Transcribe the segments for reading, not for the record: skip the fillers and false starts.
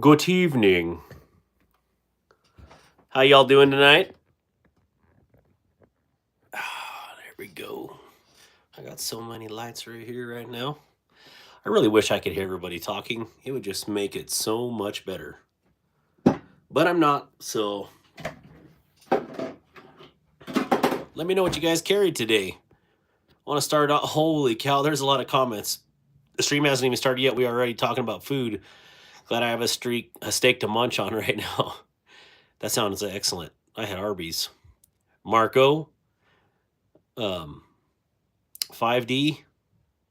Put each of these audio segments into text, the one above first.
Good evening. How y'all doing tonight? There we go. I got so many lights right here right now. I really wish I could hear everybody talking. It would just make it so much better. But I'm not, so let me know what you guys carried today. I want to start out. Holy cow, there's a lot of comments. The stream hasn't even started yet. We're already talking about food. Glad I have a steak to munch on right now. That sounds excellent. I had Arby's. Marco, 5D,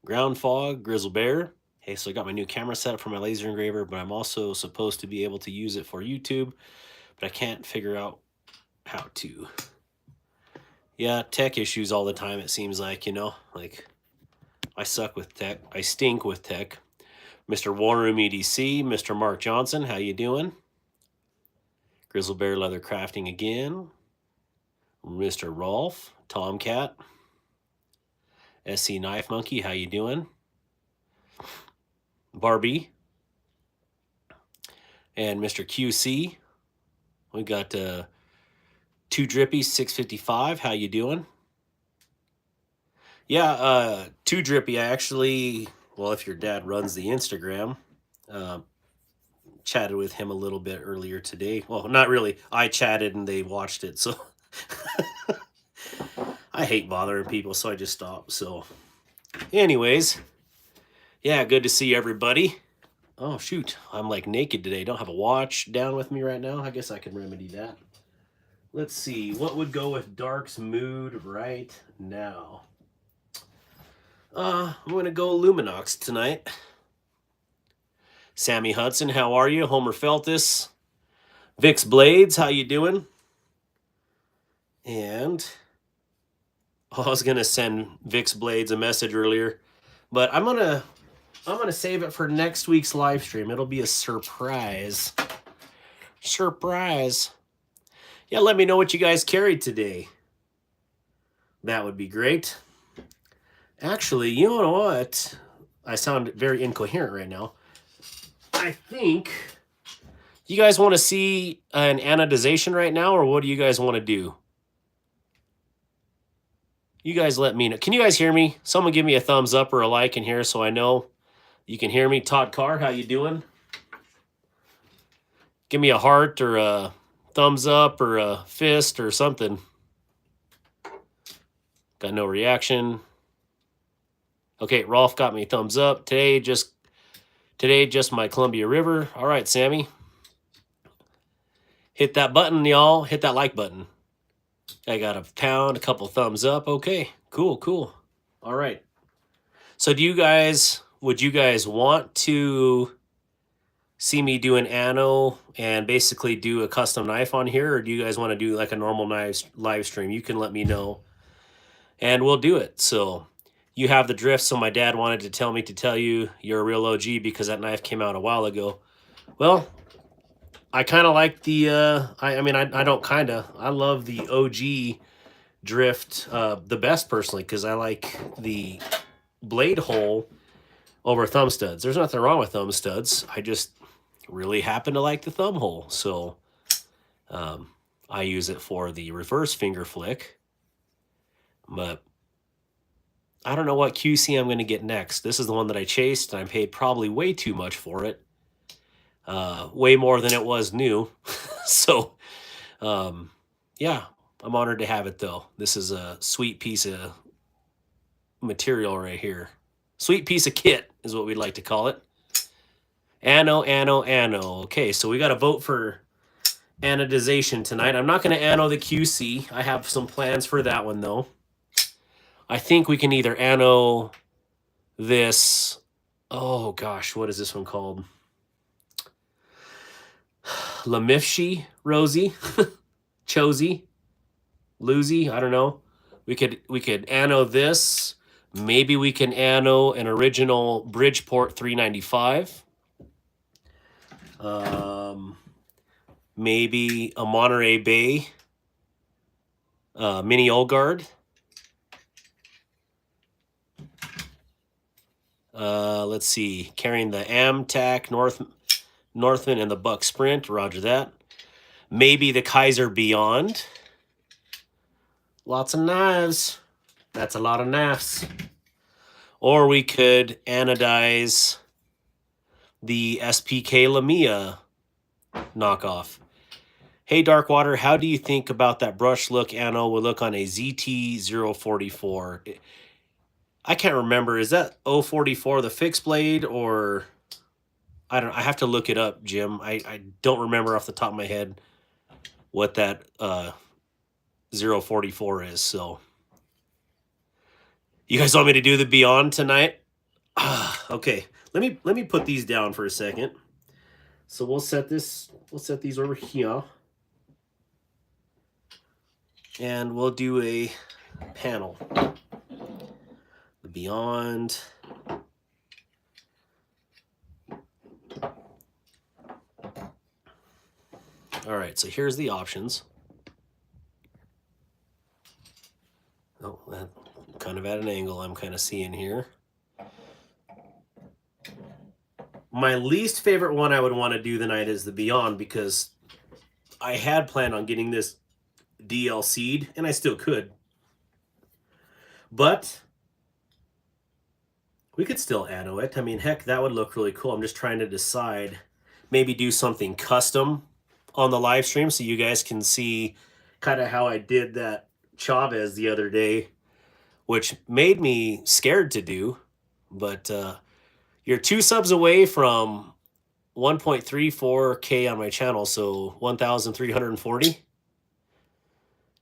Ground Fog, Grizzle Bear. Hey, so I got my new camera set up for my laser engraver, but I'm also supposed to be able to use it for YouTube, but I can't figure out how to. Yeah, tech issues all the time, it seems like, like I suck with tech. I stink with tech. Mr. Warroom EDC, Mr. Mark Johnson, how you doing? Grizzle Bear Leather Crafting again. Mr. Rolf, Tomcat. SC Knife Monkey, how you doing? Barbie. And Mr. QC. We got Two Drippy 655. How you doing? Yeah, Two Drippy. I actually, well, if your dad runs the Instagram, chatted with him a little bit earlier today. Well, not really. I chatted and they watched it. So I hate bothering people, so I just stopped. So, anyways, yeah, good to see everybody. Oh shoot, I'm like naked today. Don't have a watch down with me right now. I guess I can remedy that. Let's see, what would go with Dark's mood right now? I'm gonna go Luminox tonight. Sammy Hudson, how are you? Homer Feltis, Vix Blades, how you doing? And I was gonna send Vix Blades a message earlier, but I'm gonna save it for next week's live stream. It'll be a surprise. Surprise. Yeah, let me know what you guys carried today. That would be great. Actually, you know what? I sound very incoherent right now. I think you guys want to see an anodization right now, or what do you guys want to do? You guys let me know. Can you guys hear me? Someone give me a thumbs up or a like in here so I know you can hear me. Todd Carr, how you doing? Give me a heart or a thumbs up or a fist or something. Got no reaction. Okay, Rolf got me a thumbs up. Today just my Columbia River. All right, Sammy. Hit that button, y'all. Hit that like button. I got a pound, a couple thumbs up. Okay, cool. All right. So would you guys want to see me do an ano and basically do a custom knife on here, or do you guys want to do like a normal knife live stream? You can let me know and we'll do it. So you have the drift. So my dad wanted to tell me to tell you you're a real OG because that knife came out a while ago. Well, I kind of like the, I don't kind of, I love the OG drift the best personally because I like the blade hole over thumb studs. There's nothing wrong with thumb studs. I just really happen to like the thumb hole. So I use it for the reverse finger flick. But I don't know what QC I'm going to get next. This is the one that I chased, and I paid probably way too much for it. Way more than it was new. So, yeah, I'm honored to have it, though. This is a sweet piece of material right here. Sweet piece of kit is what we'd like to call it. Ano. Okay, so we got to vote for anodization tonight. I'm not going to ano the QC. I have some plans for that one, though. I think we can either ano this. Oh, gosh, what is this one called? Lamifshi, Rosie, Chosy, Lucy, I don't know. We could ano this. Maybe we can ano an original Bridgeport 395. Maybe a Monterey Bay mini old guard. Let's see, carrying the Amtac Northman and the Buck Sprint. Roger that. Maybe the Kaiser Beyond. Lots of knives. That's a lot of knives. Or we could anodize the SPK Lamia knockoff. Hey, Darkwater, how do you think about that brush look Ano will look on a ZT-044? I can't remember. Is that 044 the fixed blade, or I don't know. I have to look it up, Jim. I don't remember off the top of my head what that 044 is. So you guys want me to do the Beyond tonight? Okay. Let me put these down for a second. So we'll set these over here. And we'll do a panel. The Beyond. All right, so here's the options. Oh, that kind of at an angle I'm kind of seeing here. My least favorite one I would want to do tonight is the Beyond, because I had planned on getting this DLC'd, and I still could. But we could still anno it. I mean, heck, that would look really cool. I'm just trying to decide. Maybe do something custom on the live stream so you guys can see kind of how I did that Chavez the other day, which made me scared to do. But you're 2 subs away from 1.34K on my channel, so 1,340.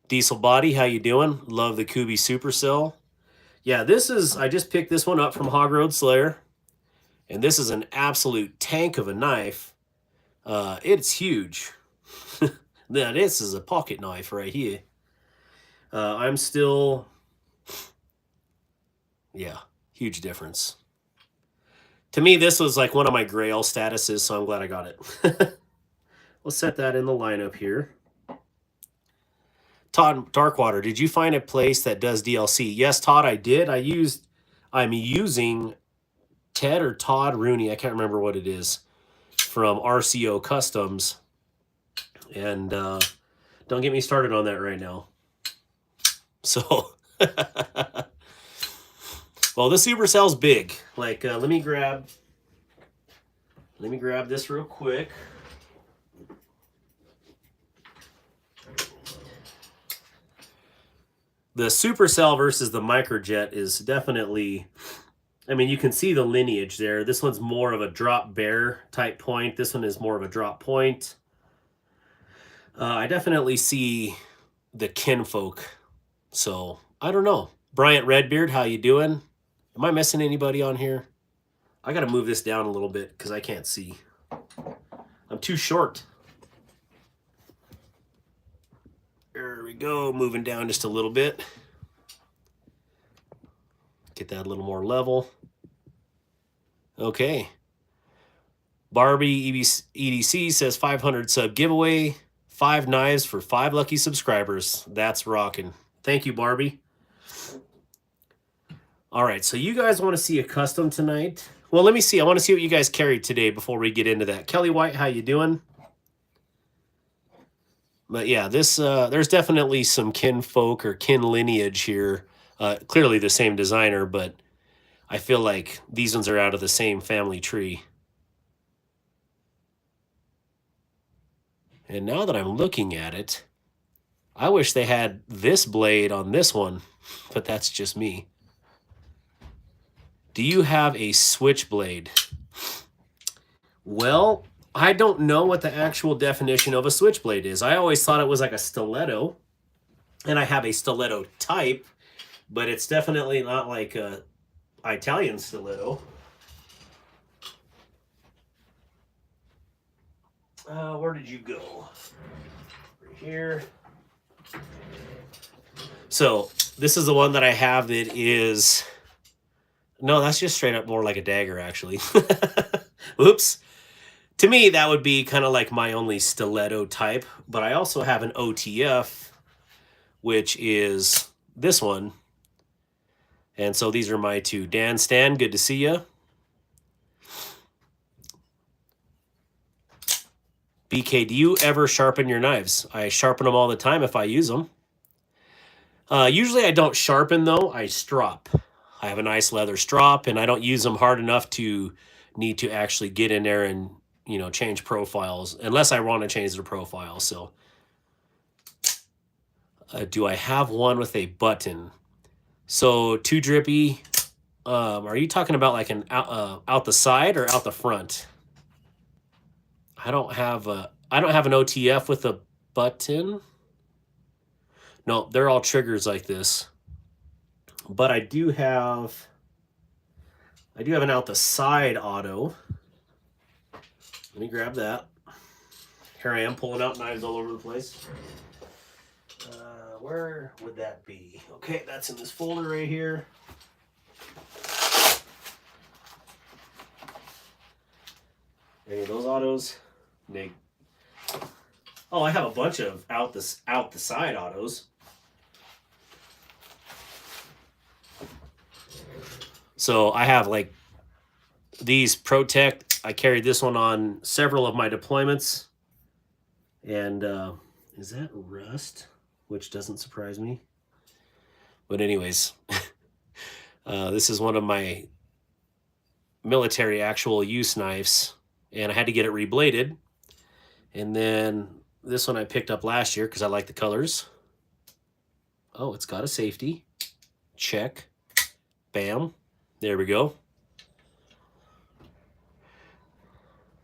Diesel Body, how you doing? Love the Kubi Supercell. Yeah, this is, I just picked this one up from Hog Road Slayer, and this is an absolute tank of a knife. It's huge. Now, this is a pocket knife right here. I'm still, yeah, huge difference. To me, this was like one of my grail statuses, so I'm glad I got it. We'll set that in the lineup here. Todd Darkwater, did you find a place that does DLC? Yes, Todd, I did. I'm using Ted or Todd Rooney, I can't remember what it is, from RCO Customs. And don't get me started on that right now. So, well, the Supercell's big. Like, let me grab this real quick. The Supercell versus the Microjet is definitely, I mean, you can see the lineage there. This one's more of a drop bear type point. This one is more of a drop point. I definitely see the kinfolk. So, I don't know. Bryant Redbeard, how you doing? Am I missing anybody on here? I got to move this down a little bit because I can't see. I'm too short. There we go. Moving down just a little bit. Get that a little more level. Okay. Barbie EDC says 500 sub giveaway. 5 knives for 5 lucky subscribers. That's rocking. Thank you, Barbie. All right, so you guys want to see a custom tonight? Well, let me see. I want to see what you guys carried today before we get into that. Kelly White, how you doing? But yeah, this there's definitely some kinfolk or kin lineage here. Clearly the same designer, but I feel like these ones are out of the same family tree. And now that I'm looking at it, I wish they had this blade on this one, but that's just me. Do you have a switchblade? Well, I don't know what the actual definition of a switchblade is. I always thought it was like a stiletto, and I have a stiletto type, but it's definitely not like a Italian stiletto. Where did you go? Right here. So this is the one that I have that is, no, that's just straight up more like a dagger, actually. Oops. To me, that would be kind of like my only stiletto type, but I also have an OTF, which is this one. And so these are my two. Dan Stan, good to see you. BK, do you ever sharpen your knives? I sharpen them all the time if I use them. Usually I don't sharpen, though. I strop. I have a nice leather strop, and I don't use them hard enough to need to actually get in there and, you know, change profiles, unless I want to change the profile. So do I have one with a button? So too drippy. Are you talking about like an out the side or out the front? I don't have an OTF with a button. No, they're all triggers like this. But I do have an out the side auto. Let me grab that. Here I am pulling out knives all over the place. Where would that be? Okay, that's in this folder right here. Any of those autos? Oh, I have a bunch of out the side autos. So I have like these Protect. I carried this one on several of my deployments. And is that rust? Which doesn't surprise me. But anyways, this is one of my military actual use knives. And I had to get it rebladed. And then this one I picked up last year because I like the colors. Oh, it's got a safety. Check. Bam. There we go.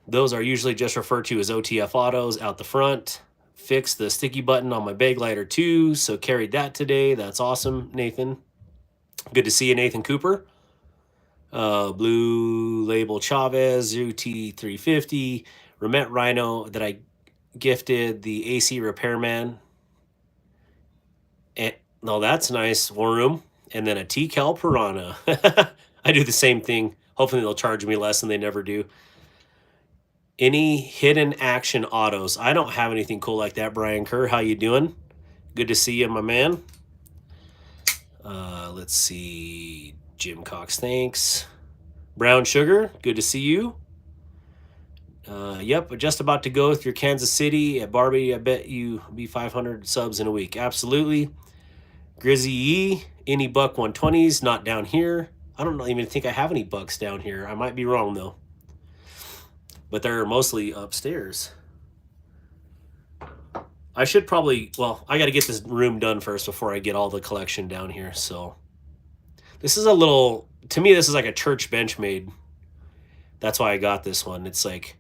Those are usually just referred to as OTF autos out the front. Fixed the sticky button on my bag lighter too, so carried that today. That's awesome, Nathan. Good to see you, Nathan Cooper. Blue Label Chavez, UT350, Remet Rhino that I gifted, the AC Repairman. And, no, that's nice, War Room. And then a T-Cal Piranha. I do the same thing. Hopefully they'll charge me less than they never do. Any hidden action autos? I don't have anything cool like that, Brian Kerr. How you doing? Good to see you, my man. Let's see. Jim Cox, thanks. Brown Sugar, good to see you. Yep, just about to go through Kansas City. At Barbie, I bet you be 500 subs in a week. Absolutely. Grizzy E, any buck 120s, not down here. I don't even think I have any bucks down here. I might be wrong, though. But they're mostly upstairs. I should probably, well, I got to get this room done first before I get all the collection down here. So this is a little, to me, this is like a church bench made. That's why I got this one. It's like,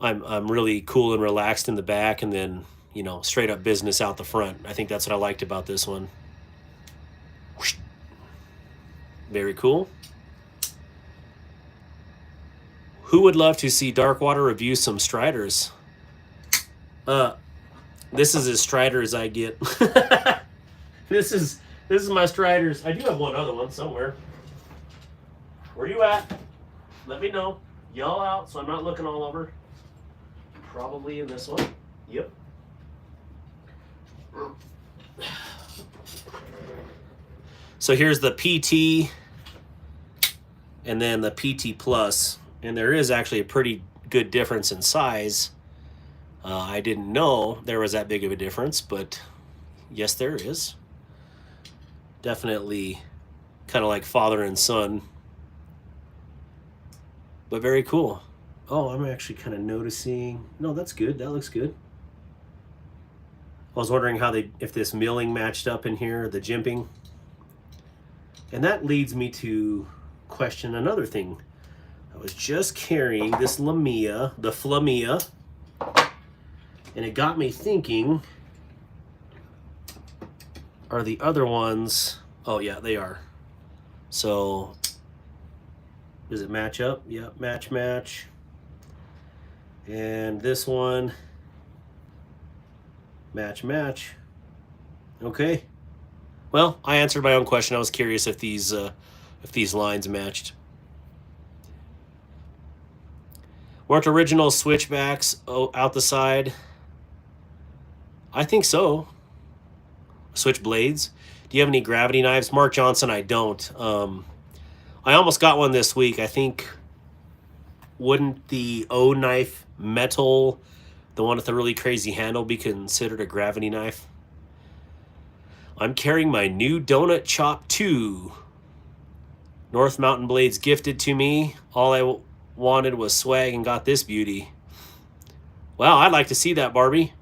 I'm really cool and relaxed in the back, and then, you know, straight up business out the front. I think that's what I liked about this one. Very cool. Who would love to see Darkwater review some Striders? This is as Strider as I get. This is my Striders. I do have one other one somewhere. Where you at? Let me know. Yell out so I'm not looking all over. Probably in this one. Yep. So here's the PT and then the PT Plus. And there is actually a pretty good difference in size. I didn't know there was that big of a difference, but yes, there is. Definitely kind of like father and son. But very cool. Oh, I'm actually kind of noticing. No, that's good. That looks good. I was wondering how if this milling matched up in here, the jimping. And that leads me to question another thing. I was just carrying this Lamia, the Flamia, and it got me thinking, are the other ones, oh yeah, they are. So, does it match up? Yep, match. And this one, match. Okay. Well, I answered my own question. I was curious if these lines matched. Weren't original switchbacks out the side? I think so. Switch blades. Do you have any gravity knives? Mark Johnson, I don't. I almost got one this week. I think wouldn't the O knife metal, the one with the really crazy handle, be considered a gravity knife? I'm carrying my new Donut Chop 2. North Mountain Blades gifted to me. All I wanted was swag and got this beauty. Well, I'd like to see that, Barbie.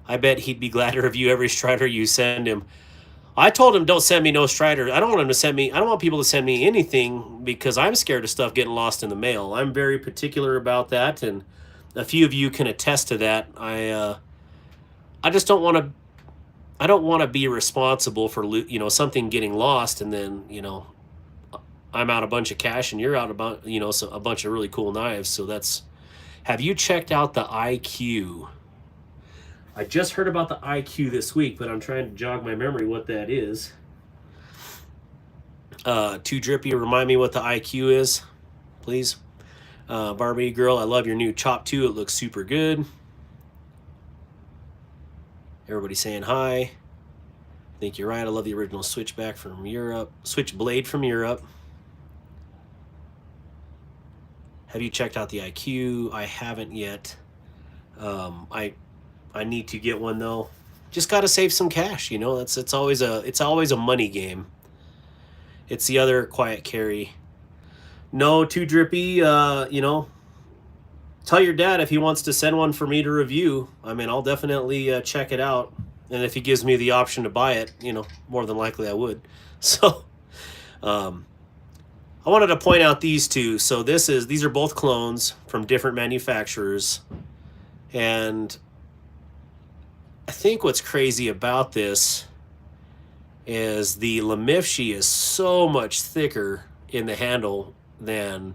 I bet he'd be glad to review every Strider you send him. I told him don't send me no Strider. I don't want him to send me, I don't want people to send me anything because I'm scared of stuff getting lost in the mail. I'm very particular about that, and a few of you can attest to that. I just don't want to, I don't want to be responsible for, you know, something getting lost and then, you know, I'm out a bunch of cash and you're out about, you know, so a bunch of really cool knives. So that's, have you checked out the IQ? I just heard about the IQ this week, but I'm trying to jog my memory what that is. Too Drippy, remind me what the IQ is, please. Barbie girl, I love your new Chop 2. It looks super good. Everybody saying hi. I think you're right. I love the original Switchback from Europe. Switchblade from Europe. Have you checked out the IQ? I haven't yet. I need to get one though. Just got to save some cash, you know. It's always a money game. It's the other quiet carry. No, Too Drippy, you know, tell your dad if he wants to send one for me to review. I mean, I'll definitely check it out. And if he gives me the option to buy it, you know, more than likely I would. So, I wanted to point out these two. So these are both clones from different manufacturers. And I think what's crazy about this is the Lemifshi is so much thicker in the handle than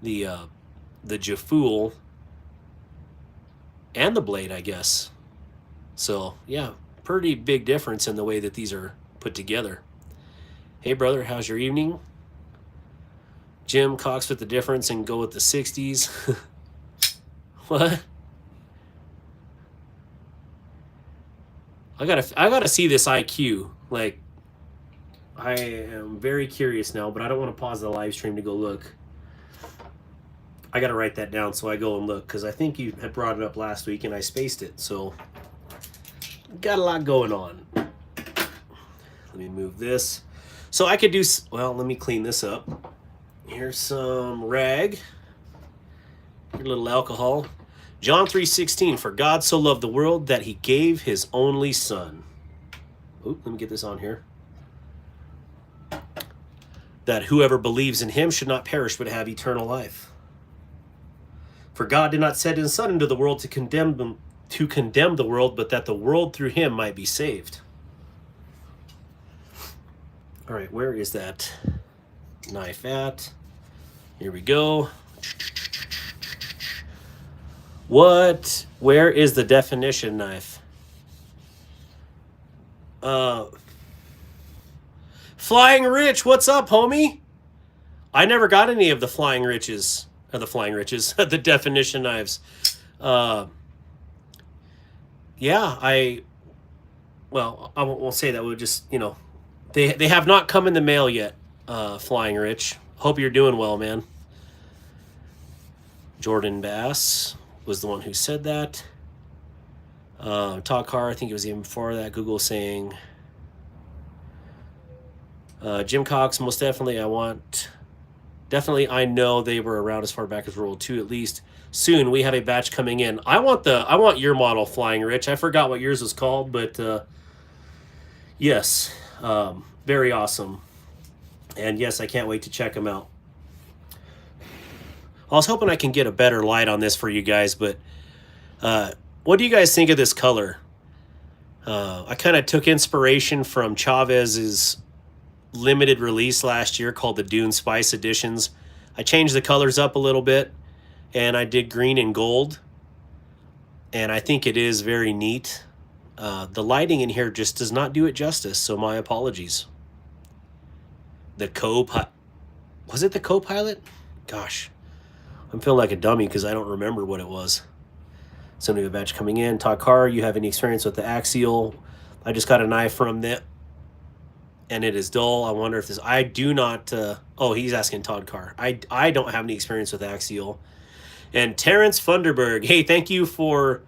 the Jafool and the blade, I guess. So, yeah, pretty big difference in the way that these are put together. Hey, brother, how's your evening? Jim Cox with the difference and go with the 60s. What? I gotta see this IQ. Like, I am very curious now, but I don't want to pause the live stream to go look. I gotta write that down so I go and look, because I think you had brought it up last week and I spaced it. So, got a lot going on. Let me move this. So I could do, well, let me clean this up. Here's some rag. Your little alcohol. John 3:16, for God so loved the world that he gave his only son. Oop, let me get this on here. That whoever believes in him should not perish but have eternal life. For God did not send his son into the world to condemn the world, but that the world through him might be saved. All right, where is that knife at? Here we go. What? Where is the definition knife? Flying Rich, what's up, homie? I never got any of the Flying Riches, the definition knives. Yeah, I won't say that. We'll just, you know, they have not come in the mail yet, Flying Rich. Hope you're doing well, man. Jordan Bass was the one who said that. Talk Car, I think it was even before that. Google saying, Jim Cox, most definitely I know they were around as far back as World War II, at least. Soon we have a batch coming in. I want your model, Flying Rich. I forgot what yours was called, but yes, very awesome. And yes, I can't wait to check them out. I was hoping I can get a better light on this for you guys, but what do you guys think of this color? I kind of took inspiration from Chavez's limited release last year called the Dune Spice Editions. I changed the colors up a little bit, and I did green and gold, and I think it is very neat. The lighting in here just does not do it justice, so my apologies. Was it the Co-Pilot? Gosh. I'm feeling like a dummy because I don't remember what it was. So new batch coming in. Todd Carr, you have any experience with the Axial? I just got a knife from it, and it is dull. I wonder if this... I do not... oh, he's asking Todd Carr. I don't have any experience with Axial. And Terrence Funderburg, hey, thank you for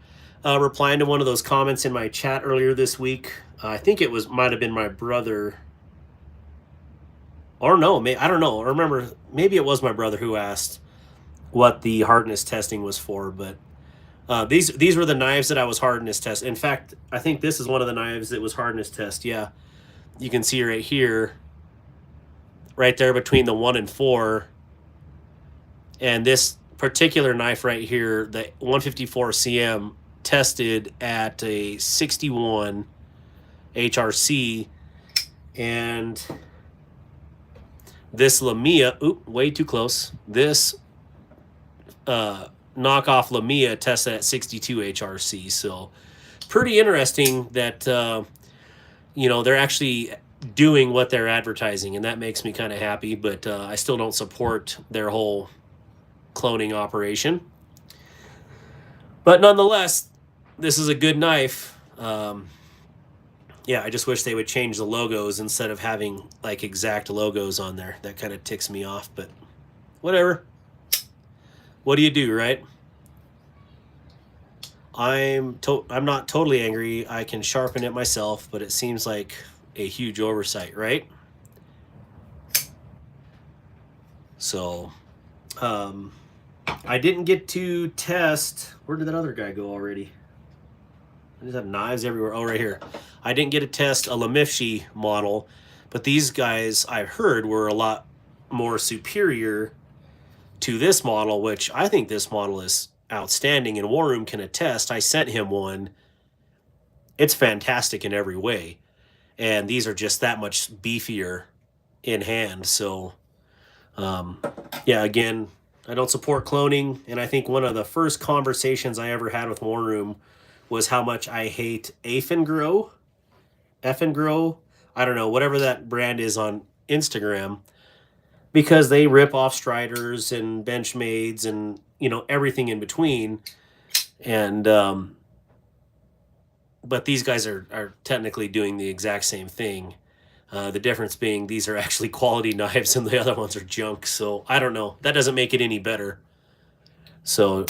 replying to one of those comments in my chat earlier this week. I think it might have been my brother. Or no, I don't know. I remember, maybe it was my brother who asked what the hardness testing was for, but these were the knives that I was hardness test. In fact, I think this is one of the knives that was hardness test. Yeah, you can see right here, right there between the 1 and 4, and this particular knife right here, the 154 CM, tested at a 61 HRC, and this Lamia, way too close. This knockoff Lamia tested at 62 HRC. So pretty interesting that, they're actually doing what they're advertising, and that makes me kind of happy, but I still don't support their whole cloning operation. But nonetheless, this is a good knife. Yeah, I just wish they would change the logos instead of having like exact logos on there. That kind of ticks me off, but whatever. What do you do, right? I'm not totally angry. I can sharpen it myself, but it seems like a huge oversight, right? So, I didn't get to test. Where did that other guy go already? I just have knives everywhere. Oh, right here. I didn't get to test a Lamifshi model, but these guys I've heard were a lot more superior to this model, which I think this model is outstanding, and War Room can attest. I sent him one. It's fantastic in every way, and these are just that much beefier in hand. So, yeah, again, I don't support cloning, and I think one of the first conversations I ever had with War Room was how much I hate Affililate, I don't know, whatever that brand is on Instagram, because they rip off Striders and Benchmades and, everything in between. And, but these guys are technically doing the exact same thing. The difference being these are actually quality knives and the other ones are junk. So I don't know. That doesn't make it any better. So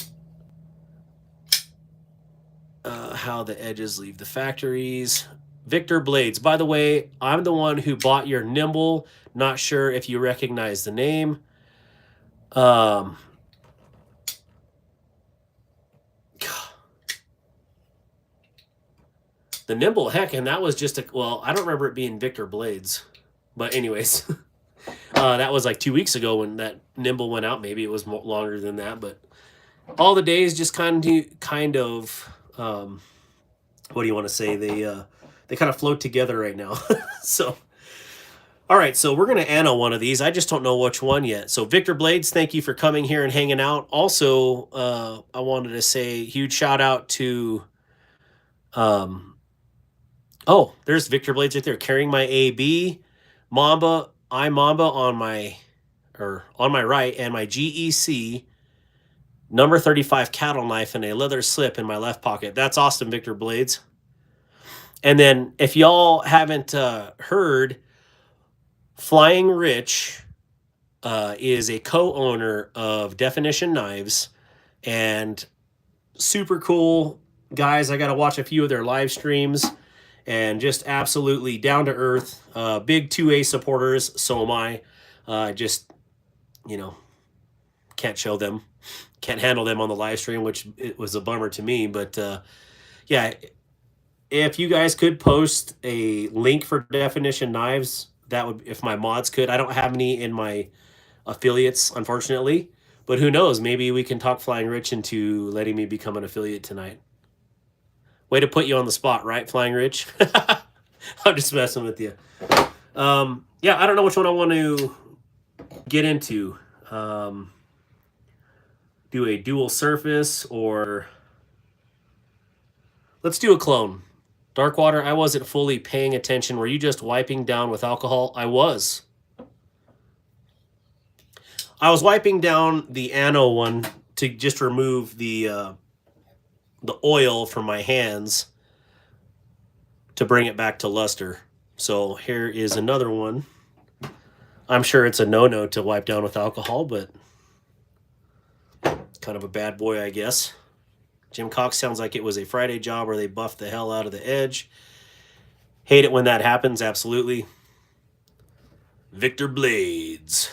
how the edges leave the factories. Victor Blades. By the way, I'm the one who bought your nimble. Not sure if you recognize the name. The nimble, heck, and that was just I don't remember it being Victor Blades. But anyways, that was like 2 weeks ago when that nimble went out. Maybe it was longer than that, but all the days just kind of what do you want to say? They kind of float together right now. So, all right, so we're going to Anno one of these. I just don't know which one yet. So Victor Blades, thank you for coming here and hanging out. Also, I wanted to say huge shout out to, there's Victor Blades right there, carrying my AB, Mamba on my right, and my GEC number 35 cattle knife and a leather slip in my left pocket. That's awesome, Victor Blades. And then if y'all haven't heard, Flying Rich is a co-owner of Definition Knives, and super cool guys. I got to watch a few of their live streams, and just absolutely down to earth, big 2A supporters. So am I. Just, can't show them, can't handle them on the live stream, which it was a bummer to me. But yeah, if you guys could post a link for Definition Knives, that would, if my mods could. I don't have any in my affiliates, unfortunately, but who knows? Maybe we can talk Flying Rich into letting me become an affiliate tonight. Way to put you on the spot, right, Flying Rich? I'm just messing with you. Yeah, I don't know which one I want to get into. Do a dual surface, or let's do a clone. Darkwater, I wasn't fully paying attention. Were you just wiping down with alcohol? I was. I was wiping down the Anno one to just remove the oil from my hands to bring it back to luster. So here is another one. I'm sure it's a no-no to wipe down with alcohol, but kind of a bad boy, I guess. Jim Cox sounds like it was a Friday job where they buffed the hell out of the edge. Hate it when that happens, absolutely. Victor Blades.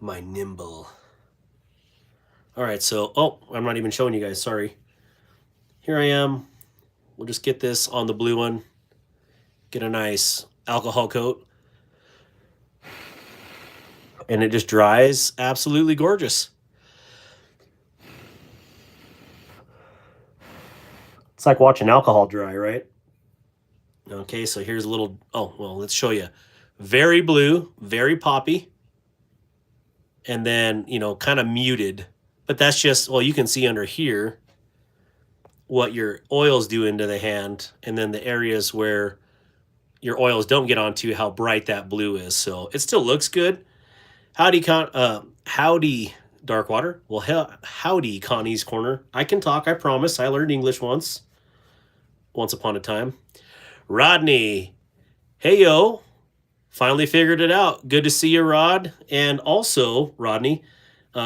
My nimble. All right, so, oh, I'm not even showing you guys, sorry. Here I am. We'll just get this on the blue one. Get a nice alcohol coat. And it just dries absolutely gorgeous. It's like watching alcohol dry, right? Okay, so here's a little, oh, well, let's show you. Very blue, very poppy. And then, you know, kind of muted. But that's just, well, you can see under here what your oils do into the hand. And then the areas where your oils don't get onto, how bright that blue is. So it still looks good. Howdy, Darkwater. Well, howdy, Connie's Corner. I can talk, I promise. I learned English once upon a time. Rodney. Hey, yo. Finally figured it out. Good to see you, Rod. And also, Rodney,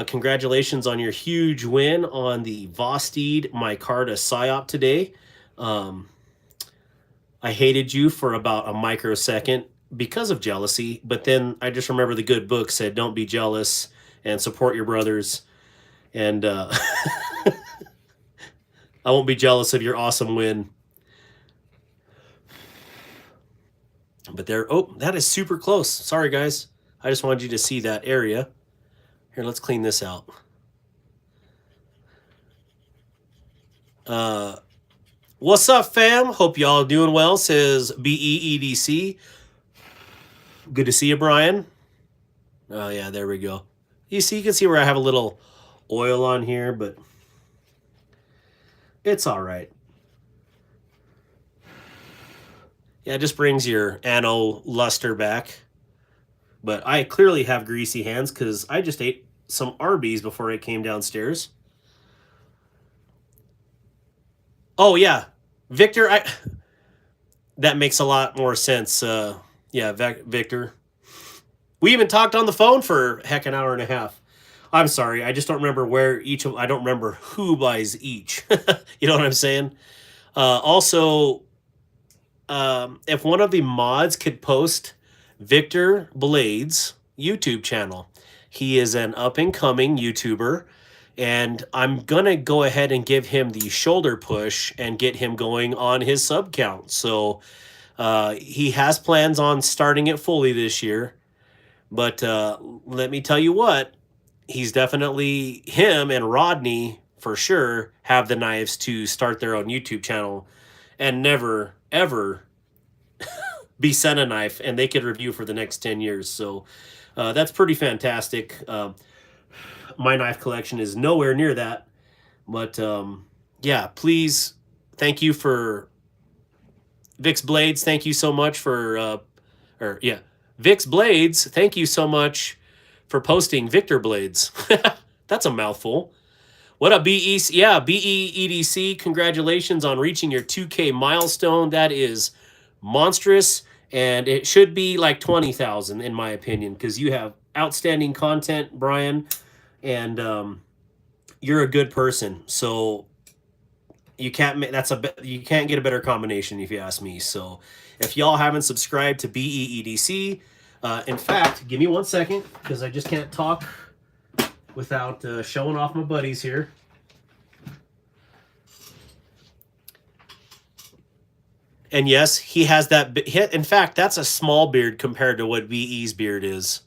congratulations on your huge win on the Vosteed Micarta PSYOP today. I hated you for about a microsecond because of jealousy, but then I just remember the good book said, don't be jealous and support your brothers. And I won't be jealous of your awesome win. But there, oh, that is super close. Sorry, guys. I just wanted you to see that area. Here, let's clean this out. What's up, fam? Hope y'all doing well, says BEEDC. Good to see you, Brian. Oh, yeah, there we go. You can see where I have a little oil on here, but it's all right. Yeah, it just brings your ano luster back. But I clearly have greasy hands because I just ate some Arby's before I came downstairs. Oh, yeah. Victor, that makes a lot more sense. Yeah, Victor. We even talked on the phone for heck an hour and a half. I'm sorry, I just don't remember where I don't remember who buys each. You know what I'm saying? Also, if one of the mods could post Victor Blades' YouTube channel. He is an up-and-coming YouTuber, and I'm going to go ahead and give him the shoulder push and get him going on his sub count. So he has plans on starting it fully this year. But let me tell you what, he's definitely, him and Rodney, for sure, have the knives to start their own YouTube channel and never, ever be sent a knife, and they could review for the next 10 years. So that's pretty fantastic. My knife collection is nowhere near that. But yeah, please, thank you for Vix Blades. Thank you so much for, Vix Blades, thank you so much for posting Victor Blades. That's a mouthful. What up, BEC? Yeah, BEEDC, congratulations on reaching your 2K milestone. That is monstrous, and it should be like 20,000 in my opinion, because you have outstanding content, Brian, and you're a good person. So you can't you can't get a better combination if you ask me. So if y'all haven't subscribed to BEEDC, in fact, give me 1 second because I just can't talk without showing off my buddies here. And yes, he has that. In fact, that's a small beard compared to what BE's beard is.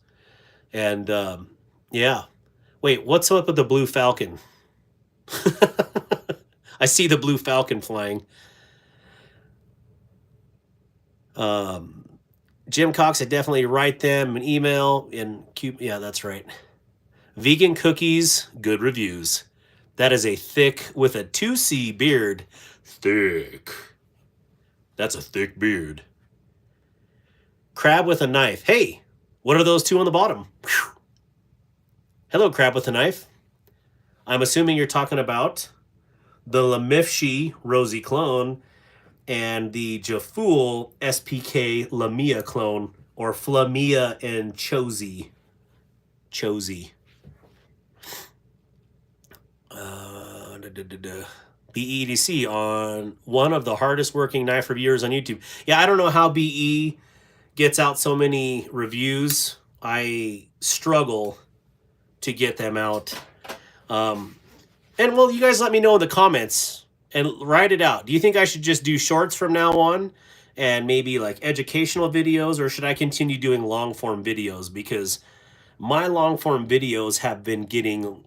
And yeah. Wait, what's up with the blue falcon? I see the blue falcon flying. Jim Cox, I definitely write them an email and yeah, that's right. Vegan cookies, good reviews. That is a thick with a 2C beard. Thick. That's a thick beard. Crab with a knife. Hey, what are those two on the bottom? Whew. Hello, Crab with a knife. I'm assuming you're talking about the Lamifshi Rosie clone and the Jafool SPK Lamia clone, or Flamia and Chosi. Chosy. BEDC on one of the hardest working knife reviewers on YouTube. Yeah, I don't know how BE gets out so many reviews. I struggle to get them out. And well, you guys let me know in the comments and write it out. Do you think I should just do shorts from now on and maybe like educational videos, or should I continue doing long form videos? Because my long form videos have been getting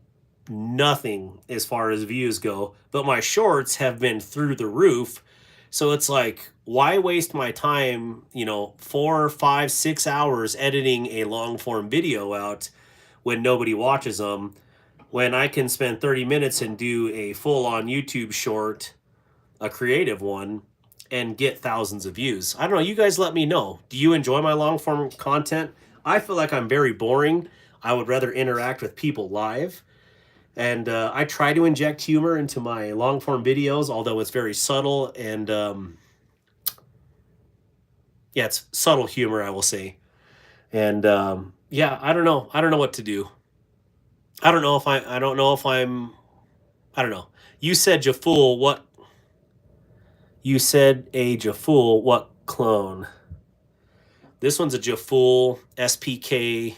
nothing as far as views go, but my shorts have been through the roof. So it's like, why waste my time, 4, 5, 6 hours editing a long form video out when nobody watches them, when I can spend 30 minutes and do a full on YouTube short, a creative one, and get thousands of views. I don't know. You guys let me know. Do you enjoy my long form content? I feel like I'm very boring. I would rather interact with people live. And I try to inject humor into my long form videos, although it's very subtle and yeah, it's subtle humor, I will say. And yeah, I don't know. I don't know what to do. I don't know if I'm. I don't know. You said Jaful. What? You said a Jaful. What clone? This one's a Jaful SPK,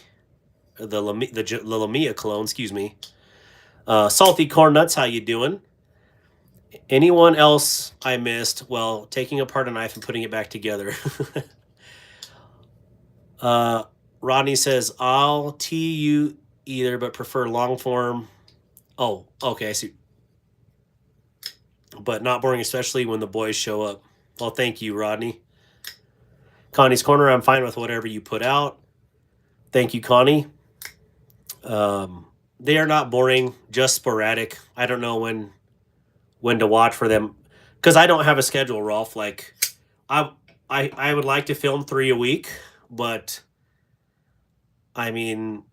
the Lamia clone. Excuse me. Salty Corn Nuts, how you doing? Anyone else I missed? Well, taking apart a knife and putting it back together. Rodney says, I'll tee you either, but prefer long form. Oh, okay, I see. But not boring, especially when the boys show up. Well, thank you, Rodney. Connie's Corner, I'm fine with whatever you put out. Thank you, Connie. They are not boring, just sporadic. I don't know when to watch for them, because I don't have a schedule, Rolf. Like, I would like to film 3 a week, but I mean,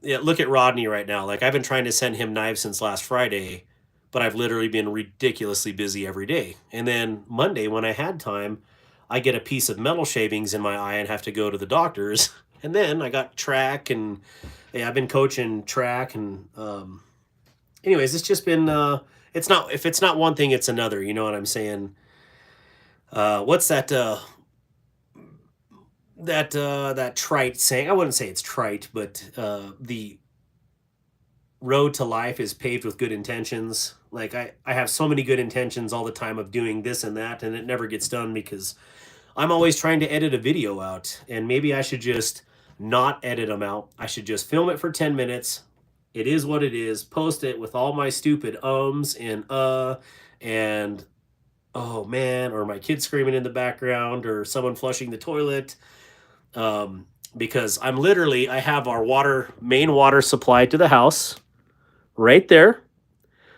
yeah, look at Rodney right now. Like, I've been trying to send him knives since last Friday, but I've literally been ridiculously busy every day. And then Monday, when I had time, I get a piece of metal shavings in my eye and have to go to the doctor's. And then I got track, and yeah, I've been coaching track. And anyways, it's just been, it's not, if it's not one thing, it's another. You know what I'm saying? What's that trite saying? I wouldn't say it's trite, but the road to life is paved with good intentions. Like, I have so many good intentions all the time of doing this and that, and it never gets done because I'm always trying to edit a video out. And maybe I should just not edit them out. I should just film it for 10 minutes. It is what it is. Post it with all my stupid ums and and oh man, or my kid screaming in the background, or someone flushing the toilet. Because I have our main water supply to the house right there.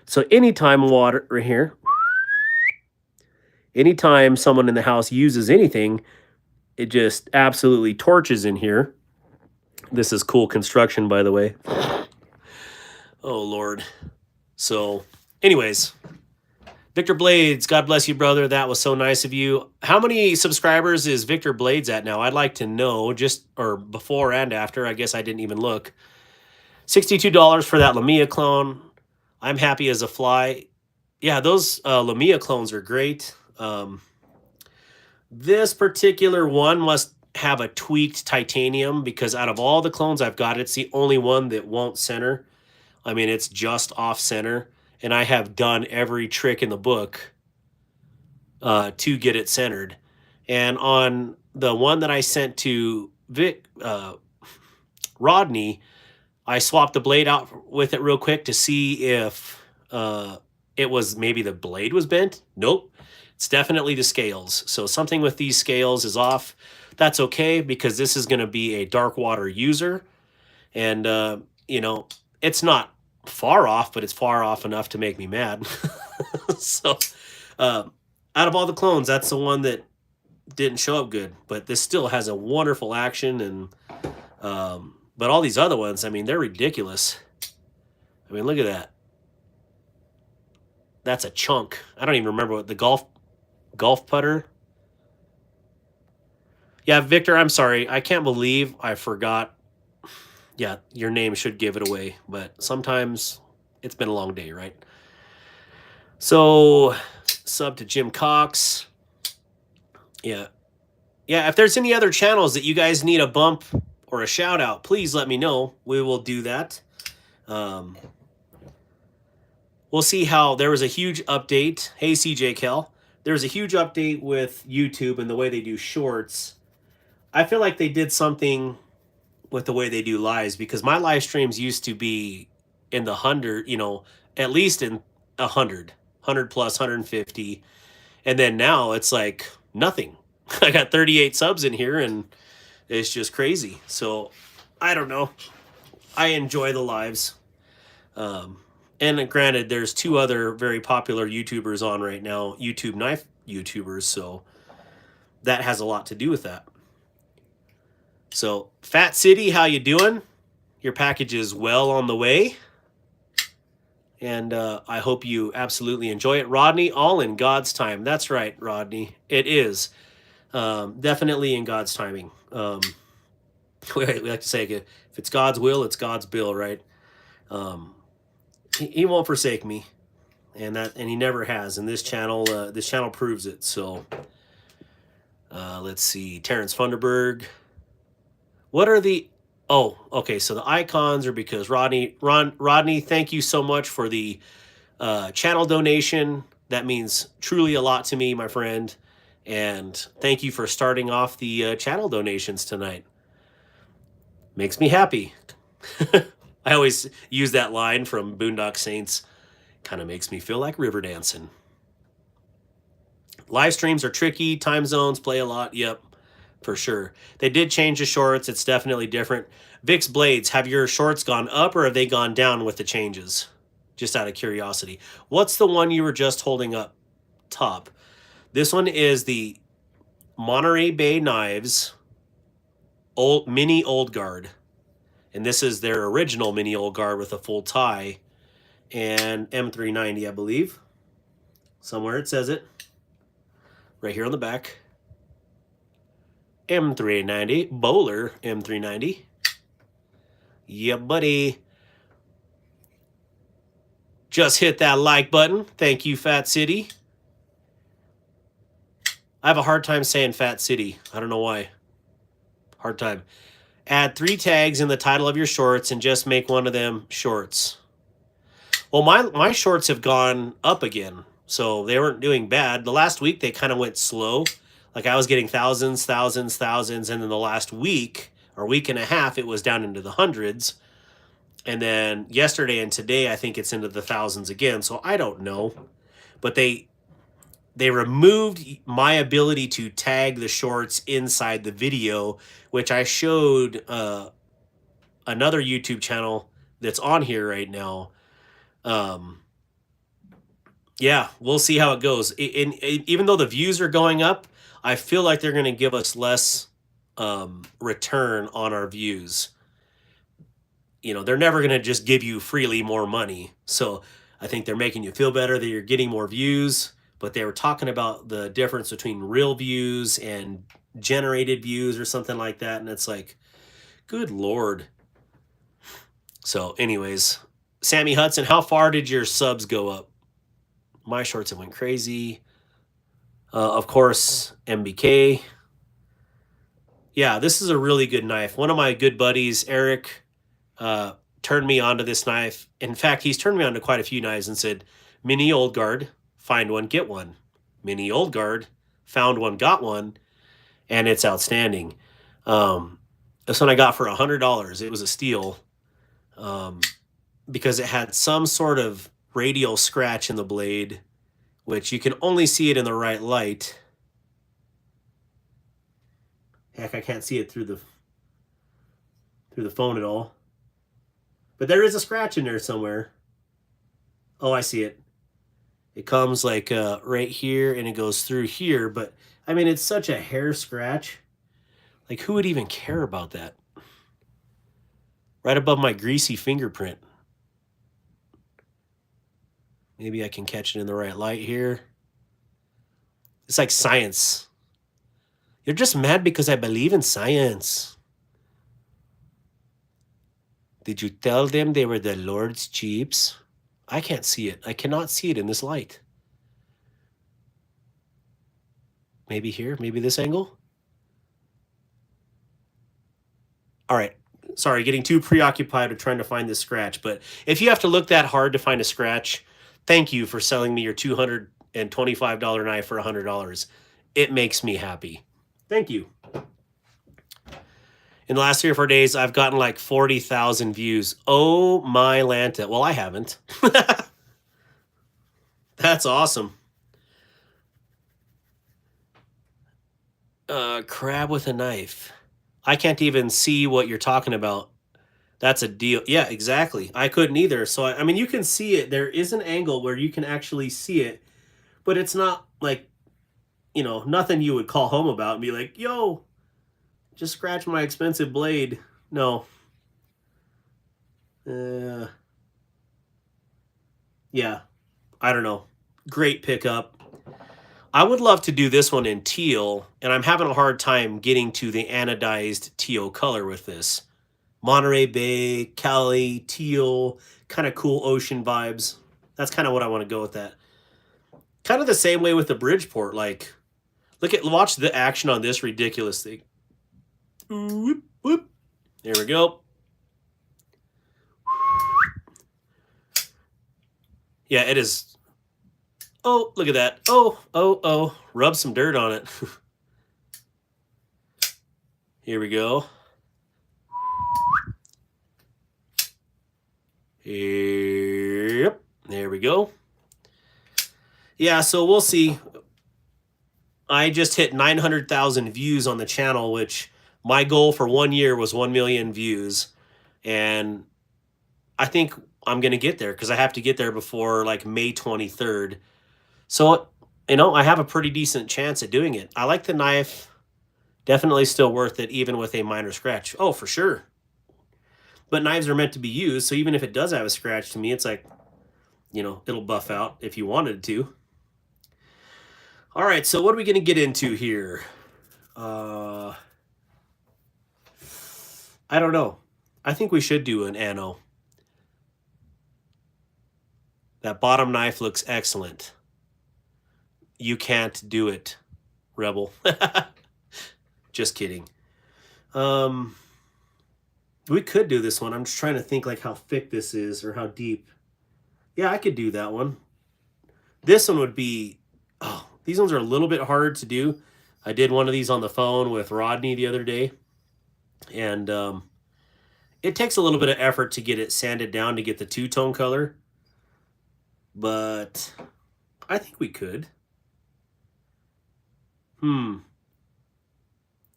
So anytime water right here, anytime someone in the house uses anything, it just absolutely torches in here. This is cool construction, by the way. Oh, Lord. So, anyways, Victor Blades, God bless you, brother. That was so nice of you. How many subscribers is Victor Blades at now? I'd like to know, or before and after. I guess I didn't even look. $62 for that Lamia clone. I'm happy as a fly. Yeah, those Lamia clones are great. This particular one must have a tweaked titanium, because out of all the clones I've got, it's the only one that won't center. I mean, it's just off center, and I have done every trick in the book to get it centered. And on the one that I sent to Rodney, I swapped the blade out with it real quick to see if it was maybe the blade was bent. Nope. It's definitely the scales. So something with these scales is off. That's okay, because this is going to be a DARKWATER user. And, it's not far off, but it's far off enough to make me mad. So out of all the clones, that's the one that didn't show up good. But this still has a wonderful action. And but all these other ones, I mean, they're ridiculous. I mean, look at that. That's a chunk. I don't even remember what the golf putter. Yeah, Victor, I'm sorry. I can't believe I forgot yeah, your name should give it away, but sometimes it's been a long day, right? So, sub to Jim Cox. Yeah. Yeah, if there's any other channels that you guys need a bump or a shout out, please let me know. We will do that. We'll see how there was a huge update. Hey, CJ Kel. There was a huge update with YouTube and the way they do shorts. I feel like they did something with the way they do lives, because my live streams used to be in the 100, at least in 100 plus 150, and then now it's like nothing. I got 38 subs in here and it's just crazy. So I don't know, I enjoy the lives. And granted, there's 2 other very popular YouTubers on right now, YouTube knife YouTubers, so that has a lot to do with that. So, Fat City, how you doing? Your package is well on the way. And I hope you absolutely enjoy it. Rodney, all in God's time. That's right, Rodney. It is. Definitely in God's timing. We like to say, if it's God's will, it's God's bill, right? He won't forsake me. And he never has. And this channel proves it. So, let's see. Terrence Funderburg. What are the... Oh, okay. So the icons are because Rodney, thank you so much for the channel donation. That means truly a lot to me, my friend. And thank you for starting off the channel donations tonight. Makes me happy. I always use that line from Boondock Saints. Kind of makes me feel like river dancing. Live streams are tricky. Time zones play a lot. Yep. For sure. They did change the shorts. It's definitely different. Vic's Blades, have your shorts gone up or have they gone down with the changes? Just out of curiosity. What's the one you were just holding up top? This one is the Monterey Bay Knives Mini Old Guard. And this is their original Mini Old Guard with a full tie and M390, I believe. Somewhere it says it. Right here on the back. M390, Bowler M390. Yeah, buddy. Just hit that like button. Thank you, Fat City. I have a hard time saying Fat City. I don't know why. Hard time. Add 3 tags in the title of your shorts and just make one of them shorts. Well, my shorts have gone up again, so they weren't doing bad. The last week they kind of went slow. Like I was getting thousands, and then the last week or week and a half, it was down into the hundreds. And then yesterday and today, I think it's into the thousands again. So I don't know. But they removed my ability to tag the shorts inside the video, which I showed another YouTube channel that's on here right now. Yeah, we'll see how it goes. Even though the views are going up, I feel like they're going to give us less return on our views. They're never going to just give you freely more money. So I think they're making you feel better that you're getting more views. But they were talking about the difference between real views and generated views or something like that. And it's like, good Lord. So anyways, Sammy Hudson, how far did your subs go up? My shorts have went crazy. Of course, MBK. Yeah, this is a really good knife. One of my good buddies, Eric, turned me onto this knife. In fact, he's turned me on to quite a few knives and said, Mini Old Guard, find one, get one. Mini Old Guard, found one, got one, and it's outstanding. This one I got for $100. It was a steal because it had some sort of radial scratch in the blade, which you can only see it in the right light. Heck, I can't see it through the phone at all. But there is a scratch in there somewhere. Oh, I see it. It comes like right here and it goes through here. But, I mean, it's such a hair scratch. Like, who would even care about that? Right above my greasy fingerprint. Maybe I can catch it in the right light here. It's like science. You're just mad because I believe in science. Did you tell them they were the Lord's Jeeps? I can't see it. I cannot see it in this light. Maybe here, maybe this angle. All right. Sorry, getting too preoccupied with trying to find this scratch. But if you have to look that hard to find a scratch, thank you for selling me your $225 knife for $100. It makes me happy. Thank you. In the last 3 or 4 days, I've gotten like 40,000 views. Oh my Lanta. Well, I haven't. That's awesome. Crab with a knife. I can't even see what you're talking about. That's a deal. Yeah, exactly. I couldn't either. So, I mean, you can see it. There is an angle where you can actually see it, but it's not like, you know, nothing you would call home about and be like, yo, just scratch my expensive blade. No. Yeah, I don't know. Great pickup. I would love to do this one in teal, and I'm having a hard time getting to the anodized teal color with this. Monterey Bay, Cali, teal, kind of cool ocean vibes. That's kind of what I want to go with that. Kind of the same way with the Bridgeport. Like, watch the action on this ridiculous thing. Whoop, whoop. There we go. Yeah, it is. Oh, look at that. Oh. Rub some dirt on it. Here we go. Yep. There we go. Yeah, so we'll see. I just hit 900,000 views on the channel, which my goal for 1 year was 1 million views. And I think I'm going to get there because I have to get there before like May 23rd. So, you know, I have a pretty decent chance at doing it. I like the knife. Definitely still worth it, even with a minor scratch. Oh, for sure. But knives are meant to be used, so even if it does have a scratch, to me, it's like, you know, it'll buff out if you wanted it to. All right, so what are we going to get into here? I don't know. I think we should do an ano. That bottom knife looks excellent. You can't do it, Rebel. Just kidding. We could do this one. I'm just trying to think like how thick this is or how deep. Yeah, I could do that one. This one would be... Oh, these ones are a little bit harder to do. I did one of these on the phone with Rodney the other day. And it takes a little bit of effort to get it sanded down to get the two-tone color. But I think we could.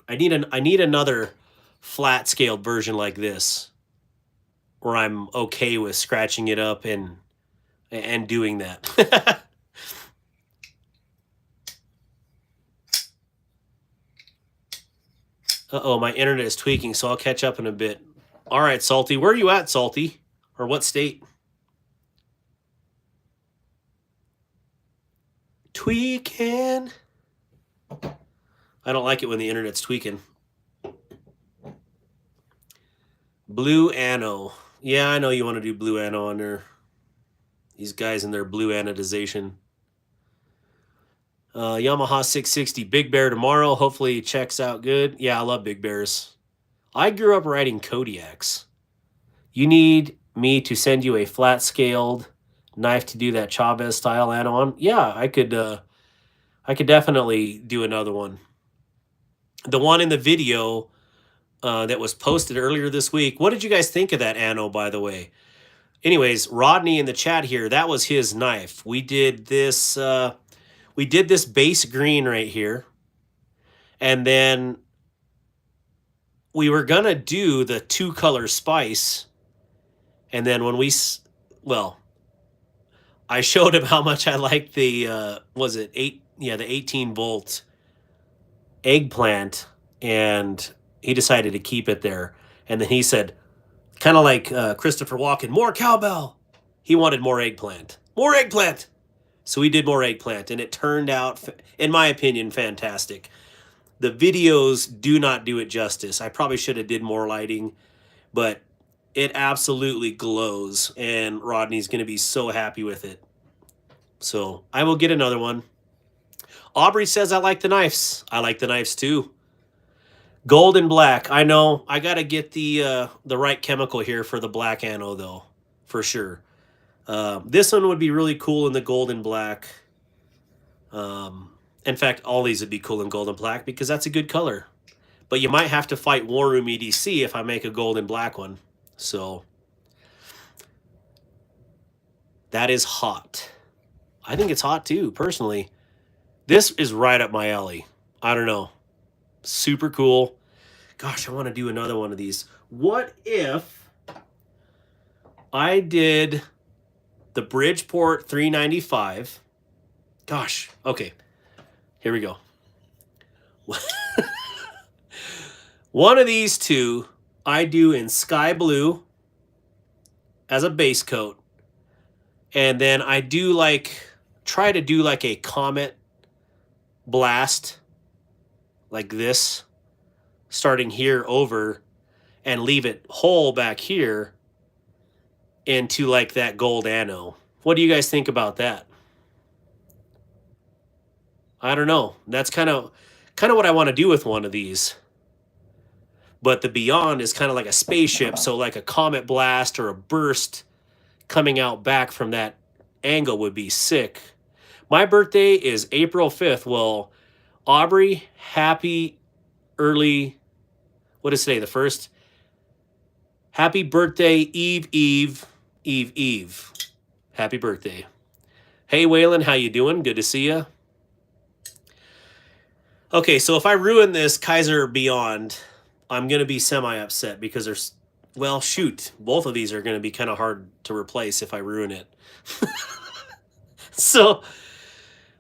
I need another flat scaled version like this where I'm okay with scratching it up and doing that. Uh-oh, my internet is tweaking, so I'll catch up in a bit. All right, Salty. Where are you at, Salty? Or what state? Tweaking. I don't like it when the internet's tweaking. Blue Ano. Yeah, I know you want to do Blue Ano on there. These guys in their blue anodization. Yamaha 660 Big Bear tomorrow. Hopefully it checks out good. Yeah, I love Big Bears. I grew up riding Kodiaks. You need me to send you a flat-scaled knife to do that Chavez style ano on? Yeah, I could definitely do another one. The one in the video that was posted earlier this week. What did you guys think of that ano, by the way? Anyways, Rodney in the chat here, that was his knife. We did this base green right here. And then we were going to do the 2-color spice. And then when I showed him how much I liked the, the 18-volt eggplant, and he decided to keep it there. And then he said, kind of like Christopher Walken, more cowbell. He wanted more eggplant. More eggplant! So we did more eggplant, and it turned out, in my opinion, fantastic. The videos do not do it justice. I probably should have did more lighting, but It absolutely glows, and Rodney's going to be so happy with it. So I will get another one. Aubrey says I like the knives. I like the knives too. Gold and black. I know. I got to get the right chemical here for the black anode, though, for sure. This one would be really cool in the gold and black. In fact, all these would be cool in gold and black because that's a good color. But you might have to fight War Room EDC if I make a gold and black one. So that is hot. I think it's hot too, personally. This is right up my alley. I don't know. Super cool. Gosh, I want to do another one of these. What if I did the Bridgeport 395? Gosh, okay. Here we go. One of these two I do in sky blue as a base coat. And then I do try to do like a comet blast like this, starting here over, and leave it whole back here into like that gold anode. What do you guys think about that? I don't know. That's kind of what I want to do with one of these. But the Beyond is kind of like a spaceship, so like a comet blast or a burst coming out back from that angle would be sick. My birthday is April 5th. Well, Aubrey, happy early, what is today, the 1st? Happy birthday, Eve. Happy birthday. Hey, Waylon, how you doing? Good to see you. Okay, so if I ruin this Kaiser Beyond, I'm going to be semi-upset because there's, well, shoot, both of these are going to be kind of hard to replace if I ruin it. So,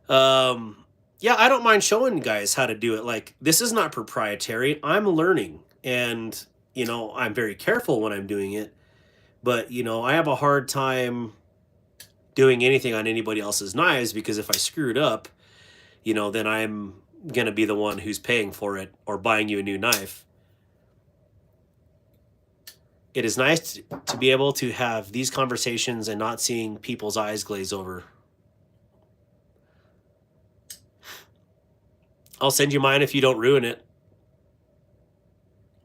yeah, I don't mind showing guys how to do it. Like, this is not proprietary. I'm learning, and, you know, I'm very careful when I'm doing it. But, you know, I have a hard time doing anything on anybody else's knives because if I screw it up, you know, then I'm going to be the one who's paying for it or buying you a new knife. It is nice to be able to have these conversations and not seeing people's eyes glaze over. I'll send you mine if you don't ruin it.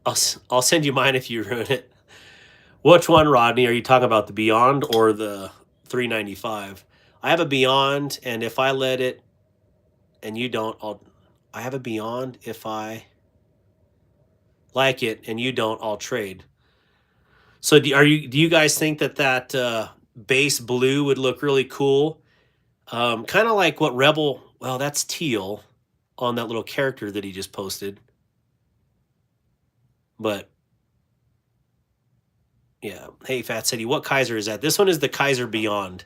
I'll send you mine if you ruin it. Which one, Rodney? Are you talking about the Beyond or the 395? I have a Beyond, and if I let it and you don't, I have a Beyond. If I like it and you don't, I'll trade. So do you guys think that base blue would look really cool? Kind of like what Rebel, well, that's teal on that little character that he just posted. But yeah, hey, Fat City, what Kaiser is that? This one is the Kaiser Beyond.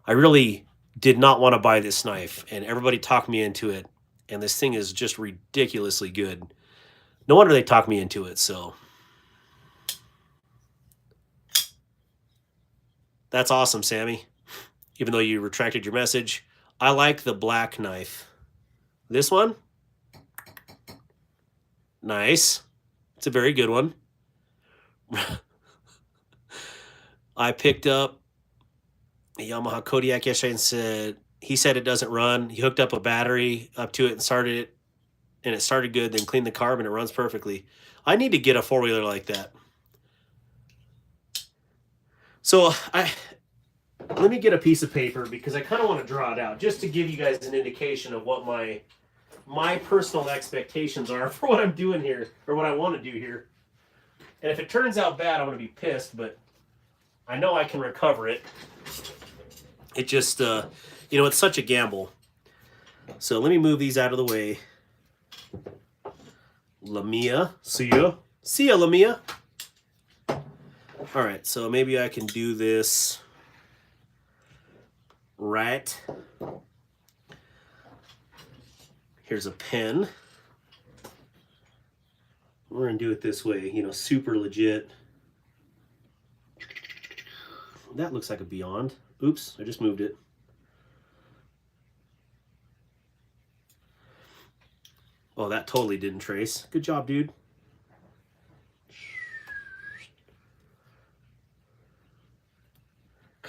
I really did not want to buy this knife, and everybody talked me into it, and this thing is just ridiculously good. No wonder they talked me into it, so. That's awesome, Sammy. Even though you retracted your message. I like the black knife. This one? Nice. It's a very good one. I picked up a Yamaha Kodiak yesterday and he said it doesn't run. He hooked up a battery up to it and started it, and it started good, then cleaned the carb, and it runs perfectly. I need to get a four-wheeler like that. So let me get a piece of paper because I kind of want to draw it out just to give you guys an indication of what my personal expectations are for what I'm doing here, or what I want to do here. And if it turns out bad, I'm going to be pissed, but I know I can recover it. It just, you know, it's such a gamble. So let me move these out of the way. Lamia, see ya. See ya, Lamia. All right, so maybe I can do this right. Here's a pen. We're gonna do it this way, you know, super legit. That looks like a Beyond. Oops, I just moved it. Oh, that totally didn't trace. Good job, dude.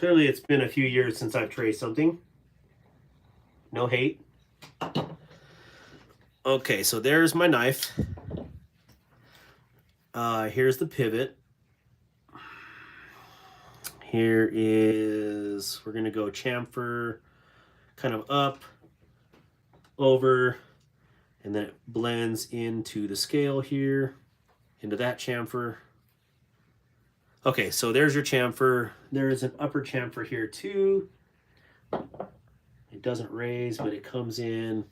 Clearly it's been a few years since I've traced something. No hate. Okay, so there's my knife. Here's the pivot. Here is, we're going to go chamfer kind of up, over, and then it blends into the scale here, into that chamfer. Okay, so there's your chamfer. There's an upper chamfer here too. It doesn't raise, but it comes in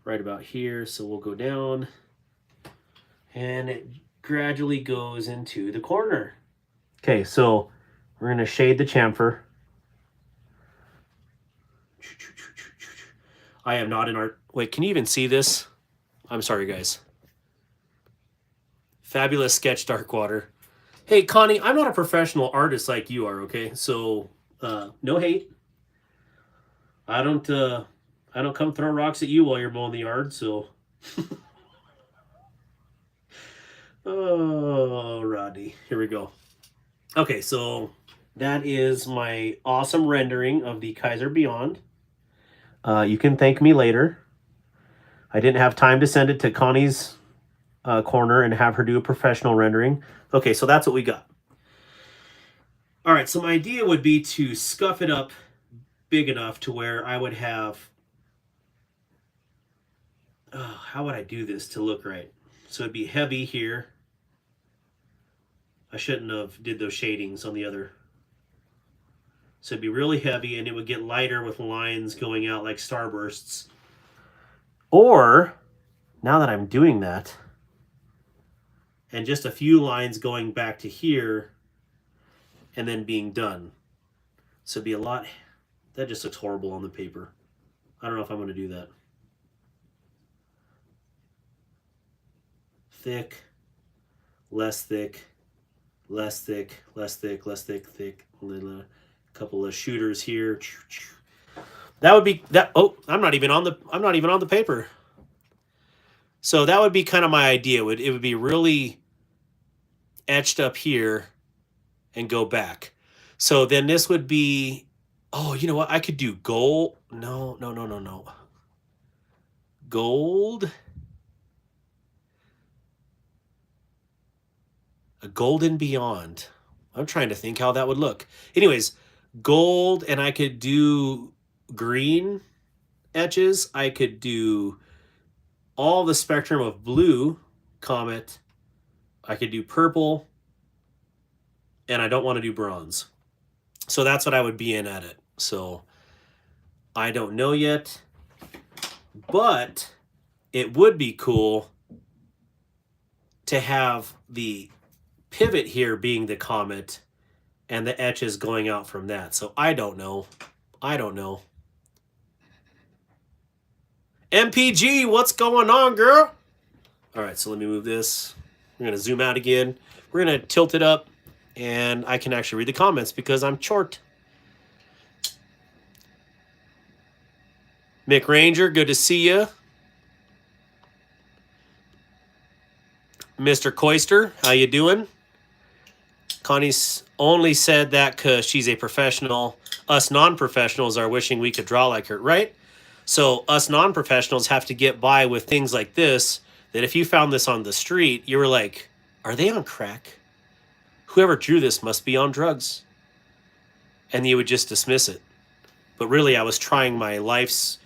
right about here. So we'll go down and it gradually goes into the corner. Okay, so we're going to shade the chamfer. I am not an art. Wait, can you even see this? I'm sorry, guys. Fabulous sketch, Darkwater. Hey, Connie, I'm not a professional artist like you are, okay? So, no hate. I don't come throw rocks at you while you're mowing the yard, so. Oh, Rodney. Here we go. Okay, so that is my awesome rendering of the Kaiser Beyond. You can thank me later. I didn't have time to send it to Connie's corner and have her do a professional rendering. Okay, so that's what we got. All right, so my idea would be to scuff it up big enough to where I would have... how would I do this to look right? So it'd be heavy here. I shouldn't have did those shadings on the other. So it'd be really heavy and it would get lighter with lines going out like starbursts. Or, now that I'm doing that, and just a few lines going back to here and then being done. So it'd be a lot, that just looks horrible on the paper. I don't know if I'm going to do that. Thick, less thick, less thick, less thick, less thick, thick. A couple of shooters here. That would be that. Oh, I'm not even on the paper. So that would be kind of my idea. It would be really etched up here and go back. So then this would be, oh, you know what? I could do gold. No. Gold. A golden beyond. I'm trying to think how that would look. Anyways, gold, and I could do green etches. I could do all the spectrum of blue Comet. I could do purple, and I don't want to do bronze. So that's what I would be in at it. So I don't know yet, but it would be cool to have the pivot here being the Comet and the etches going out from that. So I don't know. MPG, what's going on, girl? All right, so let me move this. We're going to zoom out again. We're going to tilt it up, and I can actually read the comments because I'm short. Mick Ranger, good to see you. Mr. Koister, how you doing? Connie's only said that because she's a professional. Us non-professionals are wishing we could draw like her, right? So us non-professionals have to get by with things like this, that if you found this on the street, you were like, are they on crack? Whoever drew this must be on drugs. And you would just dismiss it. But really, I was trying my life's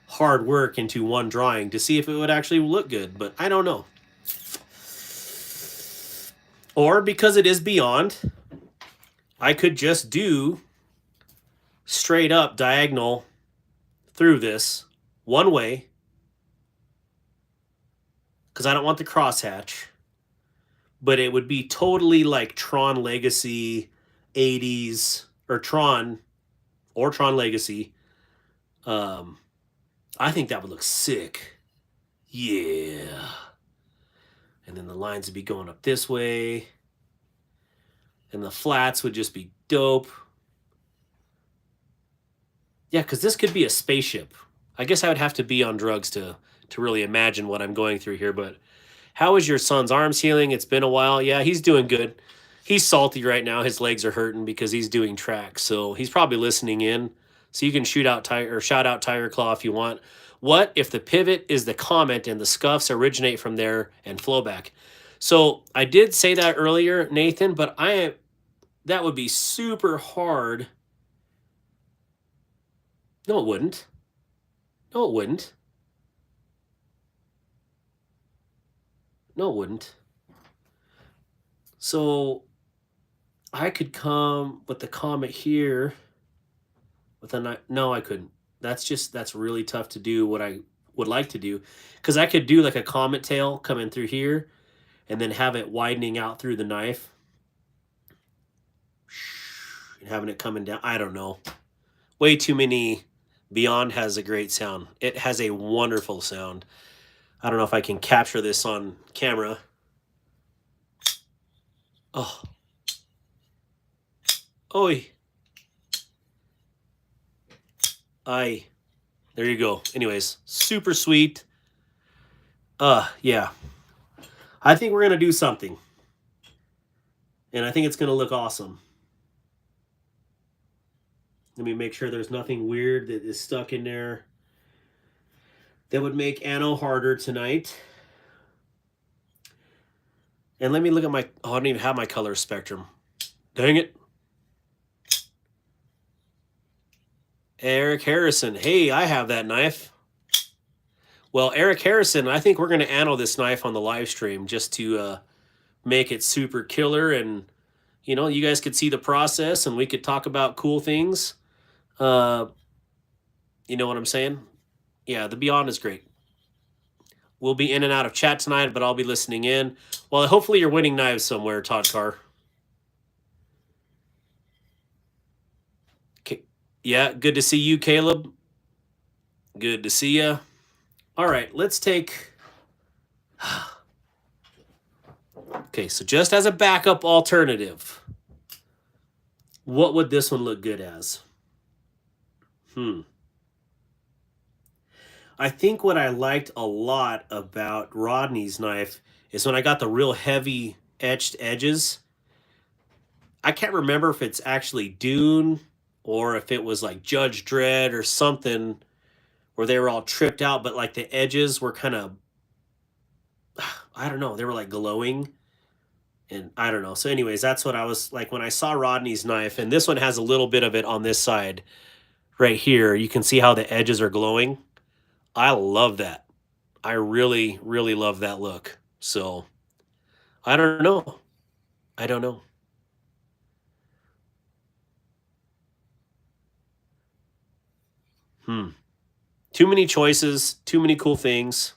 hard work into one drawing to see if it would actually look good, but I don't know. Or because it is beyond, I could just do straight up diagonal through this one way, because I don't want the crosshatch, but it would be totally like Tron Legacy 80s, or Tron Legacy. I think that would look sick. Yeah. And then the lines would be going up this way. And the flats would just be dope. Yeah, because this could be a spaceship. I guess I would have to be on drugs to really imagine what I'm going through here. But how is your son's arms healing? It's been a while. Yeah, he's doing good. he's salty right now. His legs are hurting because he's doing track. So he's probably listening in. So you can shout out Tiger Claw if you want. What if the pivot is the comment and the scuffs originate from there and flow back? So I did say that earlier, Nathan, but that would be super hard. No, it wouldn't. No, it wouldn't. No, it wouldn't. So I could come with the comment here with a knife. No, I couldn't. That's really tough to do what I would like to do, because I could do like a comet tail coming through here and then have it widening out through the knife and having it coming down. I don't know. Way too many. Beyond has a great sound. It has a wonderful sound. I don't know if I can capture this on camera. Oh. Oi. Aye. There you go. Anyways, super sweet. Yeah. I think we're going to do something. And I think it's going to look awesome. Let me make sure there's nothing weird that is stuck in there that would make Ano harder tonight. And let me look at my... Oh, I don't even have my color spectrum. Dang it. Eric Harrison. Hey, I have that knife. Well, Eric Harrison, I think we're going to Ano this knife on the live stream just to make it super killer. And, you know, you guys could see the process and we could talk about cool things. You know what I'm saying? Yeah, the Beyond is great. We'll be in and out of chat tonight, but I'll be listening in. Well, hopefully you're winning knives somewhere, Todd Carr. Okay. Yeah, good to see you, Caleb. Good to see you. All right, let's take... Okay, so just as a backup alternative, what would this one look good as? I think what I liked a lot about Rodney's knife is when I got the real heavy etched edges. I can't remember if it's actually Dune or if it was like Judge Dredd or something where they were all tripped out, but like the edges were kind of, I don't know, they were like glowing. And I don't know. So anyways, that's what I was like when I saw Rodney's knife. And this one has a little bit of it on this side right here. You can see how the edges are glowing. I love that. I really, really love that look. So I don't know. I don't know. Too many choices, too many cool things.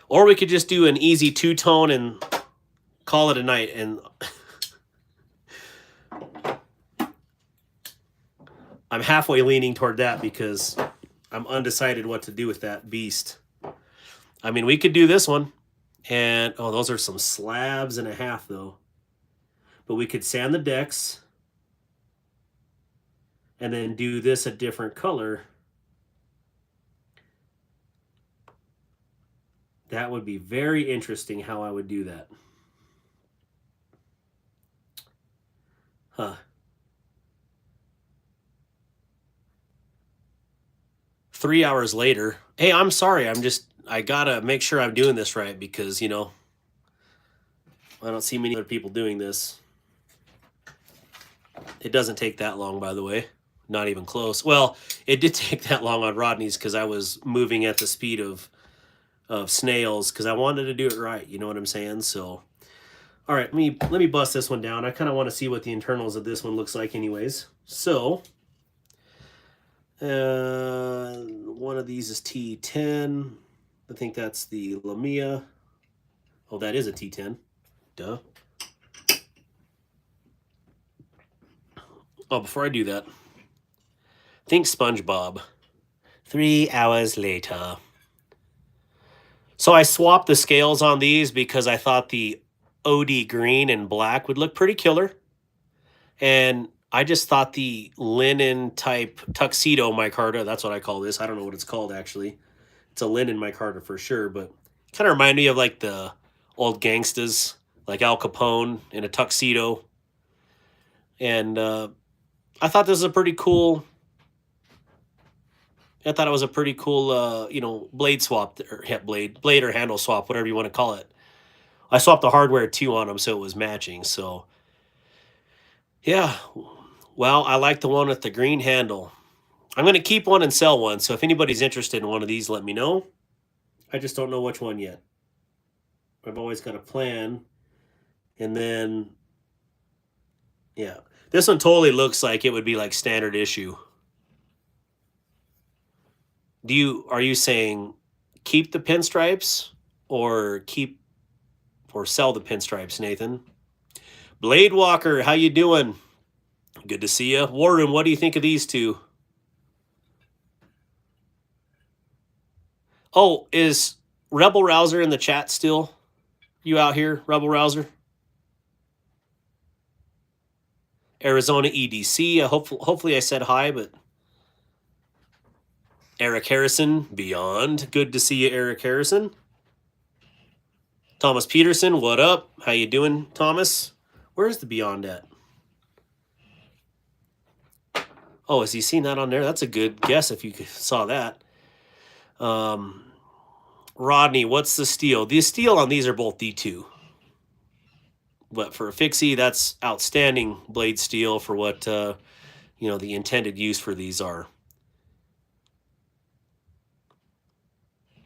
Or we could just do an easy two-tone and call it a night. And I'm halfway leaning toward that because I'm undecided what to do with that beast. I mean, we could do this one. And, oh, those are some slabs and a half, though. But we could sand the decks and then do this a different color. That would be very interesting how I would do that. Huh. 3 hours later. Hey, I'm sorry. I gotta make sure I'm doing this right because, you know, I don't see many other people doing this. It doesn't take that long, by the way. Not even close. Well, it did take that long on Rodney's because I was moving at the speed of snails because I wanted to do it right. You know what I'm saying? So, all right, let me bust this one down. I kind of want to see what the internals of this one looks like anyways. So, one of these is T10. I think that's the Lamia. Oh, that is a T10. Duh. Oh, before I do that, think SpongeBob. 3 hours later. So I swapped the scales on these because I thought the OD green and black would look pretty killer. And I just thought the linen type tuxedo micarta, that's what I call this. I don't know what it's called actually. It's a linen micarta for sure, but Kind of remind me of like the old gangstas, like Al Capone in a tuxedo. And I thought this was a pretty cool. I thought it was a pretty cool, you know, blade swap or blade or handle swap, whatever you want to call it. I swapped the hardware too on them, so it was matching. So, yeah. Well, I like the one with the green handle. I'm going to keep one and sell one. So if anybody's interested in one of these, let me know. I just don't know which one yet. I've always got a plan. And then, yeah. This one totally looks like it would be like standard issue. Are you saying keep the pinstripes or sell the pinstripes, Nathan? Blade Walker, how you doing? Good to see you. Warren, what do you think of these two? Oh, is Rebel Rouser in the chat still? You out here, Rebel Rouser? Arizona EDC. Hopefully I said hi, but Eric Harrison, Beyond. Good to see you, Eric Harrison. Thomas Peterson, what up? How you doing, Thomas? Where's the Beyond at? Oh, has he seen that on there? That's a good guess if you saw that. Rodney, what's the steel? The steel on these are both D2. But for a fixie, that's outstanding blade steel for what you know, the intended use for these are.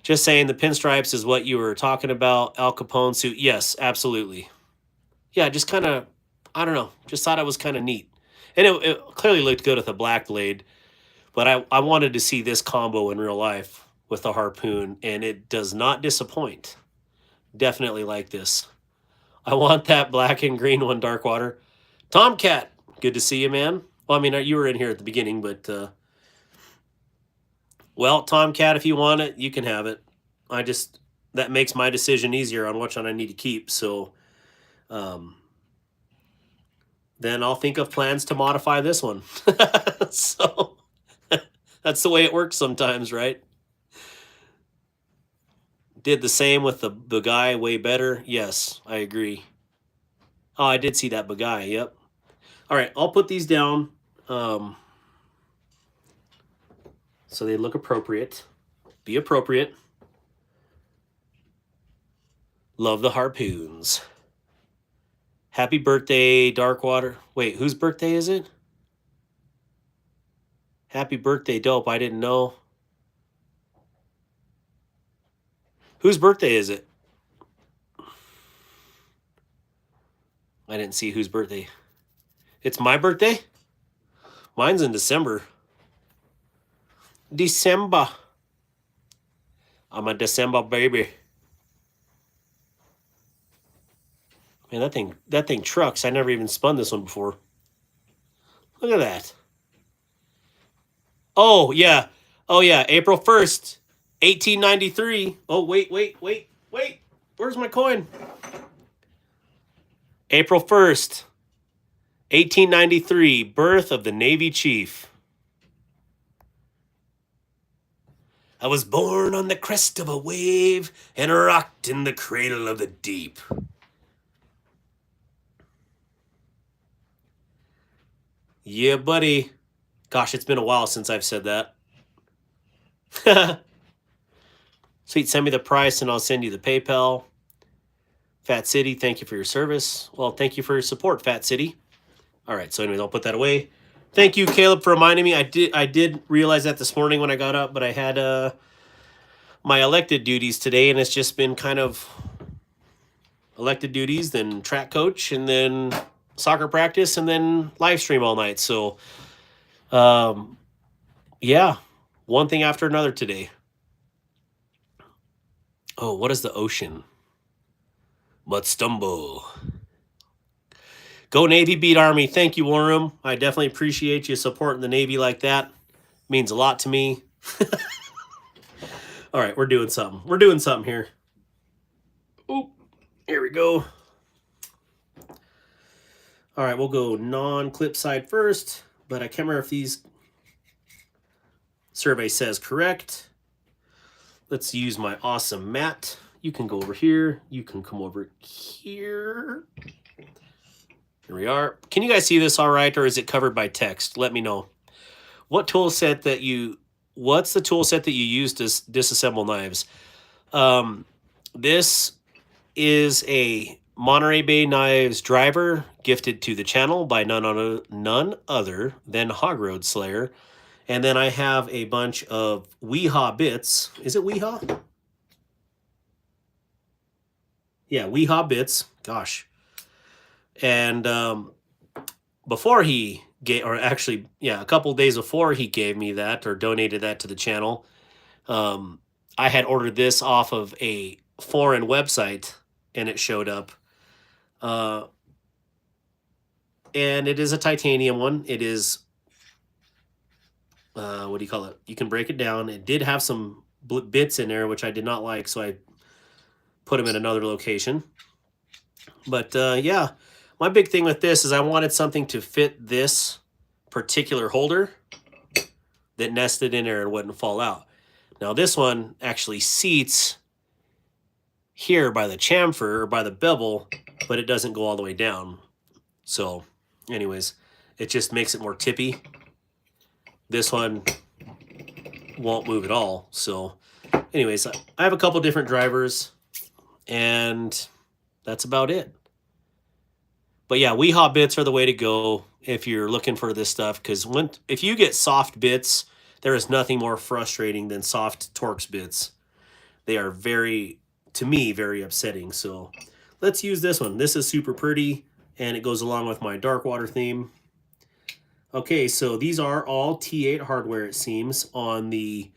Just saying the pinstripes is what you were talking about. Al Capone suit. Yes, absolutely. Yeah, just kind of, I don't know, just thought it was kind of neat. And it clearly looked good with a black blade, but I wanted to see this combo in real life with the harpoon, and it does not disappoint. Definitely like this. I want that black and green one, Darkwater. Tomcat, good to see you, man. Well, I mean, you were in here at the beginning, but well, Tomcat, if you want it, you can have it. That makes my decision easier on which one I need to keep. So then I'll think of plans to modify this one. So that's the way it works sometimes, right? Did the same with the Bagai way better. Yes, I agree. Oh, I did see that Bagai. Yep. All right, I'll put these down so they look appropriate. Be appropriate. Love the harpoons. Happy birthday, Darkwater. Wait, whose birthday is it? Happy birthday, Dope. I didn't know. Whose birthday is it? I didn't see whose birthday. It's my birthday? Mine's in December. December. I'm a December baby. Man, that thing trucks. I never even spun this one before. Look at that. Oh, yeah. Oh, yeah. April 1st, 1893. Oh, wait. Where's my coin? April 1st, 1893. Birth of the Navy Chief. I was born on the crest of a wave and rocked in the cradle of the deep. Yeah, buddy. Gosh, it's been a while since I've said that. Sweet, send me the price and I'll send you the PayPal. Fat City, thank you for your service. Well, thank you for your support, Fat City. All right, so anyways, I'll put that away. Thank you, Caleb, for reminding me. I did realize that this morning when I got up, but I had my elected duties today, and it's just been kind of elected duties, then track coach, and then soccer practice, and then live stream all night. So, yeah, one thing after another today. Oh, what is the ocean? But stumble. Go Navy, beat Army. Thank you, War Room. I definitely appreciate you supporting the Navy like that. It means a lot to me. All right, we're doing something. We're doing something here. Oh, here we go. All right, we'll go non-clip side first, but I can't remember if these survey says correct. Let's use my awesome mat You can go over here. You can come over here. Here we are. Can you guys see this all right, or is it covered by text? Let me know. What tool set that you, what's the tool set that you use to disassemble knives? This is a Monterey Bay Knives driver gifted to the channel by none other than Hog Road Slayer. And then I have a bunch of Weehaw bits. Is it Weehaw? Yeah, Weehaw bits. Gosh. And before he gave, or actually, yeah, a couple days before he gave me that or donated that to the channel, I had ordered this off of a foreign website and it showed up. And it is a titanium one. It is, what do you call it? You can break it down. It did have some bits in there, which I did not like, so I put them in another location. But yeah, my big thing with this is I wanted something to fit this particular holder that nested in there and wouldn't fall out. Now this one actually seats here by the chamfer or by the bevel, but it doesn't go all the way down. So anyways, it just makes it more tippy. This one won't move at all. So anyways, I have a couple different drivers and that's about it. But yeah, Weehaw bits are the way to go if you're looking for this stuff, because if you get soft bits, there is nothing more frustrating than soft Torx bits. They are to me, very upsetting. So let's use this one. This is super pretty, and it goes along with my Darkwater theme. Okay, so these are all T8 hardware, it seems, on the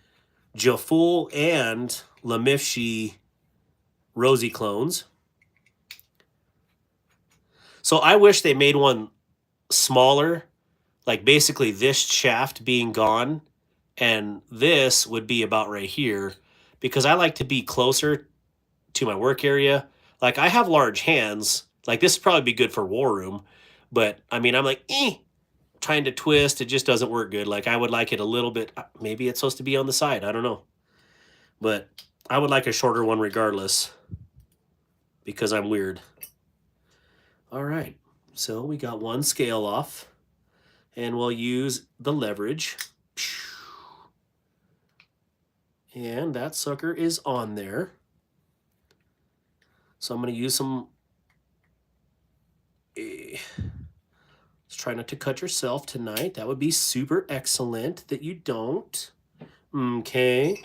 Jaful and Lamifshi Rosie clones. So I wish they made one smaller, like basically this shaft being gone, and this would be about right here, because I like to be closer to my work area. Like I have large hands, like this would probably be good for war room, but I mean, I'm like, trying to twist, it just doesn't work good. Like I would like it a little bit, maybe it's supposed to be on the side, I don't know. But I would like a shorter one regardless, because I'm weird. All right, so we got one scale off, and we'll use the leverage. And that sucker is on there. So I'm going to use some... Let's try not to cut yourself tonight. That would be super excellent that you don't. Okay.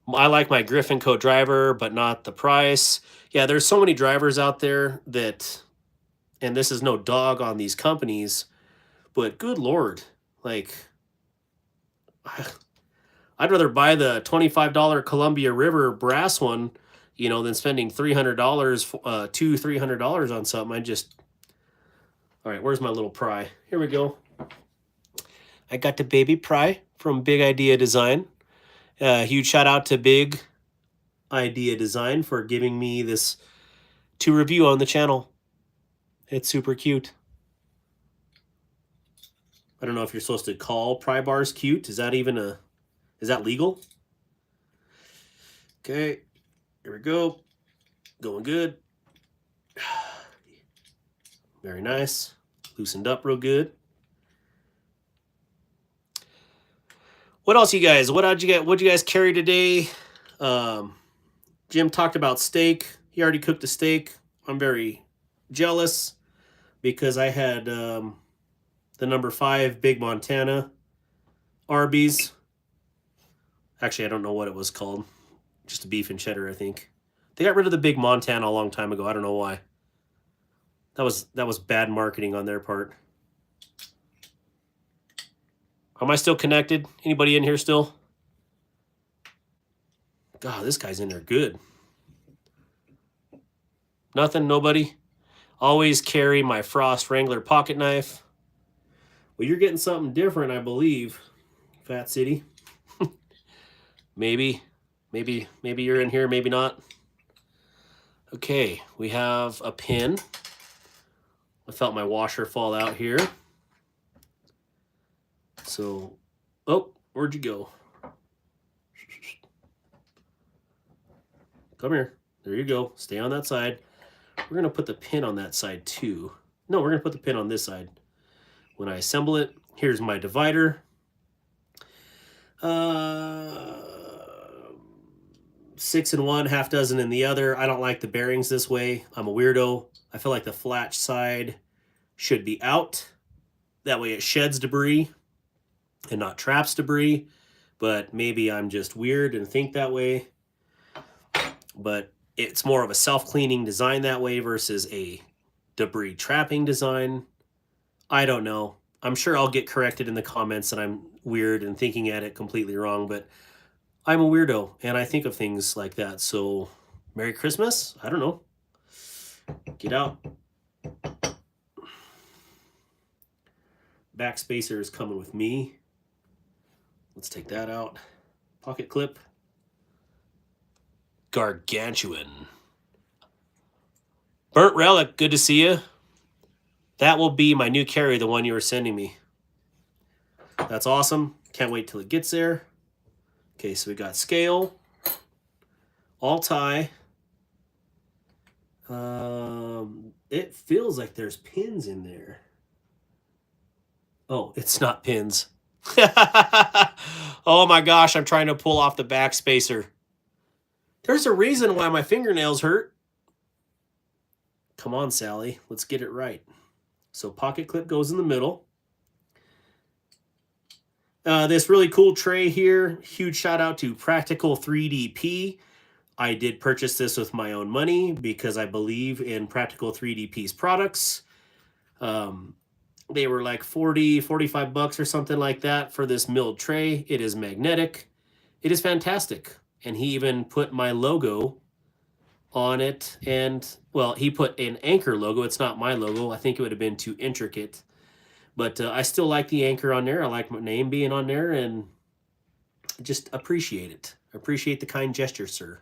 I like my Griffin Co. driver, but not the price. Yeah, there's so many drivers out there that, and this is no dog on these companies, but good Lord, like, I'd rather buy the $25 Columbia River brass one, you know, than spending $300, $300 on something. All right, where's my little pry? Here we go. I got the baby pry from Big Idea Design. Huge shout out to Big Idea Design for giving me this to review on the channel. It's super cute. I don't know if you're supposed to call pry bars cute. Is that legal? Okay, here we go. Going good. Very nice. Loosened up real good. What else, you guys? What'd you guys carry today? Jim talked about steak. He already cooked the steak. I'm very jealous because I had the number 5 Big Montana Arby's. Actually, I don't know what it was called. Just a beef and cheddar, I think. They got rid of the Big Montana a long time ago. I don't know why. That was bad marketing on their part. Am I still connected? Anybody in here still? God, this guy's in there good. Nothing? Nobody? Always carry my Frost Wrangler pocket knife. Well, you're getting something different, I believe, Fat City. Maybe you're in here, maybe not. Okay, we have a pin. I felt my washer fall out here. So, oh, where'd you go? Come here. There you go. Stay on that side. We're going to put the pin on that side too. No, we're going to put the pin on this side. When I assemble it, here's my divider. 6 in one, half dozen in the other. I don't like the bearings this way. I'm a weirdo. I feel like the flat side should be out. That way it sheds debris and not traps debris. But maybe I'm just weird and think that way. But it's more of a self-cleaning design that way versus a debris trapping design. I don't know. I'm sure I'll get corrected in the comments that I'm weird and thinking at it completely wrong, but I'm a weirdo and I think of things like that. So Merry Christmas. I don't know. Get out. Backspacer is coming with me. Let's take that out. Pocket clip. Gargantuan. Burnt Relic, good to see you. That will be my new carry, the one you were sending me. That's awesome. Can't wait till it gets there. Okay, so we got scale, all tie. It feels like there's pins in there. Oh, it's not pins. Oh my gosh, I'm trying to pull off the backspacer. There's a reason why my fingernails hurt. Come on, Sally, let's get it right. So pocket clip goes in the middle. This really cool tray here, huge shout out to Practical 3DP. I did purchase this with my own money because I believe in Practical 3DP's products. They were like 40, 45 bucks or something like that for this milled tray. It is magnetic. It is fantastic. And he even put my logo on it. And, well, he put an Anchor logo. It's not my logo. I think it would have been too intricate. But I still like the Anchor on there. I like my name being on there. And just appreciate it. Appreciate the kind gesture, sir.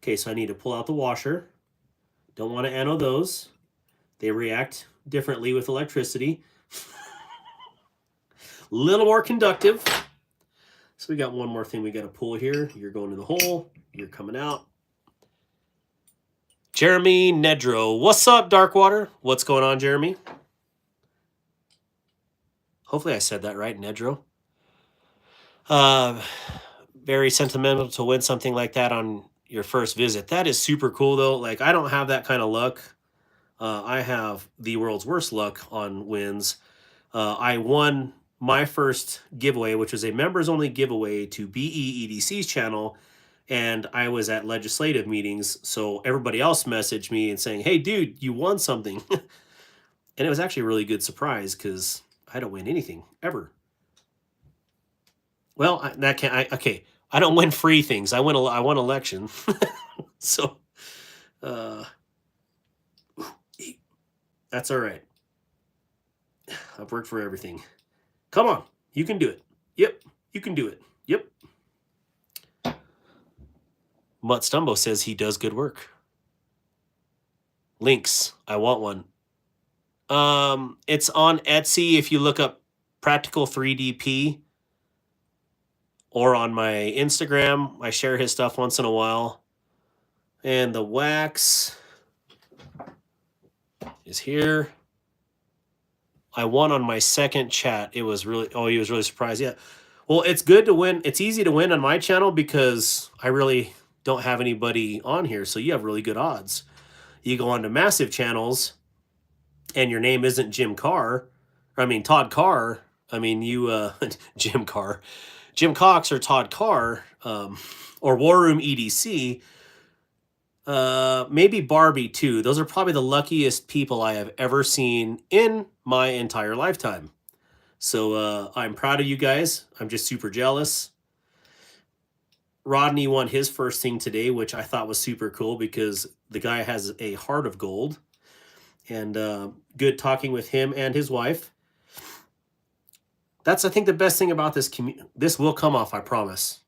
Okay, so I need to pull out the washer. Don't want to anode those. They react differently with electricity. A little more conductive. So we got one more thing we got to pull here. You're going in the hole. You're coming out. Jeremy Nedro. What's up, Darkwater? What's going on, Jeremy? Hopefully I said that right, Nedro. Very sentimental to win something like that on your first visit. That is super cool, though. Like, I don't have that kind of luck. I have the world's worst luck on wins. I won my first giveaway, which was a members-only giveaway to BEEDC's channel, and I was at legislative meetings, so everybody else messaged me and saying, hey, dude, you won something. And it was actually a really good surprise because I don't win anything, ever. Well, okay, I don't win free things. I won election. So, that's all right. I've worked for everything. Come on, you can do it. Yep, you can do it. Yep. Mutt Stumbo says he does good work. Links, I want one. It's on Etsy if you look up Practical 3DP. Or on my Instagram, I share his stuff once in a while. And the wax is here. I won on my second chat. It was really, oh, he was really surprised. Yeah. Well, it's good to win. It's easy to win on my channel because I really don't have anybody on here. So you have really good odds. You go on to massive channels and your name isn't Todd Carr. Jim Carr. Jim Cox or Todd Carr, or War Room EDC, maybe Barbie too. Those are probably the luckiest people I have ever seen in my entire lifetime. So I'm proud of you guys. I'm just super jealous. Rodney won his first thing today, which I thought was super cool because the guy has a heart of gold. And good talking with him and his wife. That's, I think, the best thing about this community. This will come off, I promise.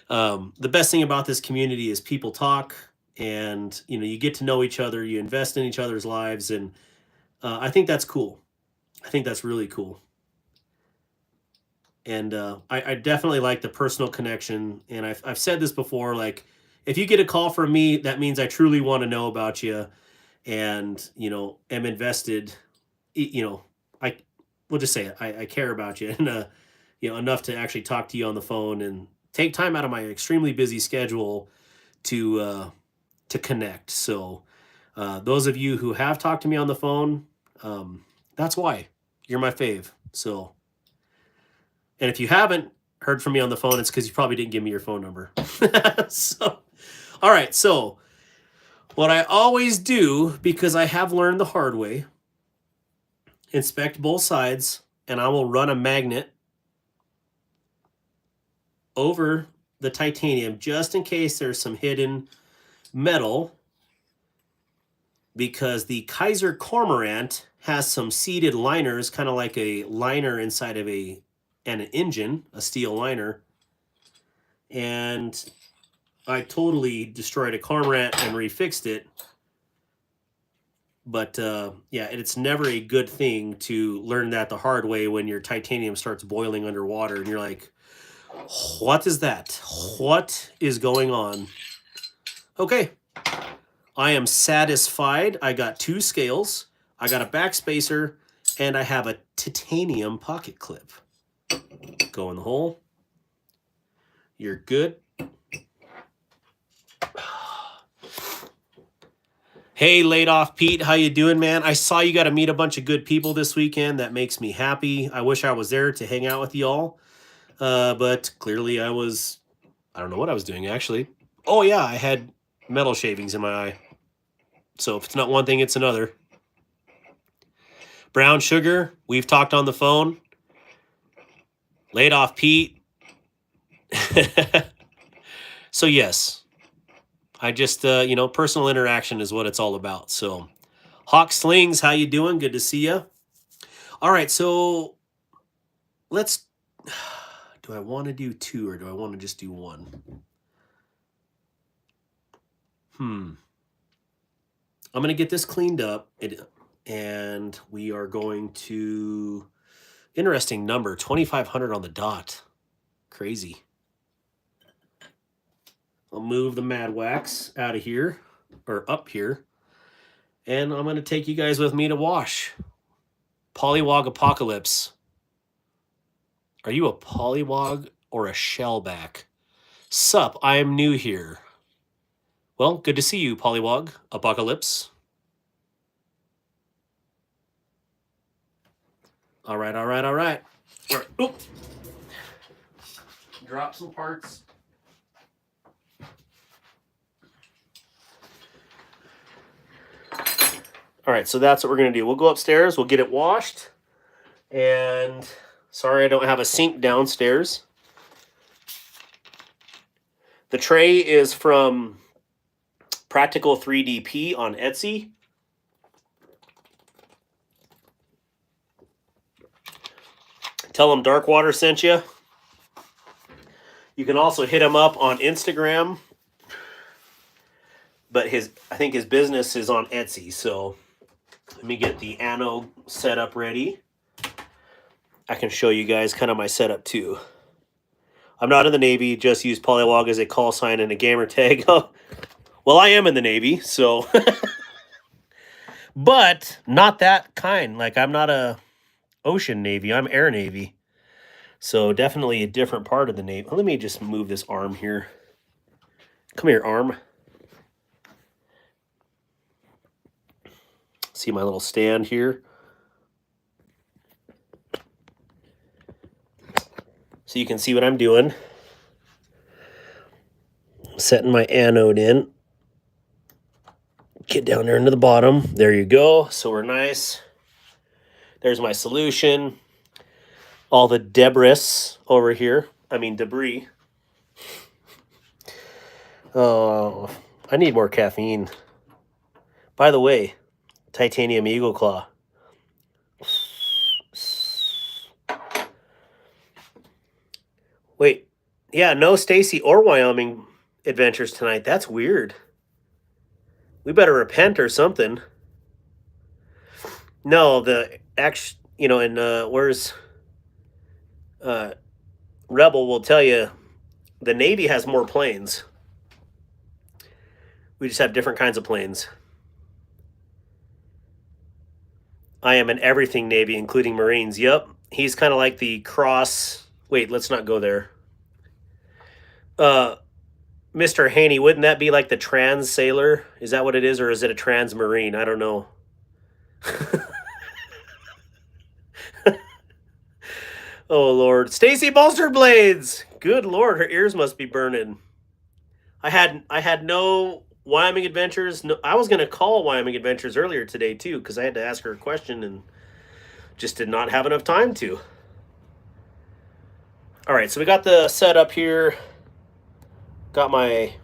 The best thing about this community is people talk, and you get to know each other, you invest in each other's lives, and I think that's cool. I think that's really cool. And I definitely like the personal connection. And I've said this before, like, if you get a call from me, that means I truly want to know about you and, you know, am invested, you know, I we'll just say it. I care about you and, you know, enough to actually talk to you on the phone and take time out of my extremely busy schedule to connect. So those of you who have talked to me on the phone, that's why you're my fave. So, and if you haven't heard from me on the phone, it's because you probably didn't give me your phone number. So, all right. So, what I always do, because I have learned the hard way, inspect both sides, and I will run a magnet over the titanium just in case there's some hidden metal, because the Kaiser Cormorant has some seated liners, kind of like a liner inside of an engine, a steel liner. And I totally destroyed a Cormorant and refixed it. But yeah, it's never a good thing to learn that the hard way when your titanium starts boiling underwater and you're like, what is that? What is going on? Okay, I am satisfied. I got 2 scales, I got a backspacer, and I have a titanium pocket clip. Go in the hole. You're good. Hey, laid off Pete, how you doing, man? I saw you got to meet a bunch of good people this weekend. That makes me happy. I wish I was there to hang out with y'all. But clearly I don't know what I was doing, actually. Oh, yeah, I had metal shavings in my eye. So if it's not one thing, it's another. Brown sugar, we've talked on the phone. Laid off Pete. So yes, I just, you know, personal interaction is what it's all about. So Hawk Slings, how you doing? Good to see you. All right, so let's, do I want to do 2 or do I want to just do 1? I'm going to get this cleaned up, and we are going to, interesting number, 2,500 on the dot. Crazy. I'll move the Mad Wax out of here, or up here, and I'm going to take you guys with me to wash. Polywog Apocalypse. Are you a polywog or a shellback? Sup, I am new here. Well, good to see you, Polywog Apocalypse. All right. Oop. Drop some parts. All right, so that's what we're going to do. We'll go upstairs, we'll get it washed. And sorry I don't have a sink downstairs. The tray is from Practical 3DP on Etsy. Tell them Darkwater sent you. You can also hit him up on Instagram. But I think his business is on Etsy, so let me get the Anno setup ready. I can show you guys kind of my setup too. I'm not in the Navy, just use Polywog as a call sign and a gamer tag. Well, I am in the Navy, so. But not that kind. Like, I'm not a ocean Navy, I'm Air Navy. So definitely a different part of the Navy. Let me just move this arm here. Come here, arm. See my little stand here. So you can see what I'm doing. Setting my anode in. Get down there into the bottom. There you go. So we're nice. There's my solution. All the debris over here. I mean debris. Oh, I need more caffeine. By the way, titanium eagle claw. Wait, yeah, no Stacy or Wyoming adventures tonight. That's weird. We better repent or something. No, the act, you know, and where's Rebel will tell you the Navy has more planes. We just have different kinds of planes. I am an everything Navy, including Marines. Yep. He's kind of like the cross. Wait, let's not go there. Mr. Haney, wouldn't that be like the trans sailor? Is that what it is, or is it a trans Marine? I don't know. Oh, Lord. Stacy Bolster Blades! Good Lord, her ears must be burning. I had no Wyoming Adventures. No, I was going to call Wyoming Adventures earlier today, too, because I had to ask her a question and just did not have enough time to. All right, so we got the setup here. Got my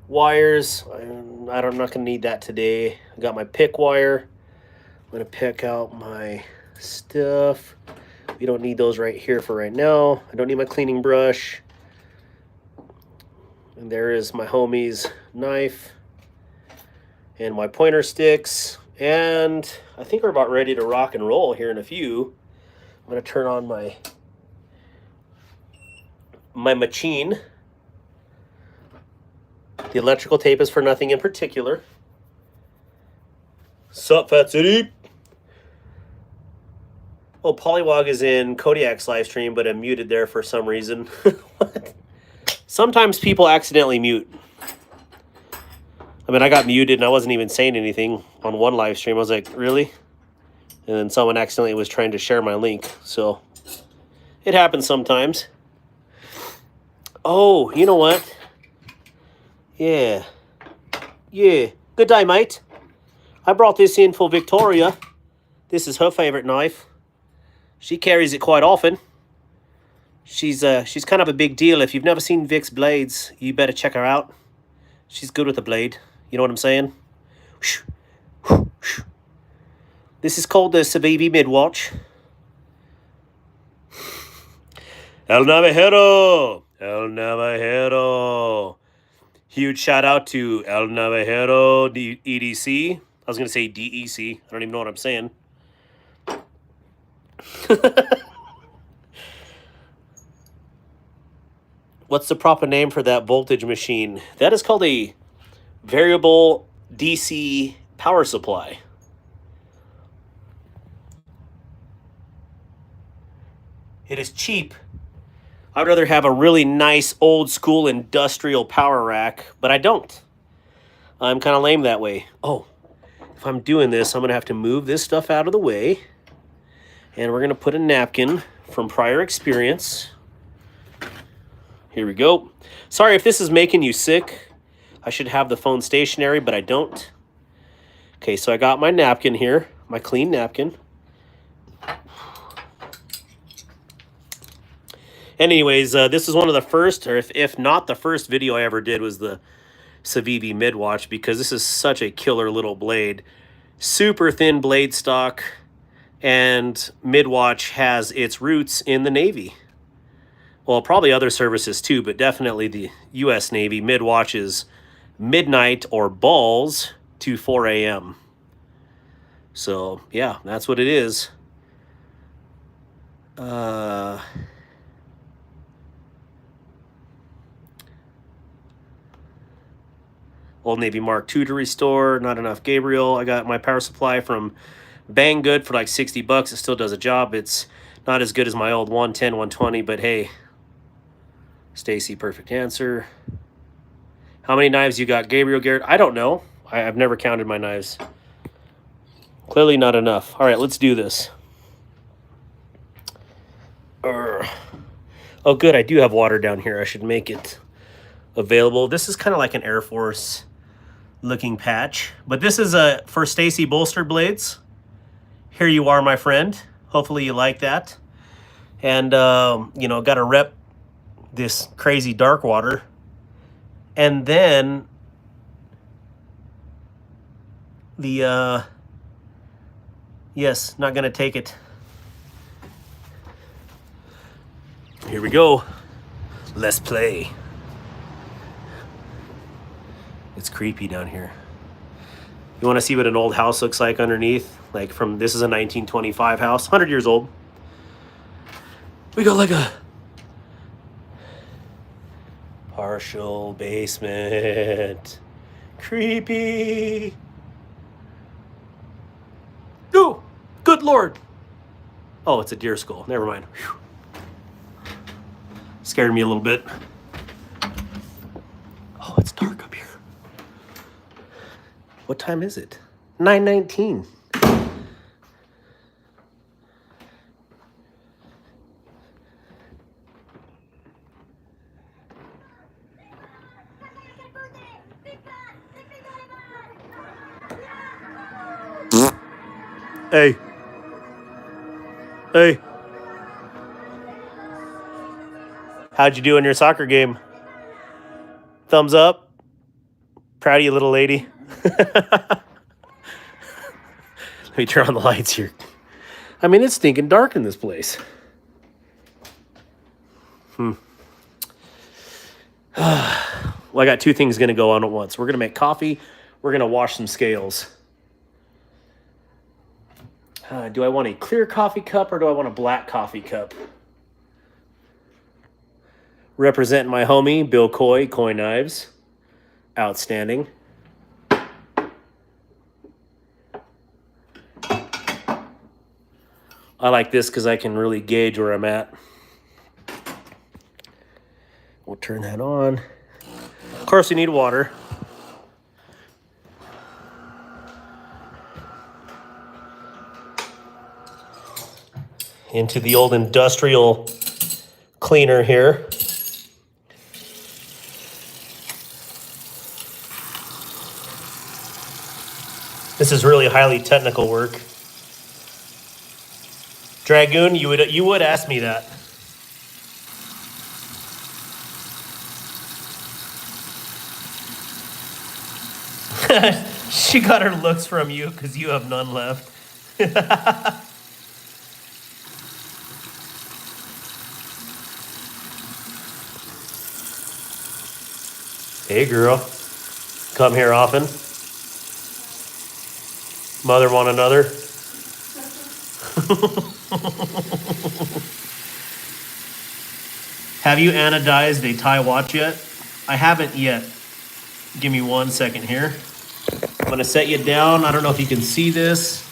wires. I'm not going to need that today. I got my pick wire. I'm going to pick out my stuff. We don't need those right here for right now. I don't need my cleaning brush. And there is my homie's knife and my pointer sticks. And I think we're about ready to rock and roll here in a few. I'm going to turn on my machine. The electrical tape is for nothing in particular. Sup, Fat City? Oh, Polywog is in Kodiak's live stream, but I'm muted there for some reason. What? Sometimes people accidentally mute. I mean, I got muted and I wasn't even saying anything on one live stream. I was like, really? And then someone accidentally was trying to share my link. So it happens sometimes. Oh, you know what? Yeah. Yeah. Good day, mate. I brought this in for Victoria. This is her favorite knife. She carries it quite often. She's kind of a big deal. If you've never seen Vic's blades, you better check her out. She's good with a blade. You know what I'm saying? This is called the Civivi Midwatch. El Navajero! El Navajero! Huge shout out to El Navajero EDC. I was going to say DEC. I don't even know what I'm saying. What's the proper name for that voltage machine? That is called a variable DC power supply. It is cheap. I'd rather have a really nice old school industrial power rack, but I don't. I'm kind of lame that way. Oh, if I'm doing this, I'm going to have to move this stuff out of the way. And we're going to put a napkin from prior experience. Here we go. Sorry if this is making you sick. I should have the phone stationary, but I don't. Okay, so I got my napkin here, my clean napkin. And anyways, this is one of the first, or if not the first video I ever did was the Civivi Midwatch, because this is such a killer little blade. Super thin blade stock, and Midwatch has its roots in the Navy. Well, probably other services too, but definitely the U.S. Navy. Midwatch is midnight or balls to 4 a.m. So, yeah, that's what it is. Old Navy Mark II to restore. Not enough Gabriel. I got my power supply from Banggood for like 60 bucks. It still does a job. It's not as good as my old 110, 120, but hey. Stacy, perfect answer. How many knives you got, Gabriel Garrett? I don't know. I've never counted my knives. Clearly not enough. All right, let's do this. Oh, good. I do have water down here. I should make it available. This is kind of like an Air Force looking patch, but this is for Stacy Bolster Blades. Here you are, my friend. Hopefully you like that. And, you know, got to rep this crazy Darkwater. And then the, yes, not going to take it. Here we go. Let's play. It's creepy down here. You want to see what an old house looks like underneath? Like this is a 1925 house, 100 years old. We got like a partial basement. Creepy. Oh, good Lord. Oh, it's a deer skull. Never mind. Whew. Scared me a little bit. Oh, it's dark up here. What time is it? 9:19. Hey. Hey. How'd you do in your soccer game? Thumbs up? Proud of you, little lady. Let me turn on the lights here. I mean, it's stinking dark in this place. Well, I got two things going to go on at once. We're going to make coffee. We're going to wash some scales. Do I want a clear coffee cup or do I want a black coffee cup? Representing my homie, Bill Coy, Coy Knives. Outstanding. I like this because I can really gauge where I'm at. We'll turn that on. Of course, you need water. Into the old industrial cleaner here. This is really highly technical work. Dragoon, you would ask me that. She got her looks from you because you have none left. Hey, girl. Come here often. Mother one another. Have you anodized a tie watch yet? I haven't yet. Give me 1 second here. I'm going to set you down. I don't know if you can see this.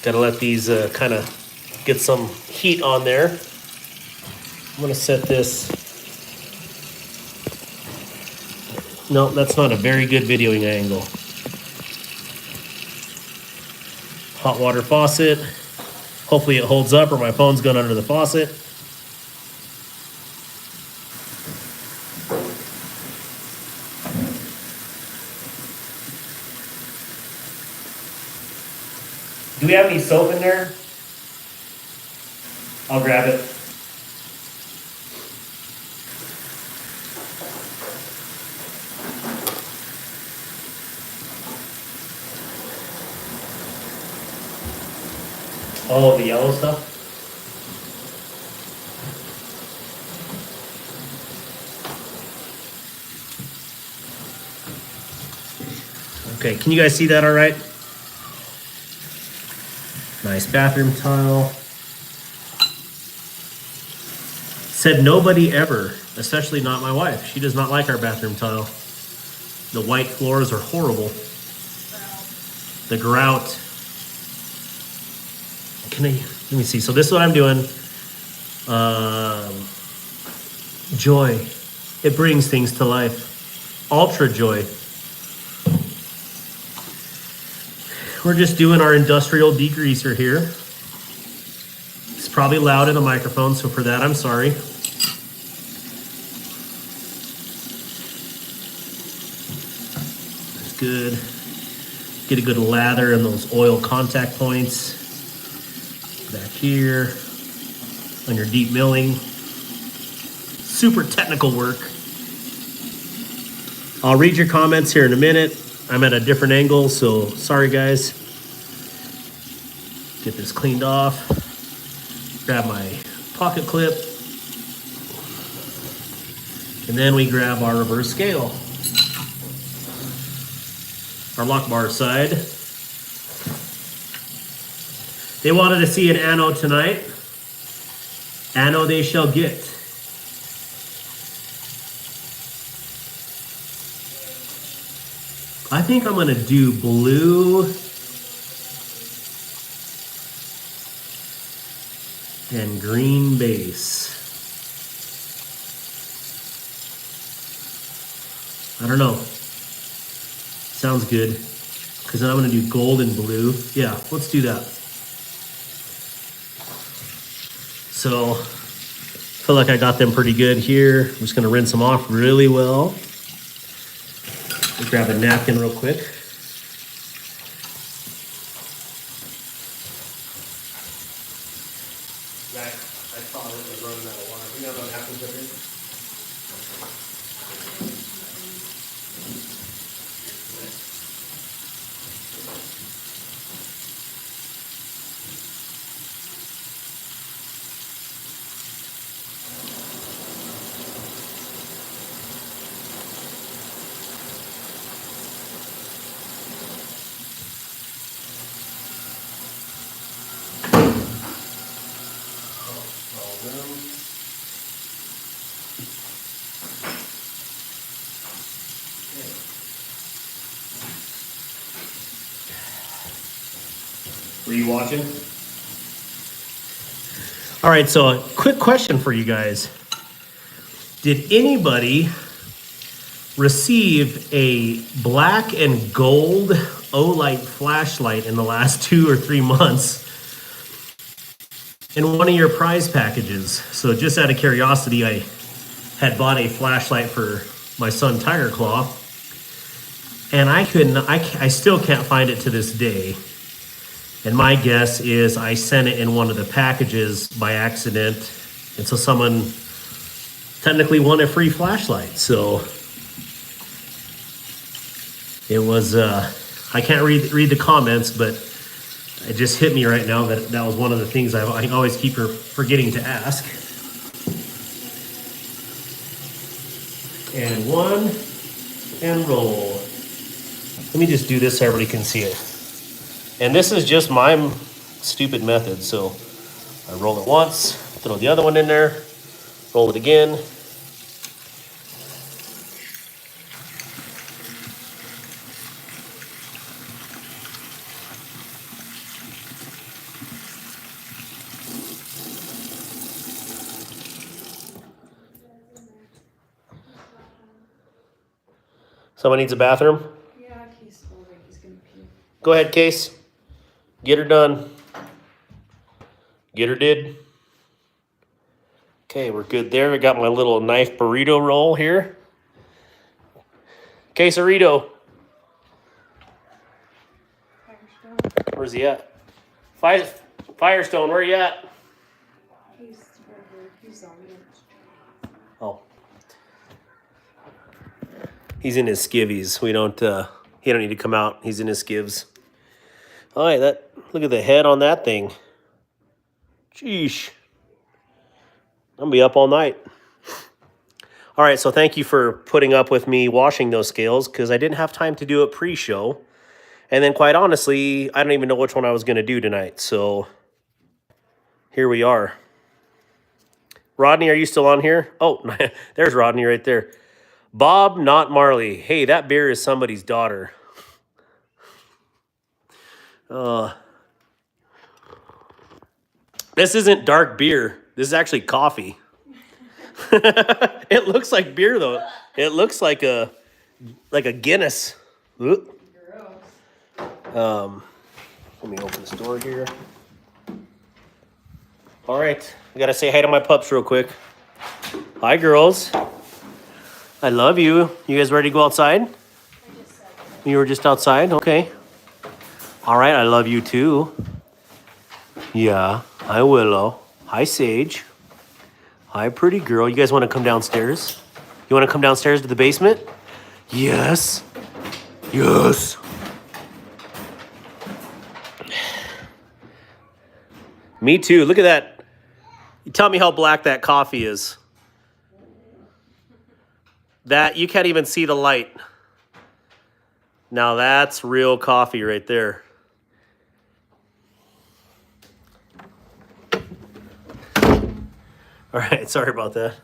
Got to let these kind of get some heat on there. I'm going to set this. No, that's not a very good videoing angle. Hot water faucet. Hopefully it holds up or my phone's going under the faucet. Do we have any soap in there? I'll grab it. Oh, the yellow stuff? Okay, can you guys see that all right? Nice bathroom tile. Said nobody ever, especially not my wife. She does not like our bathroom tile. The white floors are horrible. The grout. Let me see. So this is what I'm doing. Joy. It brings things to life. Ultra joy. We're just doing our industrial degreaser here. It's probably loud in the microphone, so for that, I'm sorry. That's good. Get a good lather in those oil contact points. Back here on your deep milling. Super technical work. I'll read your comments here in a minute. I'm at a different angle, so sorry guys. Get this cleaned off. Grab my pocket clip. And then we grab our reverse scale. Our lock bar side. They wanted to see an anode tonight. Anode they shall get. I think I'm gonna do blue and green base. I don't know. Sounds good. Because then I'm gonna do gold and blue. Yeah, let's do that. So, I feel like I got them pretty good here. I'm just gonna rinse them off really well. Grab a napkin real quick. I saw it was running out of water. You know what happens up here? Were you watching? All right, so a quick question for you guys. Did anybody receive a black and gold Olight flashlight in the last 2 or 3 months in one of your prize packages? So just out of curiosity, I had bought a flashlight for my son Tiger Claw, and I still can't find it to this day. And my guess is I sent it in one of the packages by accident, and so someone technically won a free flashlight. So it was, I can't read the comments, but it just hit me right now that that was one of the things I always keep forgetting to ask. And one, and roll. Let me just do this so everybody can see it. And this is just my stupid method. So I roll it once, throw the other one in there, roll it again. Someone needs a bathroom? Yeah, Case feels like he's gonna pee. Go ahead, Case. Get her done. Get her did. Okay, we're good there. I got my little knife burrito roll here. Quesarito. Firestone. Where's he at? Firestone, where you at? He's over. He's on it. Oh. He's in his skivvies. We don't, he don't need to come out. He's in his skivs. All right, look at the head on that thing. Sheesh. I'm gonna be up all night. All right, so thank you for putting up with me washing those scales because I didn't have time to do it pre-show. And then quite honestly, I don't even know which one I was gonna do tonight. So here we are. Rodney, are you still on here? Oh, there's Rodney right there. Bob, not Marley. Hey, that beer is somebody's daughter. This isn't dark beer. This is actually coffee. It looks like beer though. It looks like a Guinness. Gross. Let me open this door here. All right, I gotta say hi to my pups real quick. Hi, girls. I love you. You guys ready to go outside? You were just outside? Okay. All right, I love you too. Yeah, hi, Willow. Hi, Sage. Hi, pretty girl. You guys want to come downstairs? You want to come downstairs to the basement? Yes. Yes. Me too. Look at that. You tell me how black that coffee is. That, you can't even see the light. Now that's real coffee right there. All right, sorry about that.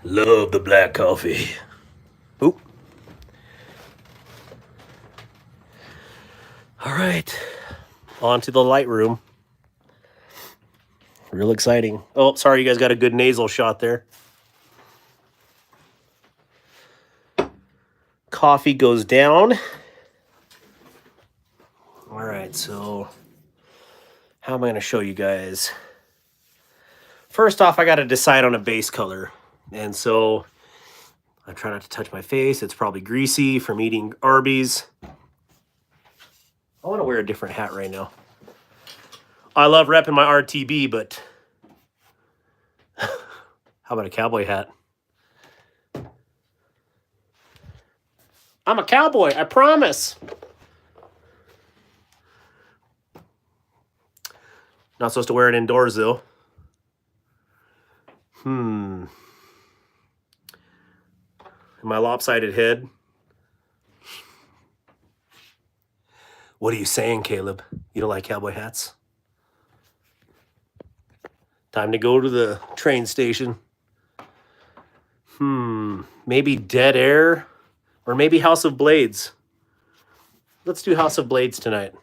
Love the black coffee. Oop. All right, on to the Lightroom. Real exciting. Oh, sorry, you guys got a good nasal shot there. Coffee goes down. All right, so how am I going to show you guys? First off, I got to decide on a base color. And so I try not to touch my face. It's probably greasy from eating Arby's. I want to wear a different hat right now. I love repping my RTB, but how about a cowboy hat? I'm a cowboy, I promise. Not supposed to wear it indoors, though. My lopsided head. What are you saying, Caleb? You don't like cowboy hats? Time to go to the train station. Maybe Dead Air or maybe House of Blades. Let's do House of Blades tonight.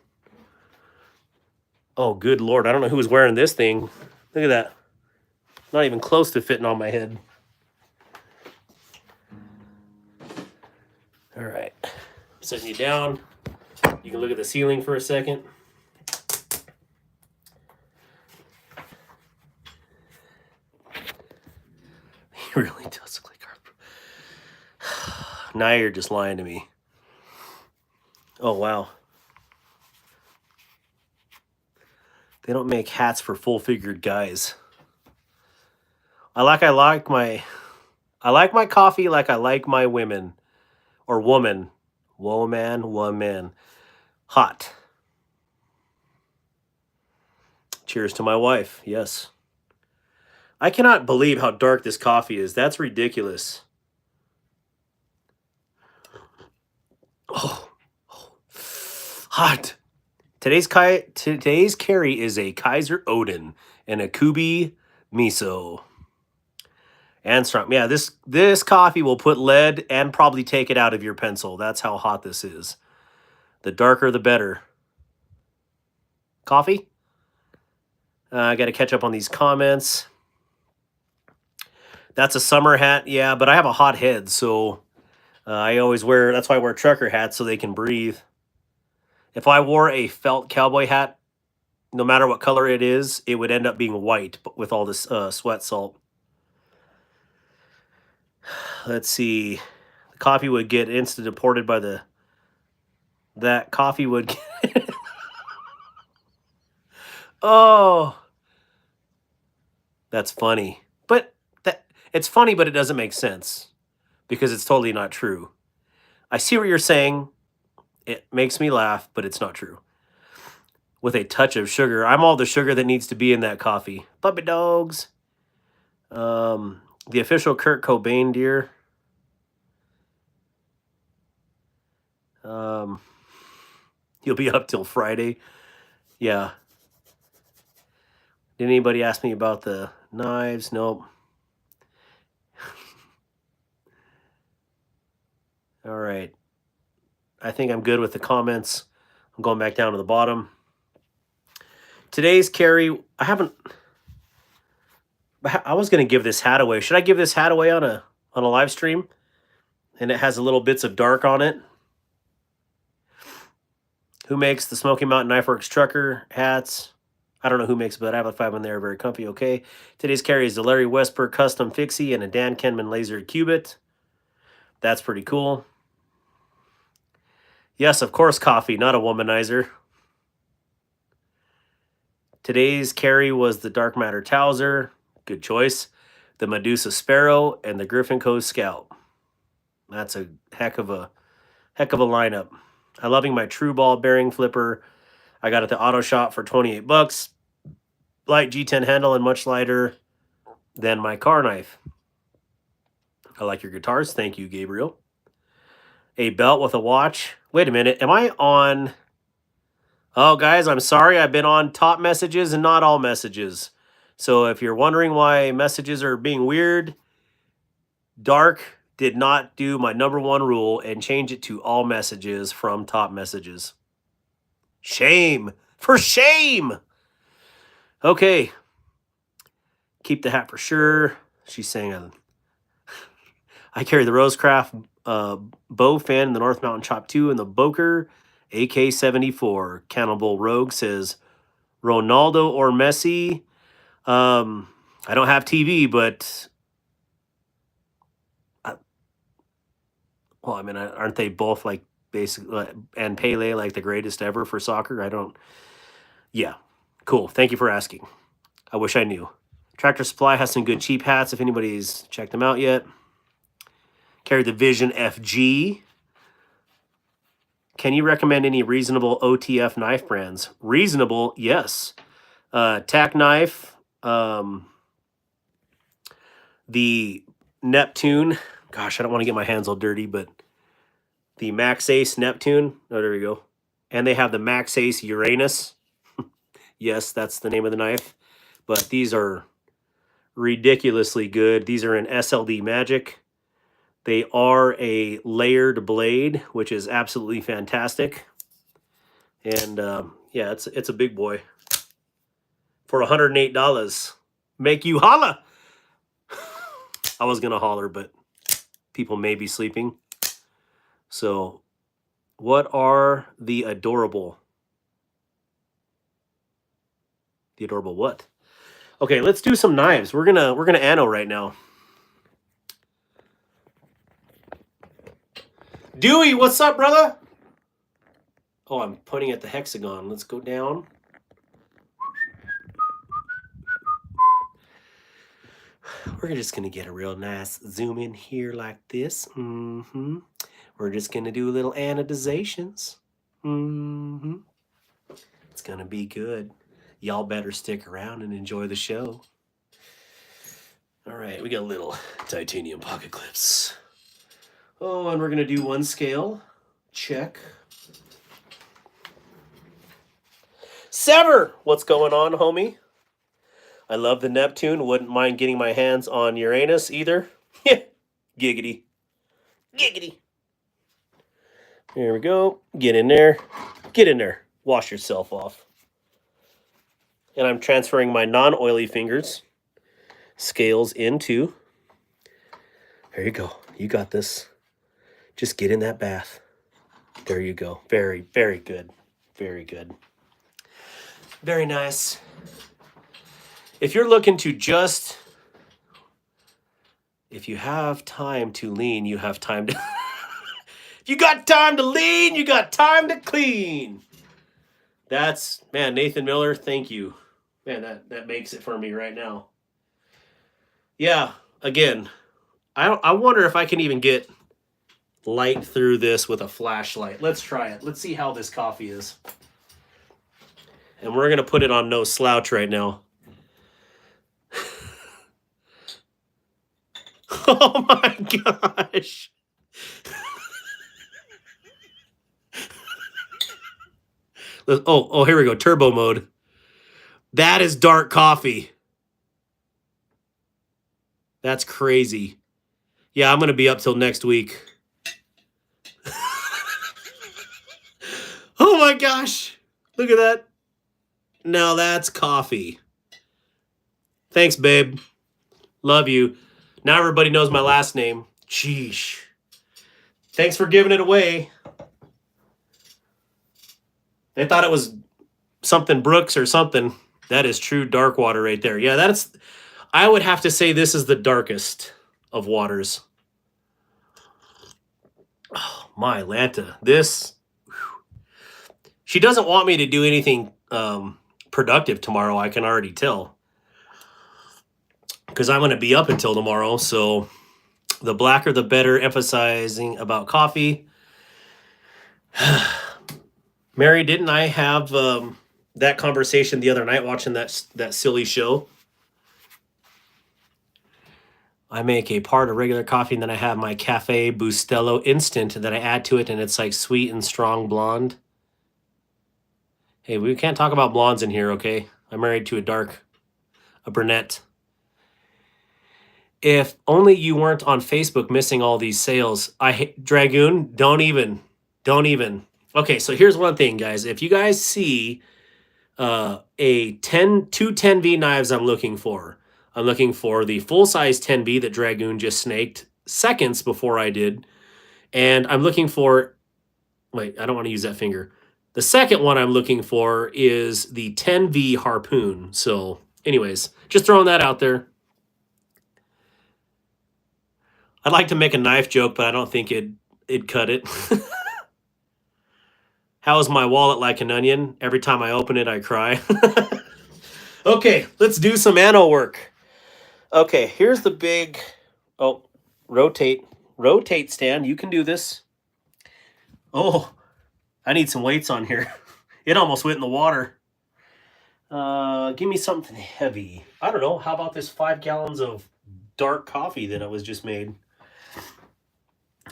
Oh, good Lord. I don't know who was wearing this thing. Look at that. Not even close to fitting on my head. All right. Setting you down. You can look at the ceiling for a second. He really does look like our... Now you're just lying to me. Oh, wow. They don't make hats for full-figured guys. I like my coffee like I like my women. Or woman. Woman. Hot. Cheers to my wife. Yes. I cannot believe how dark this coffee is. That's ridiculous. Oh. Hot. Today's carry is a Kaiser Odin and a Kubi miso. And strong. Yeah, this coffee will put lead and probably take it out of your pencil. That's how hot this is. The darker, the better. Coffee? I got to catch up on these comments. That's a summer hat. Yeah, but I have a hot head, so I always wear... That's why I wear trucker hats, so they can breathe. If I wore a felt cowboy hat, no matter what color it is, it would end up being white with all this sweat salt. Let's see. The coffee would get instant deported by the... That coffee would get... Oh. That's funny. But it's funny, but it doesn't make sense. Because it's totally not true. I see what you're saying. It makes me laugh, but it's not true. With a touch of sugar. I'm all the sugar that needs to be in that coffee. Puppy dogs. The official Kurt Cobain deer. You'll be up till Friday. Yeah. Did anybody ask me about the knives? Nope. All right. I think I'm good with the comments. I'm going back down to the bottom. Today's carry, I was going to give this hat away. Should I give this hat away on a live stream? And it has a little bits of dark on it. Who makes the Smoky Mountain Knife Works trucker hats? I don't know who makes it, but I have a 5 on there. Very comfy. Okay. Today's carry is the Larry Westberg Custom Fixie and a Dan Kenman Laser Cubit. That's pretty cool. Yes, of course, coffee, not a womanizer. Today's carry was the Dark Matter Towser. Good choice. The Medusa Sparrow and the Griffin Cove Scout. That's a heck of a lineup. I'm loving my True Ball bearing flipper. I got it at the Auto Shop for $28. Light G10 handle and much lighter than my car knife. I like your guitars. Thank you, Gabriel. A belt with a watch. Wait a minute. Am I on... Oh, guys, I'm sorry. I've been on top messages and not all messages. So if you're wondering why messages are being weird, Dark did not do my #1 rule and change it to all messages from top messages. Shame. For shame. Okay. Keep the hat for sure. She's saying, I carry the Rosecraft bow fan in the North Mountain Chop 2 and the Boker AK-74. Cannibal Rogue says, Ronaldo or Messi? I don't have TV, but well, I mean, aren't they both like basically and Pele like the greatest ever for soccer? I don't. Yeah, cool. Thank you for asking. I wish I knew. Tractor Supply has some good cheap hats if anybody's checked them out yet. Carry the Vision FG. Can you recommend any reasonable OTF knife brands? Reasonable, yes. Tack Knife. The Neptune. Gosh, I don't want to get my hands all dirty, but the Max Ace Neptune. Oh, there we go. And they have the Max Ace Uranus. Yes, that's the name of the knife. But these are ridiculously good. These are in SLD Magic. They are a layered blade, which is absolutely fantastic. And yeah, it's a big boy. For $108. Make you holla. I was going to holler, but people may be sleeping. So, what are the adorable? The adorable what? Okay, let's do some knives. We're gonna anno right now. Dewey, what's up, brother? Oh, I'm pointing at the hexagon. Let's go down. We're just gonna get a real nice zoom in here like this. We're just gonna do little anodizations. It's gonna be good. Y'all better stick around and enjoy the show. All right, we got little titanium pocket clips. Oh, and we're gonna do 1 scale. Check. Sever! What's going on, homie? I love the Neptune. Wouldn't mind getting my hands on Uranus either. Giggity. Giggity. Here we go. Get in there. Get in there. Wash yourself off. And I'm transferring my non-oily fingers. Scales into. There you go. You got this. Just get in that bath. There you go. Very, very good. Very good. Very nice. If you're looking to just, if you have time to lean, you have time to, if you got time to lean, you got time to clean. That's, man, Nathan Miller, thank you. Man, that makes it for me right now. Yeah, again, I wonder if I can even get light through this with a flashlight. Let's try it. Let's see how this coffee is. And we're going to put it on no slouch right now. Oh my gosh. Oh, here we go. Turbo mode. That is dark coffee. That's crazy. Yeah, I'm going to be up till next week. Oh my gosh. Look at that. Now that's coffee. Thanks, babe. Love you. Now everybody knows my last name. Sheesh. Thanks for giving it away. They thought it was something Brooks or something. That is true DARKWATER right there. Yeah, that's, I would have to say this is the darkest of waters. Oh, my Lanta. This, whew. She doesn't want me to do anything productive tomorrow, I can already tell. Because I'm going to be up until tomorrow, so the blacker the better, emphasizing about coffee. Mary, didn't I have that conversation the other night watching that silly show? I make a part of regular coffee, and then I have my Cafe Bustelo Instant that I add to it, and it's like sweet and strong blonde. Hey, we can't talk about blondes in here, okay? I'm married to a dark a brunette. If only you weren't on Facebook missing all these sales. Dragoon, don't even. Okay, so here's one thing, guys. If you guys see two 10V knives I'm looking for the full-size 10V that Dragoon just snaked seconds before I did. And I'm looking for, wait, I don't want to use that finger. The second one I'm looking for is the 10V harpoon. So anyways, just throwing that out there. I'd like to make a knife joke, but I don't think it'd cut it. How is my wallet like an onion? Every time I open it, I cry. Okay, let's do some ano work. Okay, here's the big, rotate stand. You can do this. Oh, I need some weights on here. It almost went in the water. Give me something heavy. I don't know. How about this 5 gallons of dark coffee that I was just made?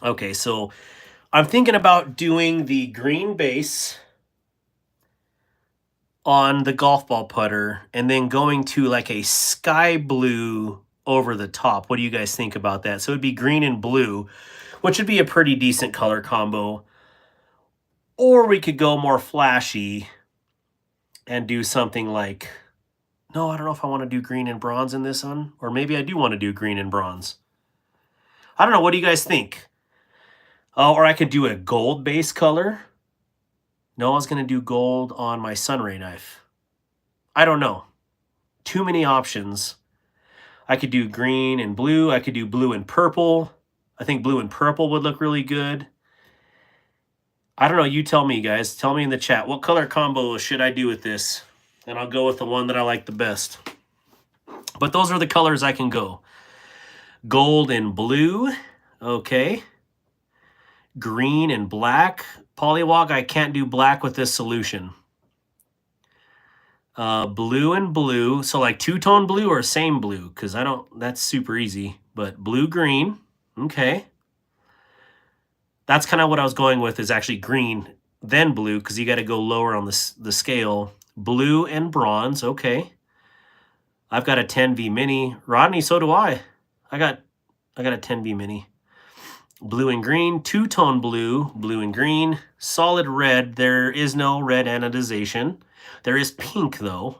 Okay, so I'm thinking about doing the green base on the golf ball putter and then going to like a sky blue over the top. What do you guys think about that? So it'd be green and blue, which would be a pretty decent color combo. Or we could go more flashy and do something like, no, I don't know if I want to do green and bronze in this one, or maybe I do want to do green and bronze. I don't know. What do you guys think? Oh, or I could do a gold base color. No, I was going to do gold on my Sunray knife. I don't know. Too many options. I could do green and blue. I could do blue and purple. I think blue and purple would look really good. I don't know. You tell me, guys. Tell me in the chat. What color combo should I do with this? And I'll go with the one that I like the best. But those are the colors I can go. Gold and blue. Okay. Green and black. Polywog, I can't do black with this solution. Blue and blue. So like two-tone blue or same blue? Because I don't, that's super easy. But blue-green. Okay. That's kind of what I was going with, is actually green, then blue, because you got to go lower on the scale. Blue and bronze. Okay. I've got a 10V mini. Rodney, so do I. I got a 10V mini. Blue and green, two-tone blue, blue and green, solid red. There is no red anodization. There is pink, though,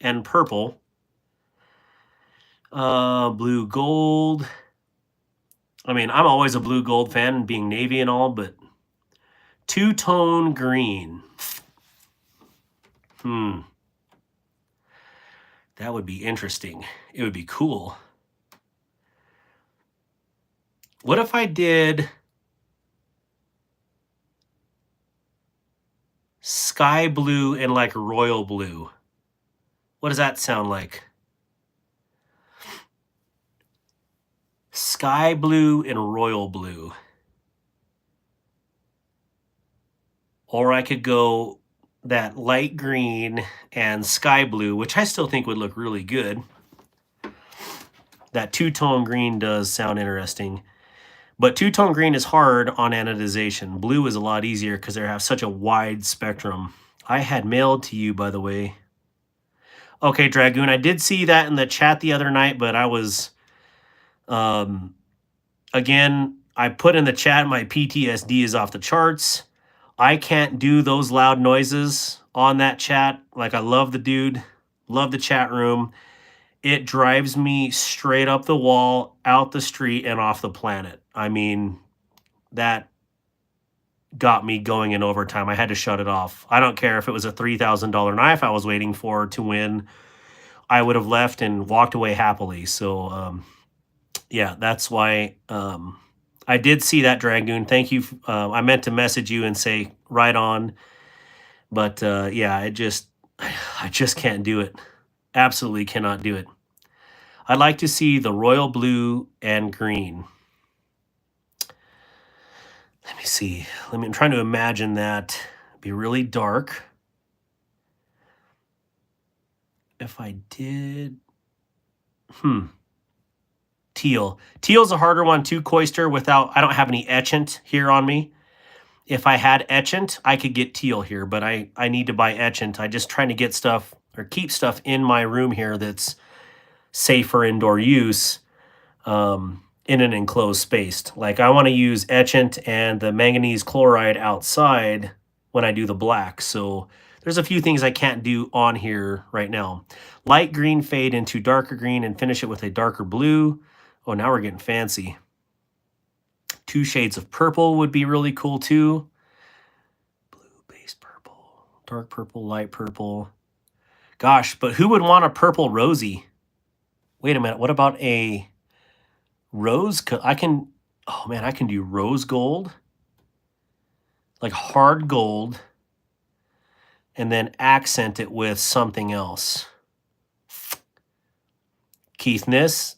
and purple. Blue gold. I mean, I'm always a blue gold fan, being navy and all, but two-tone green. That would be interesting. It would be cool. What if I did sky blue and like royal blue? What does that sound like? Sky blue and royal blue. Or I could go that light green and sky blue, which I still think would look really good. That two-tone green does sound interesting. But two-tone green is hard on anodization. Blue is a lot easier because they have such a wide spectrum. I had mailed to you, by the way. Okay, Dragoon, I did see that in the chat the other night, but I was... again, I put in the chat my PTSD is off the charts. I can't do those loud noises on that chat. Like, I love the dude, love the chat room. It drives me straight up the wall, out the street, and off the planet. I mean, that got me going in overtime. I had to shut it off. I don't care if it was a $3,000 knife I was waiting for to win. I would have left and walked away happily. So, yeah, that's why I did see that, Dragoon. Thank you. I meant to message you and say right on. But, yeah, I just can't do it. Absolutely cannot do it. I'd like to see the royal blue and green. Let me see. I'm trying to imagine that. It'd be really dark. If I did... Teal. Teal's a harder one too, Coister, without... I don't have any etchant here on me. If I had etchant, I could get teal here, but I need to buy etchant. I just trying to get stuff or keep stuff in my room here that's safe for indoor use in an enclosed space. Like I want to use etchant and the manganese chloride outside when I do the black. So there's a few things I can't do on here right now. Light green fade into darker green and finish it with a darker blue. Oh, now we're getting fancy. 2 shades of purple would be really cool too. Blue, base purple, dark purple, light purple. Gosh, but who would want a purple rosy? Wait a minute, what about a rose? I can, oh man, I can do rose gold. Like hard gold. And then accent it with something else. Keith Knits,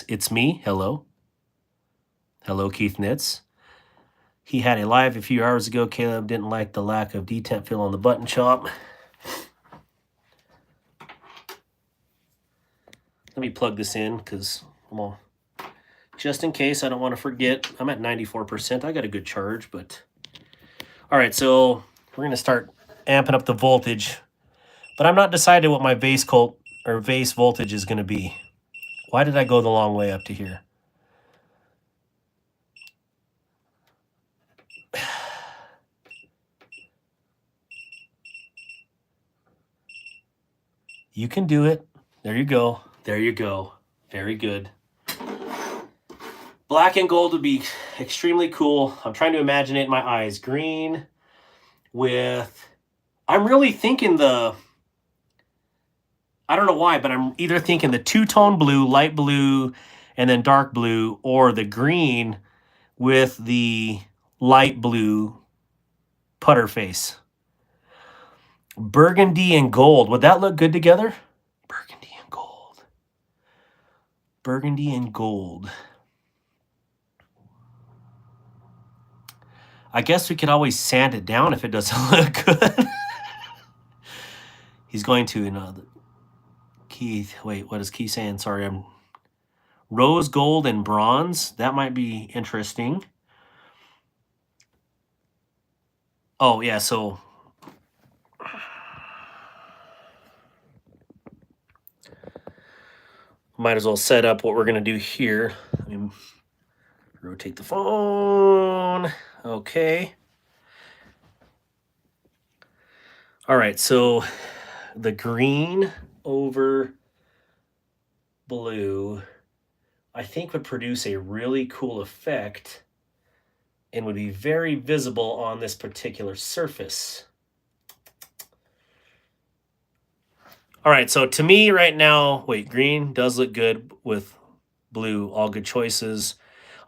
it's me, hello. Hello, Keith Knits. He had a live a few hours ago. Caleb didn't like the lack of detent fill on the button shop. Let me plug this in because, well, just in case I don't want to forget. I'm at 94%. I got a good charge, but all right. So we're gonna start amping up the voltage, but I'm not decided what my base voltage is gonna be. Why did I go the long way up to here? You can do it. There you go. There you go. Very good. Black and gold would be extremely cool. I'm trying to imagine it in my eyes. Green with, I'm really thinking I don't know why, but I'm either thinking the two-tone blue, light blue, and then dark blue, or the green with the light blue putter face. Burgundy and gold. Would that look good together? Burgundy and gold. Burgundy and gold. I guess we could always sand it down if it doesn't look good. He's going to, Keith, wait, what is Keith saying? Sorry, I'm rose gold and bronze. That might be interesting. Oh, yeah, so might as well set up what we're going to do here. Let me rotate the phone. Okay. All right, so the green over blue, I think would produce a really cool effect and would be very visible on this particular surface. All right, so to me right now, wait, green does look good with blue, all good choices.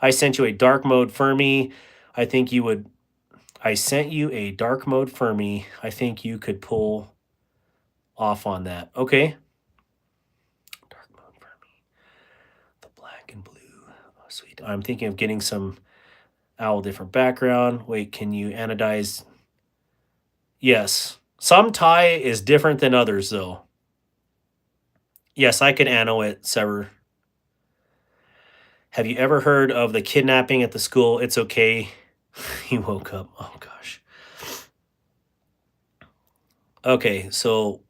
I sent you a dark mode Fermi. I think you would, I sent you a dark mode Fermi. I think you could pull off on that. Okay. Dark mode Fermi. The black and blue. Oh, sweet. I'm thinking of getting some owl different background. Wait, can you anodize? Yes. Some tie is different than others, though. Yes, I can ano it, Sever. Have you ever heard of the kidnapping at the school? It's okay. He woke up. Oh, gosh. Okay, so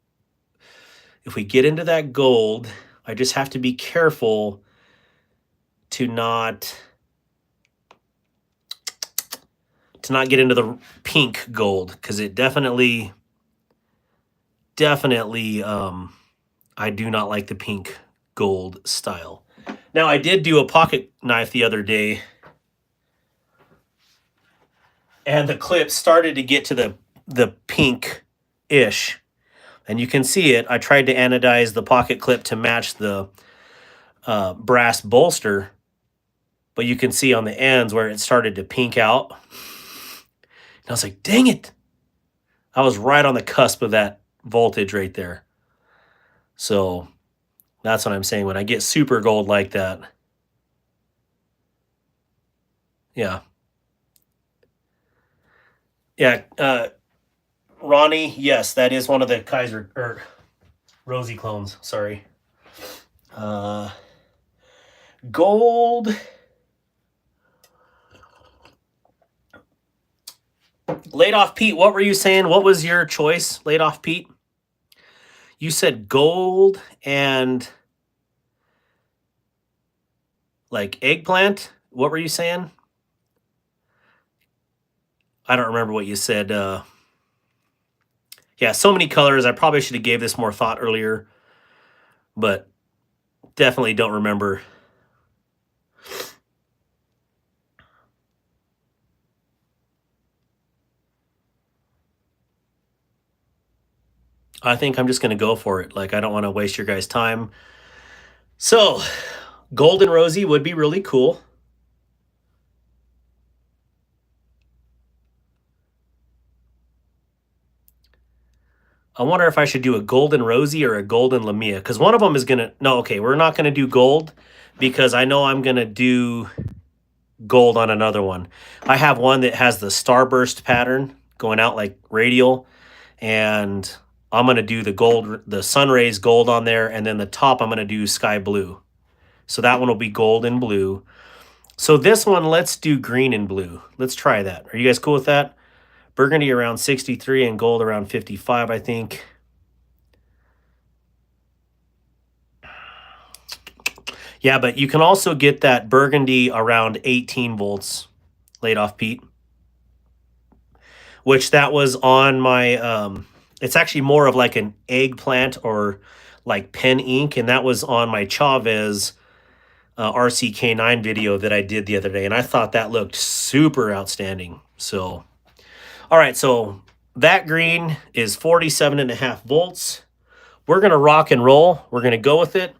if we get into that gold, I just have to be careful to not get into the pink gold, because it definitely, I do not like the pink gold style. Now, I did do a pocket knife the other day, and the clip started to get to the pink-ish. And you can see it. I tried to anodize the pocket clip to match the brass bolster, but you can see on the ends where it started to pink out. And I was like, dang it. I was right on the cusp of that voltage right there. So that's what I'm saying. When I get super gold like that, yeah. Yeah, Ronnie, yes, that is one of the Kaiser, or Rosie clones, sorry. Gold. Laid off Pete, what were you saying? What was your choice, Laid off Pete? You said gold and like eggplant. What were you saying? I don't remember what you said. Yeah, so many colors. I probably should have gave this more thought earlier, but definitely don't remember. I think I'm just going to go for it. Like, I don't want to waste your guys' time. So, golden rosy would be really cool. I wonder if I should do a golden rosy or a golden Lamia, because one of them is going to... No, okay, we're not going to do gold because I know I'm going to do gold on another one. I have one that has the starburst pattern going out like radial, and I'm going to do the gold, the sun rays gold on there, and then the top I'm going to do sky blue. So that one will be gold and blue. So this one, let's do green and blue. Let's try that. Are you guys cool with that? Burgundy around 63 and gold around 55, I think. Yeah, but you can also get that burgundy around 18 volts laid off Pete, which that was on my, it's actually more of like an eggplant or like pen ink, and that was on my Chavez RCK9 video that I did the other day, and I thought that looked super outstanding. So, all right, so that green is 47.5 volts. We're going to rock and roll. We're going to go with it.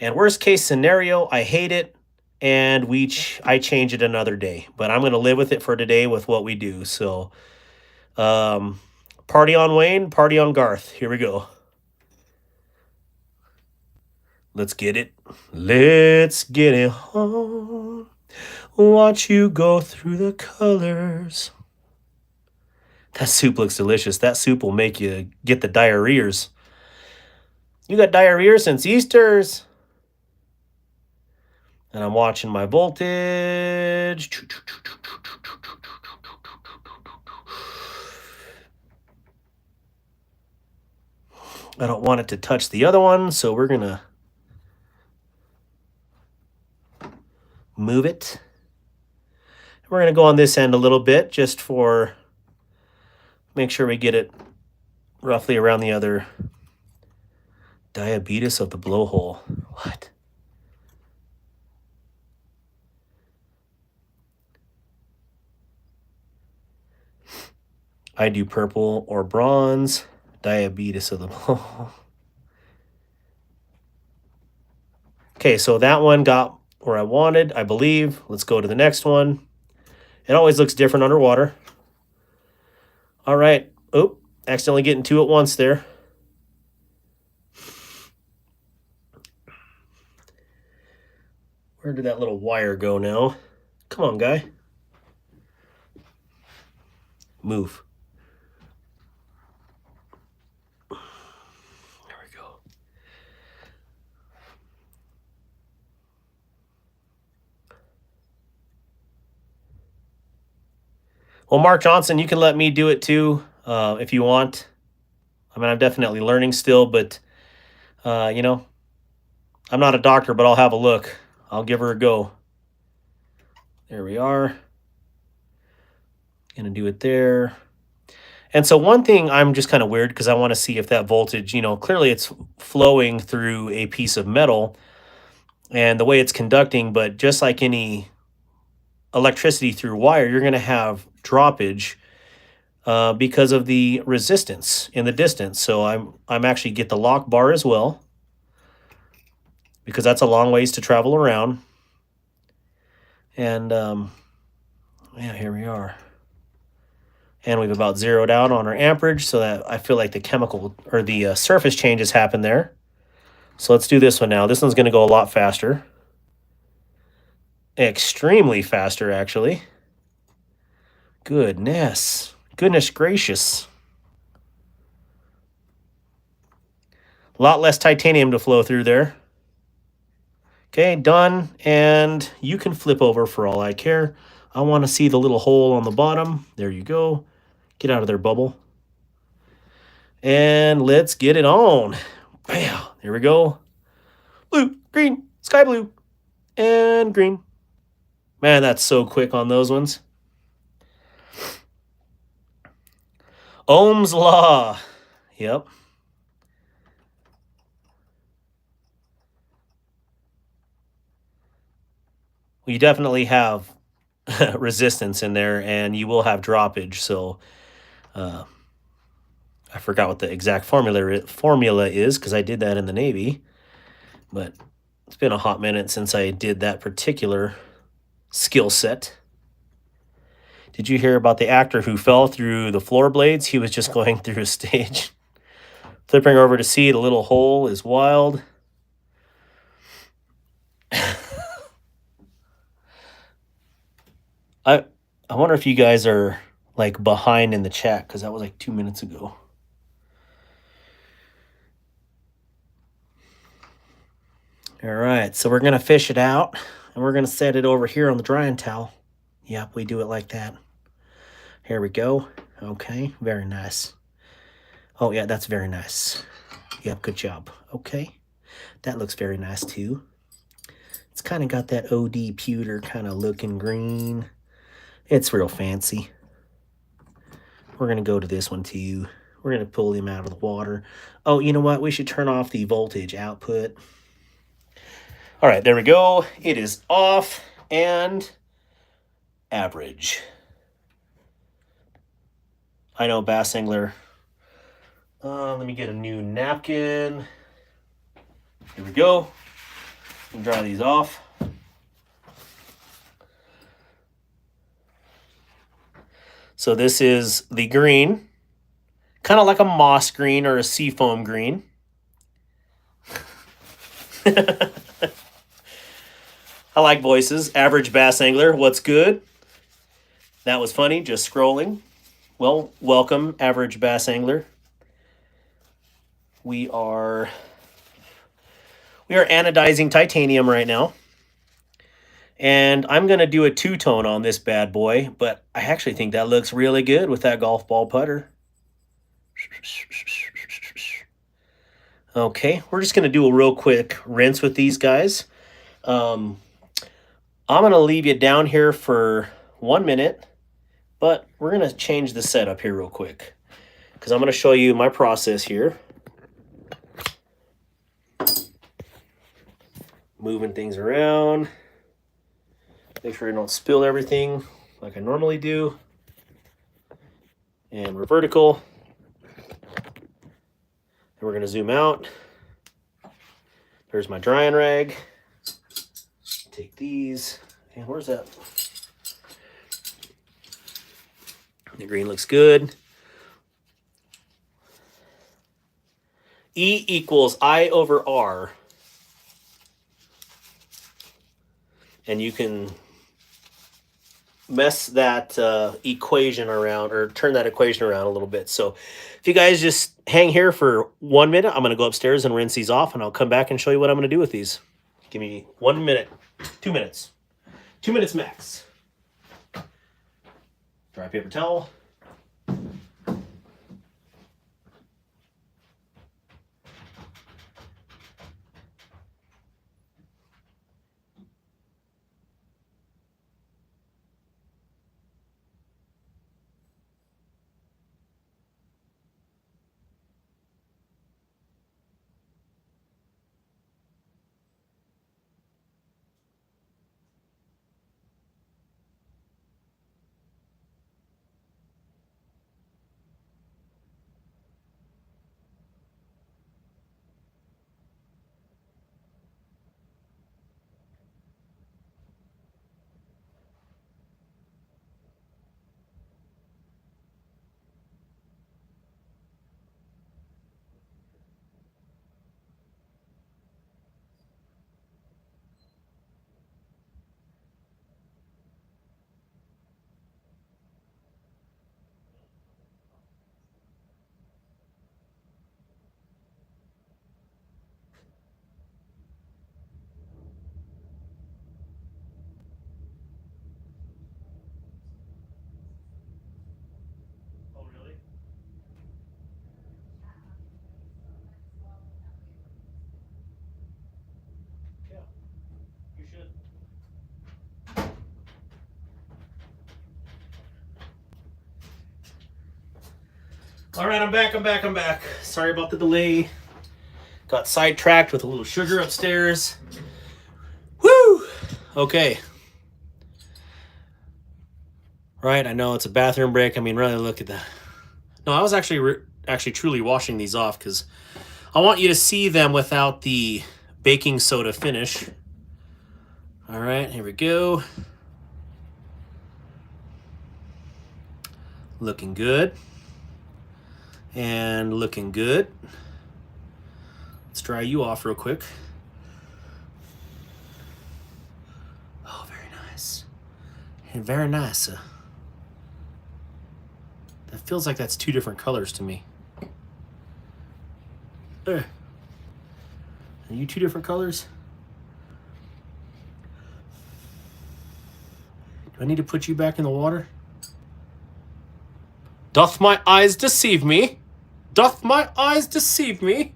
And worst case scenario, I hate it, and I change it another day. But I'm going to live with it for today with what we do. So, party on Wayne, party on Garth. Here we go. Let's get it. Let's get it on. Watch you go through the colors. That soup looks delicious. That soup will make you get the diarrheas. You got diarrhea since Easter's. And I'm watching my voltage. I don't want it to touch the other one, so we're going to move it. We're going to go on this end a little bit just for make sure we get it roughly around the other. Diabetes of the blowhole. What? I do purple or bronze. Diabetes of the blowhole. Okay, so that one got where I wanted, I believe. Let's go to the next one. It always looks different underwater. All right. Oh, accidentally getting two at once there. Where did that little wire go now? Come on, guy. Move. There we go. Well, Mark Johnson, you can let me do it too if you want. I mean, I'm definitely learning still, but, you know, I'm not a doctor, but I'll have a look. I'll give her a go. There we are. Gonna do it there. And so one thing I'm just kind of weird because I want to see if that voltage, you know, clearly it's flowing through a piece of metal and the way it's conducting, but just like any electricity through wire, you're going to have droppage because of the resistance in the distance. So I'm actually get the lock bar as well because that's a long ways to travel around. And yeah, here we are. And we've about zeroed out on our amperage so that I feel like the chemical or the surface changes happen there. So let's do this one now. This one's going to go a lot faster. Extremely faster, actually. Goodness. Goodness gracious. A lot less titanium to flow through there. Okay, done. And you can flip over for all I care. I want to see the little hole on the bottom. There you go. Get out of there, bubble. And let's get it on. Bam. Here we go. Blue, green, sky blue, and green. Man, that's so quick on those ones. Ohm's law. Yep. You definitely have resistance in there, and you will have droppage. So I forgot what the exact formula is because I did that in the Navy. But it's been a hot minute since I did that particular skill set. Did you hear about the actor who fell through the floor blades? He was just going through a stage. Flipping over to see the little hole is wild. I wonder if you guys are like behind in the chat because that was like 2 minutes ago. All right, so we're going to fish it out and we're going to set it over here on the drying towel. Yep, we do it like that. Here we go. Okay, very nice. Oh, yeah, that's very nice. Yep, good job. Okay, that looks very nice too. It's kind of got that OD pewter kind of looking green. It's real fancy. We're going to go to this one too. We're going to pull him out of the water. Oh, you know what? We should turn off the voltage output. All right, there we go. It is off and average. I know, bass angler. Let me get a new napkin. Here we go. Dry these off. So this is the green, kind of like a moss green or a seafoam green. I like voices. Average bass angler, what's good? That was funny, just scrolling. Well, welcome, average bass angler. We are anodizing titanium right now. And I'm going to do a two-tone on this bad boy, but I actually think that looks really good with that golf ball putter. Okay, we're just going to do a real quick rinse with these guys. I'm going to leave you down here for 1 minute, but we're going to change the setup here real quick because I'm going to show you my process here. Moving things around. Make sure I don't spill everything like I normally do. And we're vertical. And we're going to zoom out. There's my drying rag. Take these. And where's that? The green looks good. E equals I over R. And you can mess that equation around or turn that equation around a little bit. So if you guys just hang here for 1 minute, I'm going to go upstairs and rinse these off, and I'll come back and show you what I'm going to do with these. Give me 1 minute, 2 minutes, 2 minutes max. Dry paper towel. All right, I'm back. Sorry about the delay. Got sidetracked with a little sugar upstairs. Woo! Okay. Right, I know it's a bathroom break. I mean, really look at that. No, I was actually truly washing these off because I want you to see them without the baking soda finish. All right, here we go. Looking good. And looking good. Let's dry you off real quick. Oh, very nice. And very nice. That feels like that's two different colors to me. Are you two different colors? Do I need to put you back in the water? Doth my eyes deceive me? Doth my eyes deceive me?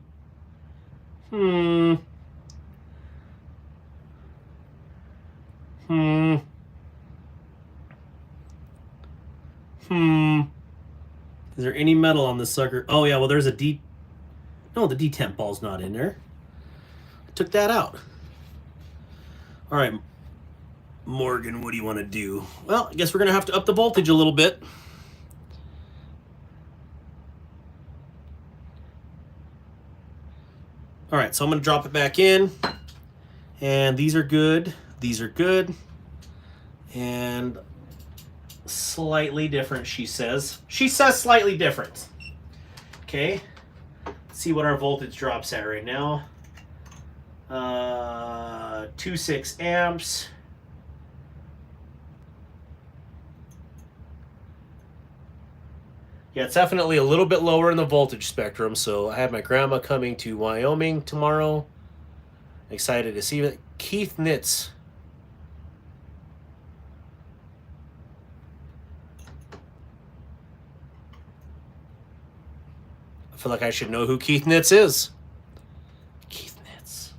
Is there any metal on this sucker? Oh yeah, well there's a D... No, the D-temp ball's not in there. I took that out. All right, Morgan, what do you want to do? Well, I guess we're going to have to up the voltage a little bit. All right, so I'm going to drop it back in. And these are good. These are good. And slightly different, she says. She says slightly different. Okay. Let's see what our voltage drops at right now. 2.6 amps. Yeah, it's definitely a little bit lower in the voltage spectrum. So I have my grandma coming to Wyoming tomorrow. Excited to see it. Keith Knits. I feel like I should know who Keith Knits is. Keith Knits.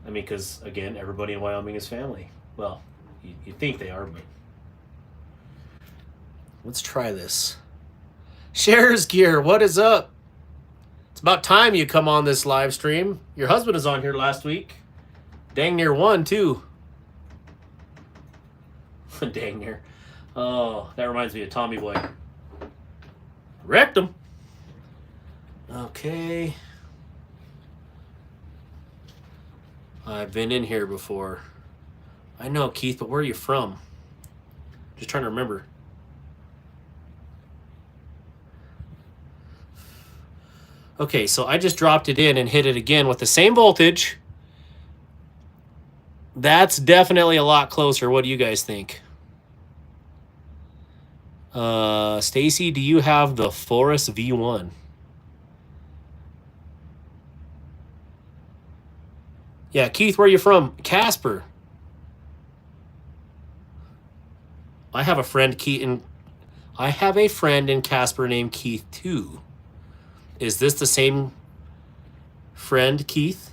I mean, because, again, everybody in Wyoming is family. Well, you think they are, but... Let's try this. Shares Gear, what is up? It's about time you come on this live stream. Your husband was on here last week. Dang near won, too. Dang near. Oh, that reminds me of Tommy Boy. Wrecked him. Okay. I've been in here before. I know, Keith, but where are you from? Just trying to remember. Okay, so I just dropped it in and hit it again with the same voltage. That's definitely a lot closer. What do you guys think? Stacy, do you have the Forest V1? Yeah, Keith, where are you from? Casper. I have a friend, I have a friend in Casper named Keith too. Is this the same friend, Keith?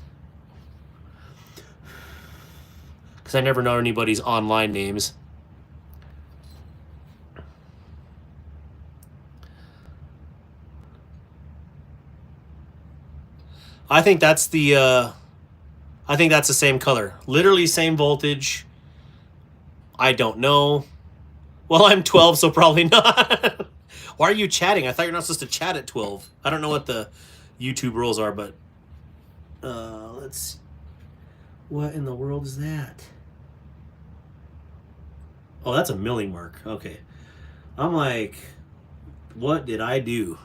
Because I never know anybody's online names. I think that's the same color. Literally same voltage. I don't know. Well, I'm 12, so probably not. Why are you chatting? I thought you're not supposed to chat at 12. I don't know what the YouTube rules are, but let's see. What in the world is that? Oh, that's a milling mark. Okay. I'm like, what did I do?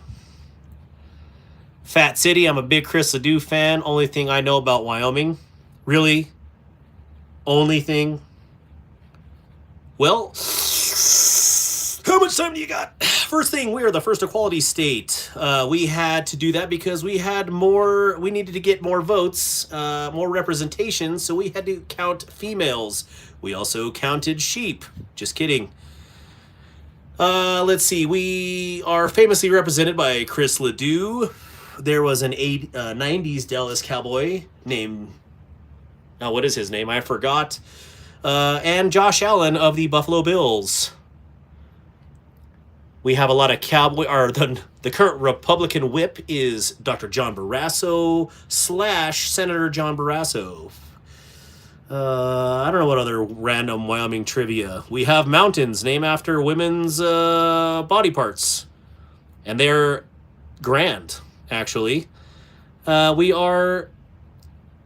Fat City, I'm a big Chris Ledoux fan. Only thing I know about Wyoming. Really? Only thing? Well, how much time do you got? First thing, we are the first equality state. We had to do that because we needed to get more votes, more representation, so we had to count females. We also counted sheep. Just kidding. Let's see, we are famously represented by Chris Ledoux. There was an 90s Dallas Cowboy named, what is his name? I forgot. And Josh Allen of the Buffalo Bills. We have a lot of cowboy, or the current Republican whip is Dr. John Barrasso / Senator John Barrasso. I don't know what other random Wyoming trivia. We have mountains named after women's body parts. And they're grand, actually. We are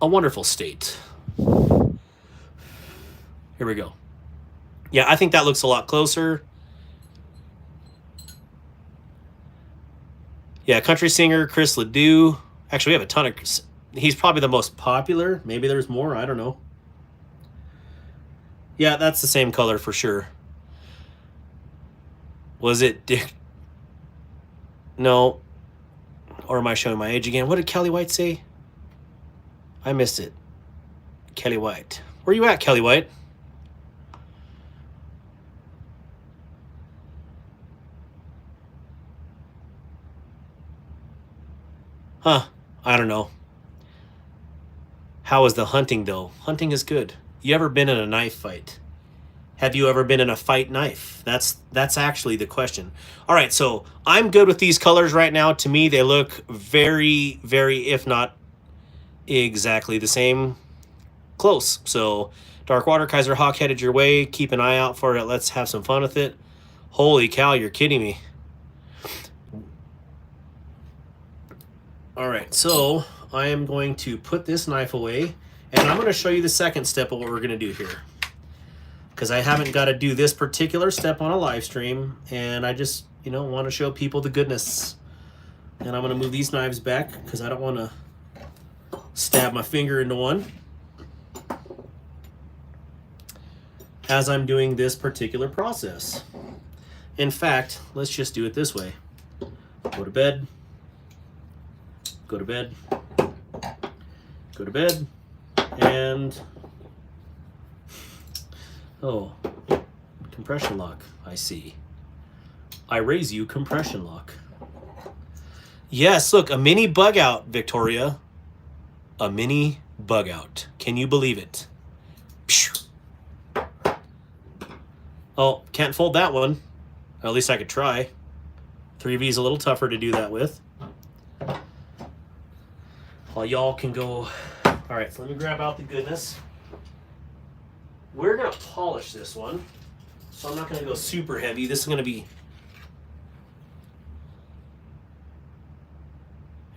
a wonderful state. Here we go. Yeah, I think that looks a lot closer. Yeah, country singer Chris Ledoux. Actually, we have a ton of... He's probably the most popular. Maybe there's more. I don't know. Yeah, that's the same color for sure. Was it Dick? No. Or am I showing my age again? What did Kelly White say? I missed it. Kelly White. Where you at, Kelly White? Huh. I don't know. How is the hunting, though? Hunting is good. You ever been in a knife fight? Have you ever been in a fight knife? That's actually the question. All right, so I'm good with these colors right now. To me, they look very, very, if not exactly the same, close. So Darkwater, Kaiser Hawk headed your way. Keep an eye out for it. Let's have some fun with it. Holy cow, you're kidding me. All right, so I am going to put this knife away, and I'm going to show you the second step of what we're going to do here. Because I haven't got to do this particular step on a live stream, and I just, want to show people the goodness. And I'm going to move these knives back because I don't want to stab my finger into one as I'm doing this particular process. In fact, let's just do it this way. Go to bed. Go to bed. Go to bed. And... oh, compression lock, I see. I raise you compression lock. Yes, look, a mini bug out, Victoria. A mini bug out. Can you believe it? Oh, can't fold that one. At least I could try. 3V is a little tougher to do that with. While y'all can go... All right, so let me grab out the goodness. We're going to polish this one, so I'm not going to go super heavy. This is going to be...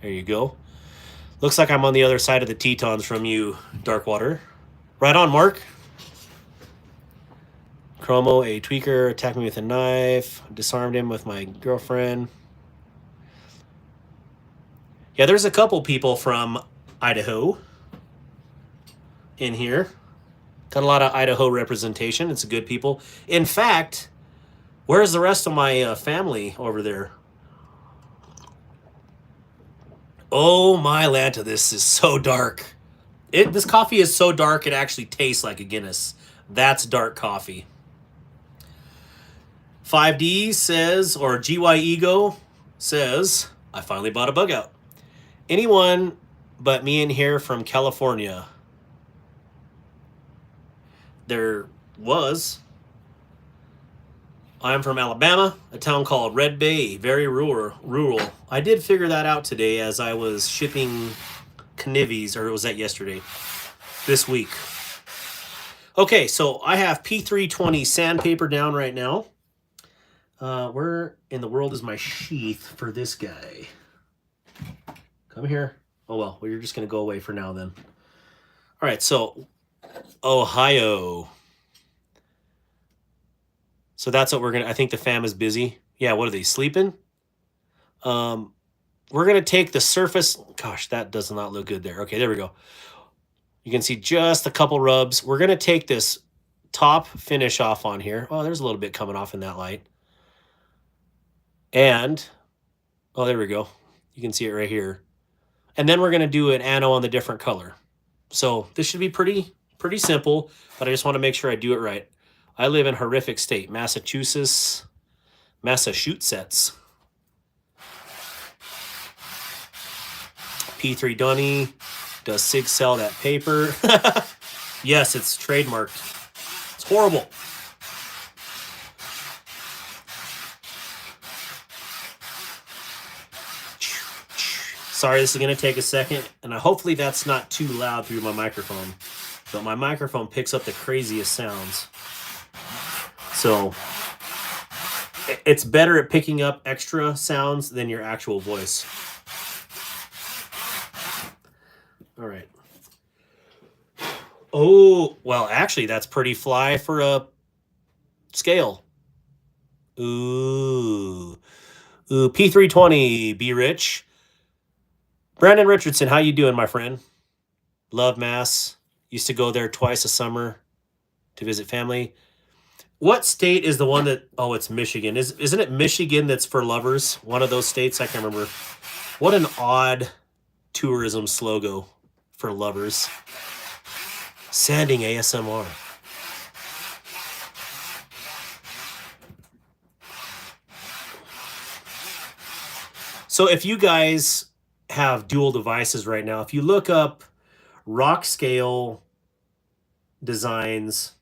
There you go. Looks like I'm on the other side of the Tetons from you, Darkwater. Right on, Mark. Chromo, a tweaker, attacked me with a knife. Disarmed him with my girlfriend. Yeah, there's a couple people from Idaho in here. Got a lot of Idaho representation. It's good people. In fact, where's the rest of my family over there? Oh, my Lanta, this is so dark. This coffee is so dark, it actually tastes like a Guinness. That's dark coffee. 5D says, or GY Ego says, I finally bought a bug out. Anyone but me in here from California? There was. I'm from Alabama, a town called Red Bay, very rural. I did figure that out today as I was shipping Knivies, or was that yesterday? This week. Okay, so I have P320 sandpaper down right now. Where in the world is my sheath for this guy? Come here. Oh, well, you're just going to go away for now then. All right, so Ohio. So that's what we're going to... I think the fam is busy. Yeah, what are they, sleeping? We're going to take the surface... Gosh, that does not look good there. Okay, there we go. You can see just a couple rubs. We're going to take this top finish off on here. Oh, there's a little bit coming off in that light. And... oh, there we go. You can see it right here. And then we're going to do an ano on the different color. So this should be pretty simple, but I just want to make sure I do it right. I live in horrific state, Massachusetts. P3 Dunny. Does Sig sell that paper? Yes, it's trademarked. It's horrible. Sorry, this is going to take a second, and hopefully that's not too loud through my microphone. But my microphone picks up the craziest sounds. So it's better at picking up extra sounds than your actual voice. All right. Oh, well, actually, that's pretty fly for a scale. Ooh. Ooh, P320, be rich. Brandon Richardson, how you doing, my friend? Love Mass. Used to go there twice a summer to visit family. What state is the one that... Oh, it's Michigan. Isn't it Michigan that's for lovers? One of those states? I can't remember. What an odd tourism slogan for lovers. Sanding ASMR. So if you guys have dual devices right now, if you look up Rock Scale Designs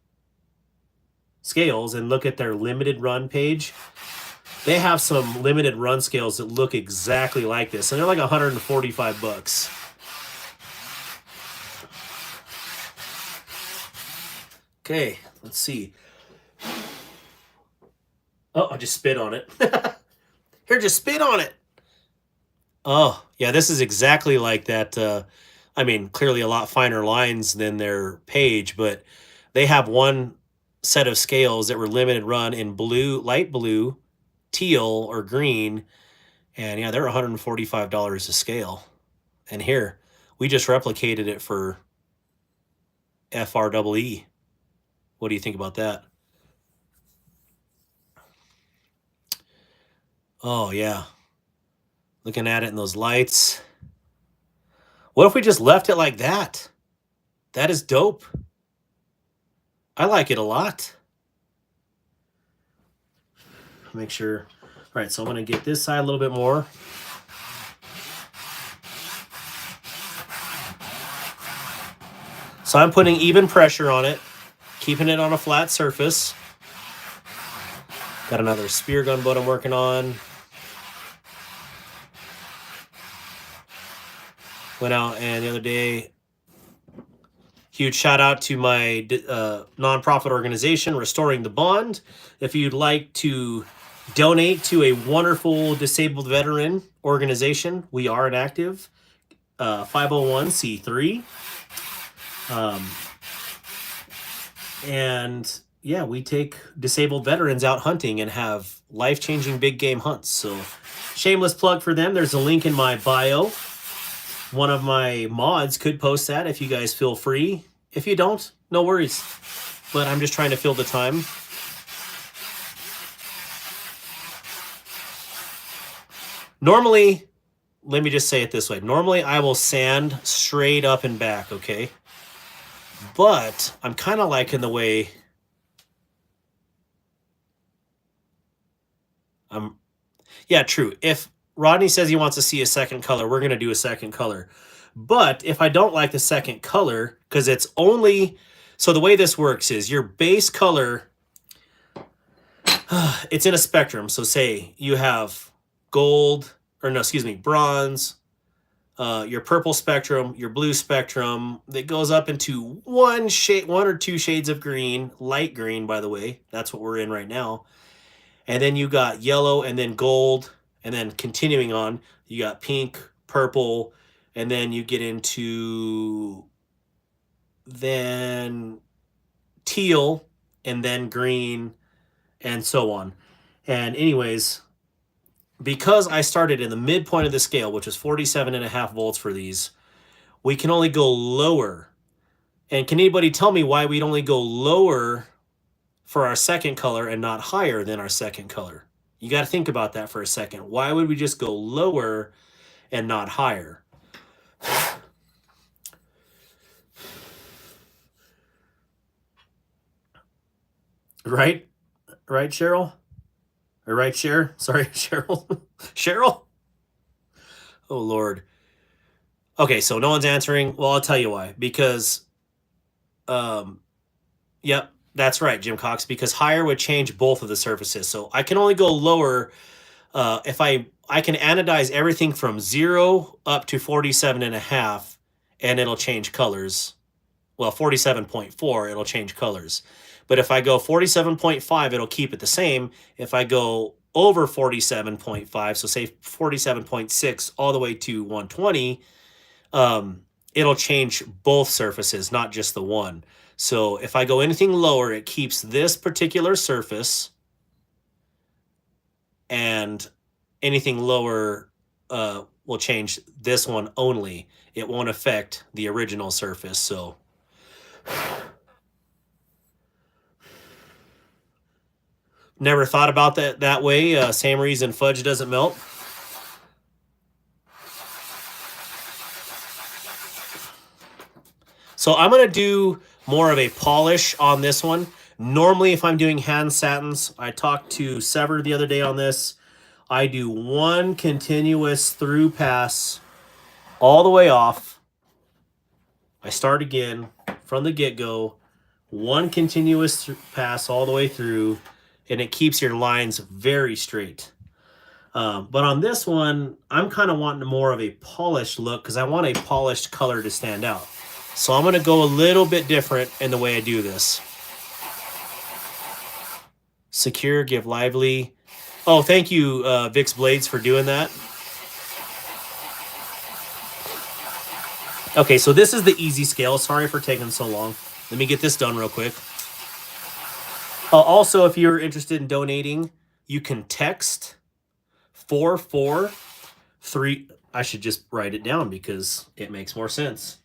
scales and look at their limited run page, they have some limited run scales that look exactly like this, and they're like $145. Okay, let's see. Oh, I just spit on it. Here, just spit on it. Oh, yeah, this is exactly like that. I mean, clearly a lot finer lines than their page, but they have one set of scales that were limited run in blue, light blue, teal, or green. And yeah, they're $145 a scale. And here, we just replicated it for FREE. What do you think about that? Oh, yeah. Looking at it in those lights. What if we just left it like that? That is dope. I like it a lot. Make sure. All right, so I'm going to get this side a little bit more. So I'm putting even pressure on it, keeping it on a flat surface. Got another spear gun boat I'm working on. Went out and the other day, huge shout out to my nonprofit organization, Restoring the Bond. If you'd like to donate to a wonderful disabled veteran organization, we are an active 501c3. And yeah, we take disabled veterans out hunting and have life-changing big game hunts. So shameless plug for them. There's a link in my bio. One of my mods could post that if you guys feel free. If you don't, no worries. But I'm just trying to fill the time. Normally, let me just say it this way. Normally, I will sand straight up and back, okay? But I'm kind of liking the way yeah, true. If Rodney says he wants to see a second color, we're going to do a second color. But if I don't like the second color, because it's only... So the way this works is your base color, it's in a spectrum. So say you have gold, or no, excuse me, bronze, your purple spectrum, your blue spectrum, that goes up into one or two shades of green, light green, by the way. That's what we're in right now. And then you got yellow and then gold, and then continuing on, you got pink, purple, and then you get into then teal, and then green, and so on. And anyways, because I started in the midpoint of the scale, which is 47.5 volts for these, we can only go lower. And can anybody tell me why we'd only go lower for our second color and not higher than our second color? You got to think about that for a second. Why would we just go lower and not higher? Right? Right, Cheryl? Or right, Cher? Sorry, Cheryl. Cheryl? Oh, Lord. Okay, so no one's answering. Well, I'll tell you why. Because, yep, that's right, Jim Cox. Because higher would change both of the surfaces. So I can only go lower if I can anodize everything from 0 up to 47.5, and it'll change colors. Well, 47.4, it'll change colors. But if I go 47.5, it'll keep it the same. If I go over 47.5, so say 47.6 all the way to 120, it'll change both surfaces, not just the one. So if I go anything lower, it keeps this particular surface, and anything lower will change this one only. It won't affect the original surface. So never thought about that way. Same reason fudge doesn't melt. So I'm going to do more of a polish on this one. Normally, if I'm doing hand satins, I talked to Sever the other day on this. I do one continuous through pass all the way off. I start again from the get-go, one continuous pass all the way through, and it keeps your lines very straight. But on this one, I'm kind of wanting more of a polished look because I want a polished color to stand out. So I'm going to go a little bit different in the way I do this. Secure, give lively. Oh, thank you, Vic's Blades, for doing that. Okay, so this is the easy scale. Sorry for taking so long. Let me get this done real quick. Also, if you're interested in donating, you can text 443. I should just write it down because it makes more sense.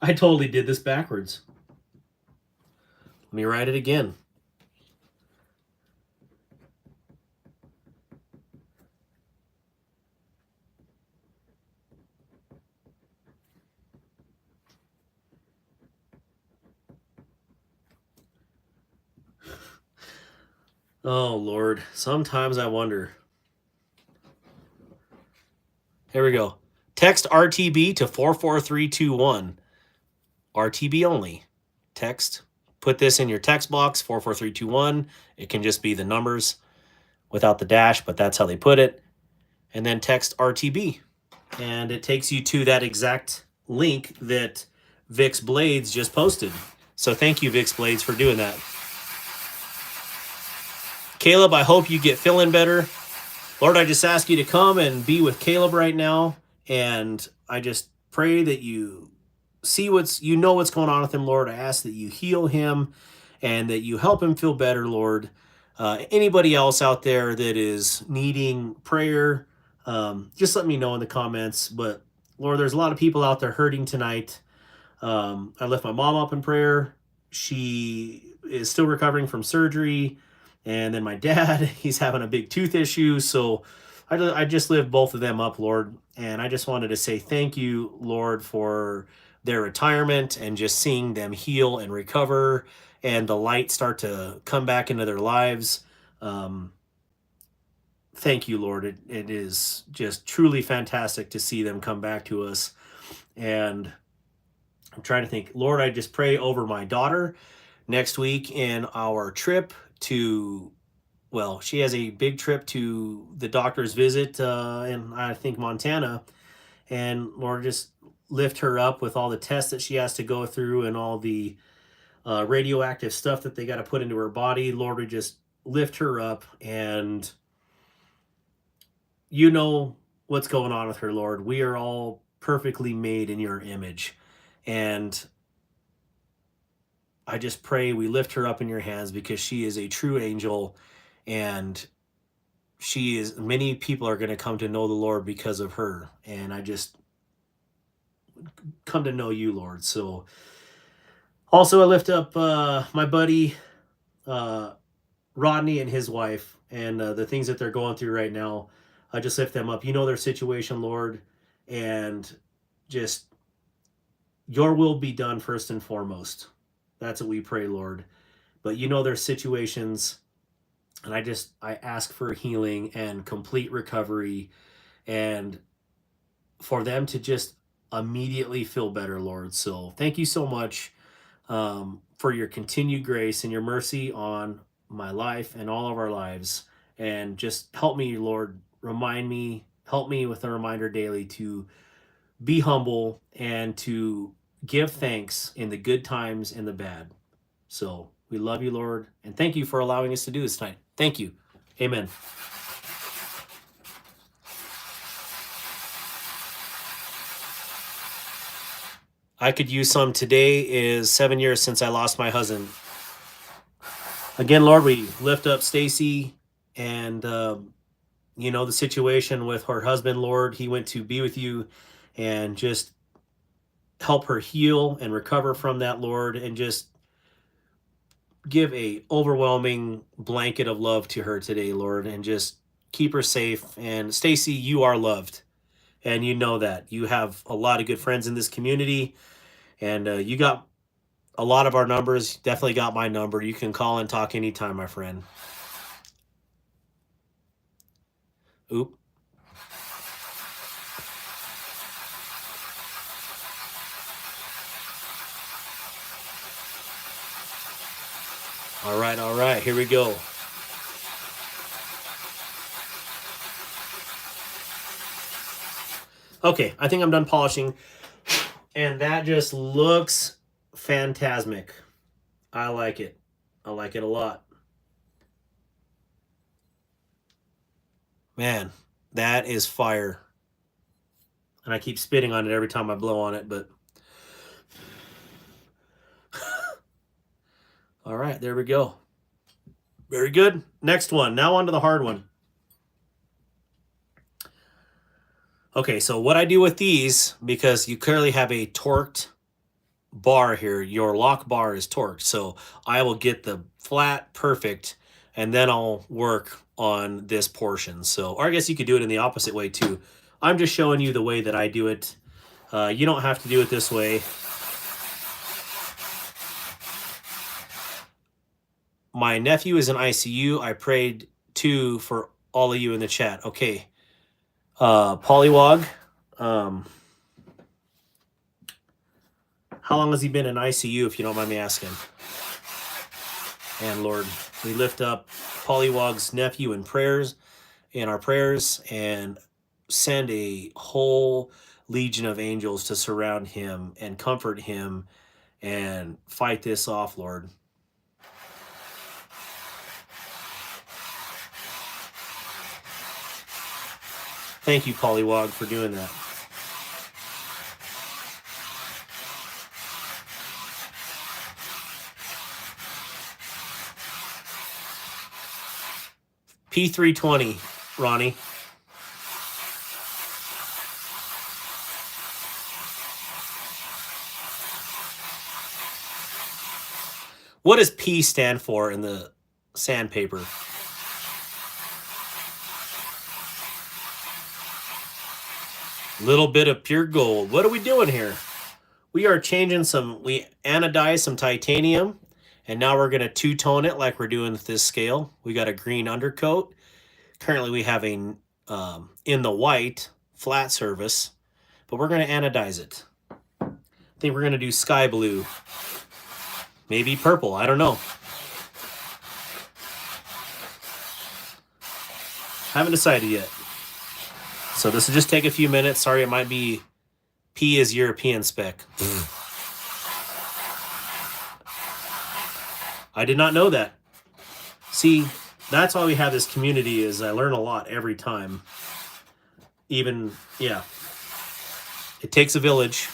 I totally did this backwards. Let me write it again. Oh, Lord. Sometimes I wonder. Here we go. Text RTB to 44321. RTB only. Text. Put this in your text box, 44321. It can just be the numbers without the dash, but that's how they put it. And then text RTB. And it takes you to that exact link that Vic's Blades just posted. So thank you, Vic's Blades, for doing that. Caleb, I hope you get feeling better. Lord, I just ask you to come and be with Caleb right now. And I just pray that you see what's going on with him, Lord. I ask that you heal him and that you help him feel better, Lord. Anybody else out there that is needing prayer, just let me know in the comments. But Lord, there's a lot of people out there hurting tonight. I lift my mom up in prayer. She is still recovering from surgery. And then my dad, he's having a big tooth issue. So I just lift both of them up, Lord. And I just wanted to say thank you, Lord, for their retirement and just seeing them heal and recover and the light start to come back into their lives. Thank you, Lord. It is just truly fantastic to see them come back to us. And I'm trying to think, Lord, I just pray over my daughter next week in our trip to, well, she has a big trip to the doctor's visit in, I think, Montana. And Lord, just lift her up with all the tests that she has to go through and all the radioactive stuff that they got to put into her body. Lord, we just lift her up, and you know what's going on with her, Lord. We are all perfectly made in your image. And I just pray we lift her up in your hands because she is a true angel, and many people are going to come to know the Lord because of her. And I just come to know you, Lord. So also I lift up my buddy Rodney and his wife and the things that they're going through right now. I just lift them up. You know their situation, Lord, and just your will be done first and foremost. That's what we pray, Lord. But you know their situations, and I ask for healing and complete recovery. And for them to just immediately feel better, Lord. So thank you so much for your continued grace and your mercy on my life and all of our lives. And just help me, Lord, remind me, help me with a reminder daily to be humble and to give thanks in the good times and the bad. So we love you, Lord, and thank you for allowing us to do this tonight. Thank you. Amen. I could use some. Today is 7 years since I lost my husband. Again, Lord, we lift up Stacy and you know the situation with her husband, Lord. He went to be with you, and just help her heal and recover from that, Lord, and just give a overwhelming blanket of love to her today, Lord, and just keep her safe. And Stacy, you are loved, and you know that. You have a lot of good friends in this community, and you got a lot of our numbers. Definitely got my number. You can call and talk anytime, my friend. Oop. All right, here we go. Okay, I think I'm done polishing. And that just looks phantasmic. I like it. I like it a lot. Man, that is fire. And I keep spitting on it every time I blow on it, but all right, there we go. Very good. Next one. Now on to the hard one. Okay, so what I do with these, because you clearly have a torqued bar here, your lock bar is torqued. So I will get the flat perfect, and then I'll work on this portion. So, or I guess you could do it in the opposite way too. I'm just showing you the way that I do it. You don't have to do it this way. My nephew is in ICU. I prayed too for all of you in the chat. Okay. Polywog. How long has he been in ICU, if you don't mind me asking? And Lord, we lift up Polywog's nephew in prayers, in our prayers, and send a whole legion of angels to surround him and comfort him and fight this off, Lord. Thank you, Polywog, for doing that. P320, Ronnie. What does P stand for in the sandpaper? Little bit of pure gold. What are we doing here? We are changing some, we anodized some titanium, and now we're going to two-tone it like we're doing with this scale. We got a green undercoat. Currently we have a, in the white, flat surface, but we're going to anodize it. I think we're going to do sky blue. Maybe purple, I don't know. Haven't decided yet. So this will just take a few minutes. Sorry, it might be P is European spec. I did not know that. See, that's why we have this community, is I learn a lot every time. Even, yeah. It takes a village.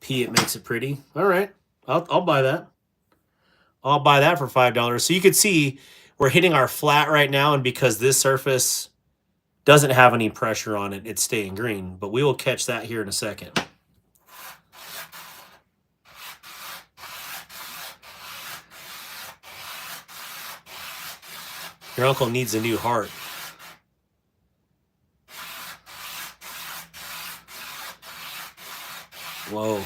P, it makes it pretty. All right, I'll buy that. I'll buy that for $5. So you could see we're hitting our flat right now, and because this surface doesn't have any pressure on it, it's staying green. But we will catch that here in a second. Your uncle needs a new heart. Whoa.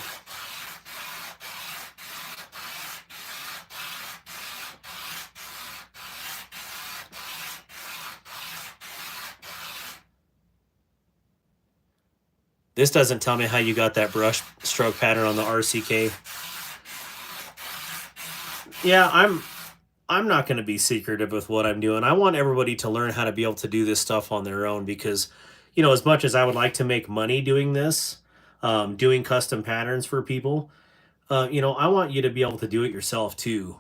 This doesn't tell me how you got that brush stroke pattern on the RCK. Yeah, I'm not going to be secretive with what I'm doing. I want everybody to learn how to be able to do this stuff on their own because, you know, as much as I would like to make money doing this, doing custom patterns for people, you know, I want you to be able to do it yourself too.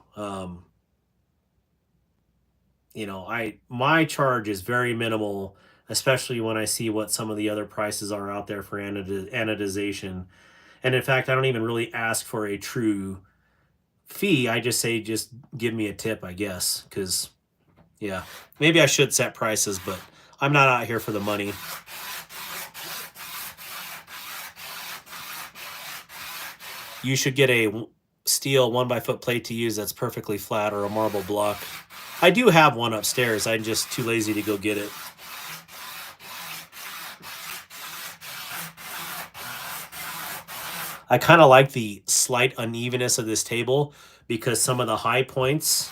You know, my charge is very minimal, especially when I see what some of the other prices are out there for anodization. And in fact, I don't even really ask for a true fee. I just say, just give me a tip, I guess, because yeah, maybe I should set prices, but I'm not out here for the money. You should get a steel 1x4 plate to use that's perfectly flat, or a marble block. I do have one upstairs. I'm just too lazy to go get it. I kind of like the slight unevenness of this table because some of the high points,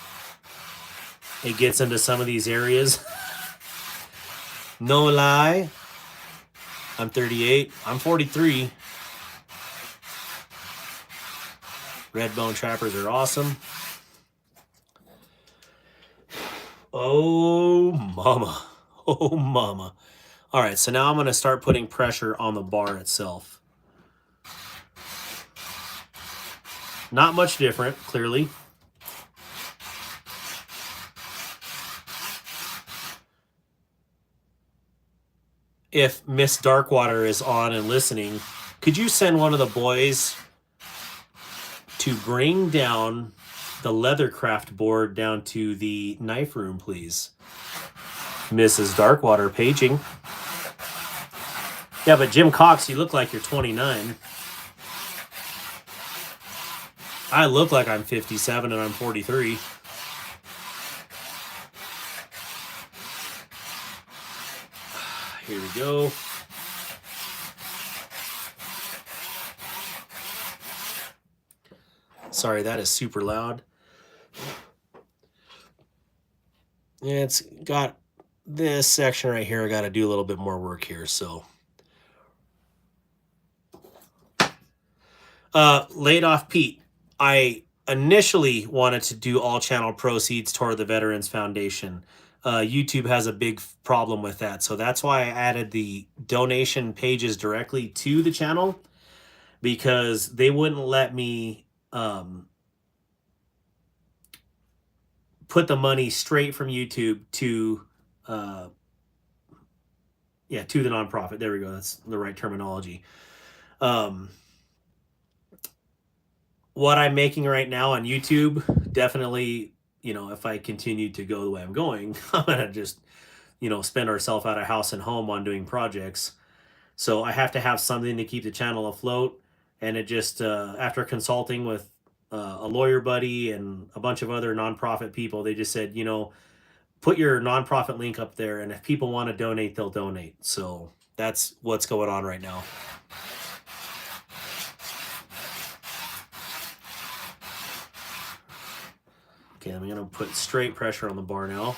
it gets into some of these areas. No lie. I'm 38. I'm 43. Red bone trappers are awesome. Oh, mama. Oh, mama. All right, so now I'm going to start putting pressure on the bar itself. Not much different, clearly. If Miss Darkwater is on and listening, could you send one of the boys to bring down the leathercraft board down to the knife room, please? Mrs. Darkwater paging. Yeah, but Jim Cox, you look like you're 29. I look like I'm 57 and I'm 43. Here we go. Sorry, that is super loud. Yeah, it's got this section right here. I got to do a little bit more work here, so. Laid off Pete. I initially wanted to do all channel proceeds toward the Veterans Foundation. YouTube has a big problem with that, so that's why I added the donation pages directly to the channel, because they wouldn't let me put the money straight from YouTube to to the nonprofit. There we go. That's the right terminology. What I'm making right now on YouTube, definitely, you know, if I continue to go the way I'm going, I'm gonna just, you know, spend ourselves out of house and home on doing projects. So I have to have something to keep the channel afloat. And it just, after consulting with a lawyer buddy and a bunch of other nonprofit people, they just said, you know, put your nonprofit link up there, and if people want to donate, they'll donate. So that's what's going on right now. Okay, I'm going to put straight pressure on the bar now.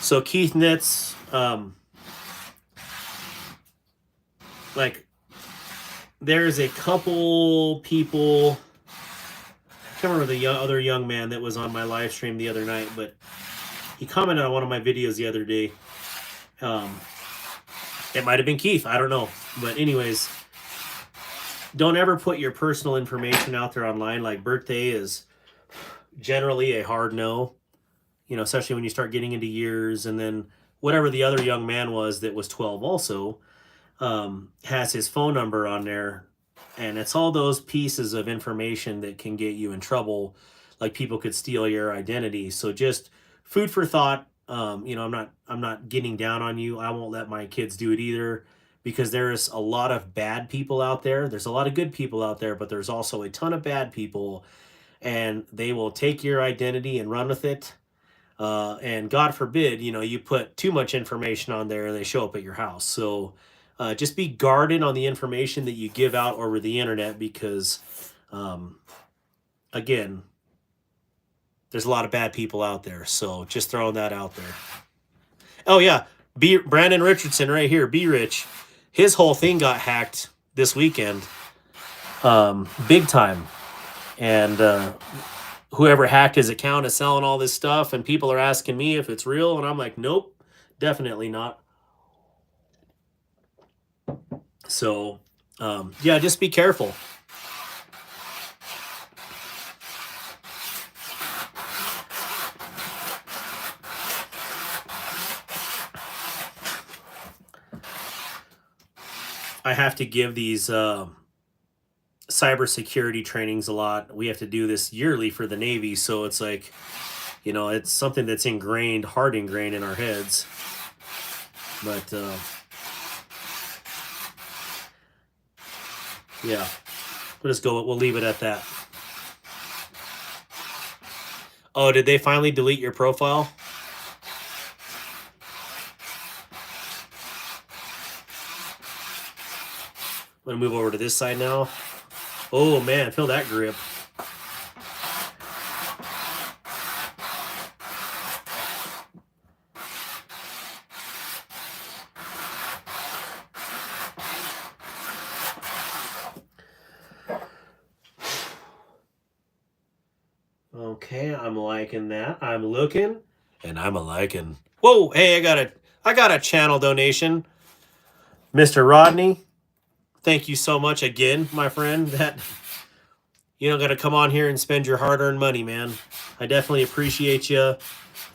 So Keith knits, like, there's a couple people, I can't remember the other young man that was on my live stream the other night, but he commented on one of my videos the other day. It might have been Keith, I don't know. But anyways, don't ever put your personal information out there online. Like, birthday is generally a hard no, you know, especially when you start getting into years. And then whatever the other young man was that was 12 also has his phone number on there. And it's all those pieces of information that can get you in trouble. Like, people could steal your identity. So just food for thought. You know, I'm not getting down on you. I won't let my kids do it either, because there's a lot of bad people out there. There's a lot of good people out there, but there's also a ton of bad people. and they will take your identity and run with it. And God forbid, you know, you put too much information on there and they show up at your house. So just be guarded on the information that you give out over the internet because, again, there's a lot of bad people out there. So just throwing that out there. Oh, yeah. Brandon Richardson right here, Be Rich. His whole thing got hacked this weekend. Big time. And whoever hacked his account is selling all this stuff, and people are asking me if it's real, and I'm like, nope, definitely not. So, yeah, just be careful. I have to give these cybersecurity trainings a lot. We have to do this yearly for the Navy, so it's like, you know, it's something that's ingrained, hard ingrained in our heads. But yeah, we'll leave it at that. Oh, did they finally delete your profile? I'm gonna move over to this side now. Oh man, feel that grip. Okay, I'm liking that. I'm looking, and I'm a liking. Whoa, hey, I got a channel donation, Mr. Rodney. Thank you so much again, my friend. That you don't got to come on here and spend your hard-earned money, man. I definitely appreciate you,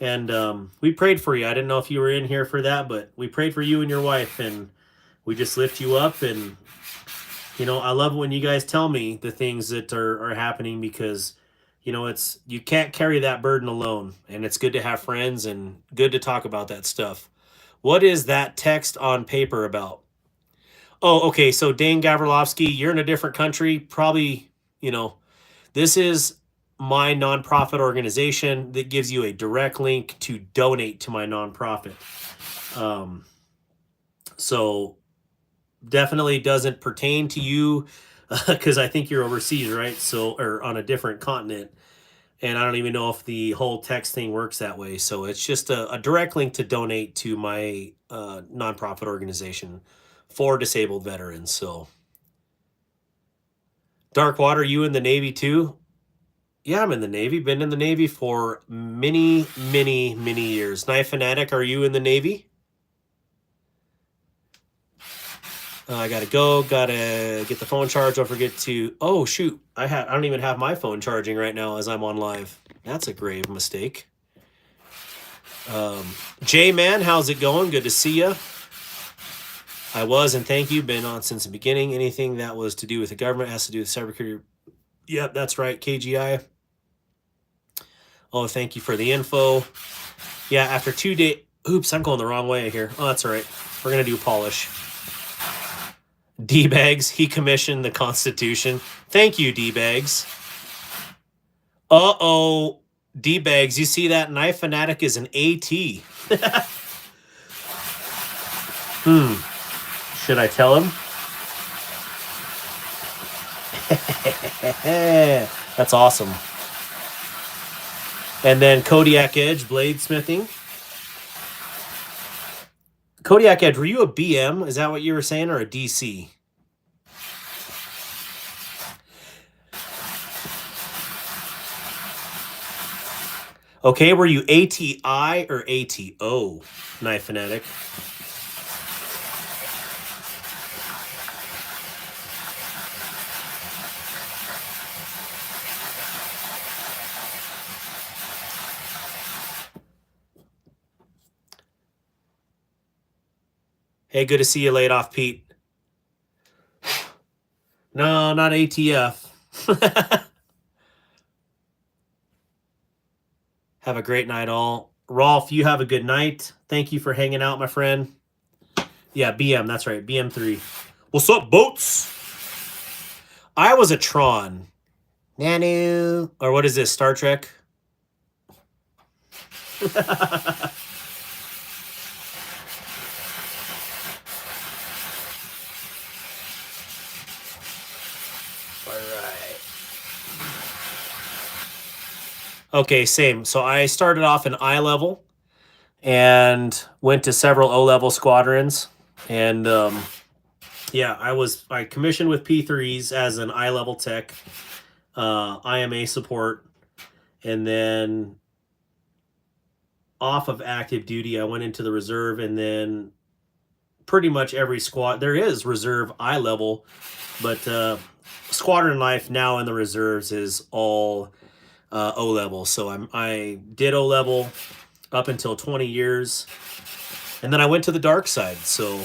and we prayed for you. I didn't know if you were in here for that, but we prayed for you and your wife, and we just lift you up. And you know, I love when you guys tell me the things that are happening because you know you can't carry that burden alone, and it's good to have friends and good to talk about that stuff. What is that text on paper about? Oh, okay. So Dane Gavrilovsky, you're in a different country. Probably, you know, this is my nonprofit organization that gives you a direct link to donate to my nonprofit. So definitely doesn't pertain to you because I think you're overseas, right? So, or on a different continent. And I don't even know if the whole text thing works that way. So it's just a direct link to donate to my nonprofit organization for disabled veterans. So, Darkwater, you in the Navy too? Yeah, I'm in the Navy. Been in the Navy for many, many, many years. Knife Fanatic, are you in the Navy? I gotta go. Gotta get the phone charged. Don't forget to. Oh shoot! I don't even have my phone charging right now as I'm on live. That's a grave mistake. Jay man, how's it going? Good to see you. I was and thank you. Been on since the beginning. Anything that was to do with the government has to do with cybersecurity. Yep, that's right. KGI. Oh, thank you for the info. Yeah, after 2 days. Oops, I'm going the wrong way here. Oh, that's all right. We're gonna do polish. D-Bags, he commissioned the Constitution. Thank you, D-Bags. Uh-oh. D-Bags, you see that? Knife Fanatic is an AT. Should I tell him? That's awesome. And then Kodiak Edge, bladesmithing. Kodiak Edge, were you a BM? Is that what you were saying, or a DC? Okay, were you ATI or ATO, Knife Fanatic? Hey, good to see you laid off, Pete. No, not ATF. Have a great night, all. Rolf, you have a good night. Thank you for hanging out, my friend. Yeah, BM, that's right. BM3. What's up, boats? I was a Tron. Nanu. Or what is this, Star Trek? Alright. Okay, same. So I started off in I level and went to several O level squadrons. And yeah, I commissioned with P3s as an I level tech, IMA support, and then off of active duty, I went into the reserve, and then pretty much every squad there is reserve I level, but squadron life now in the reserves is all O level. So I did O level up until 20 years, and then I went to the dark side. So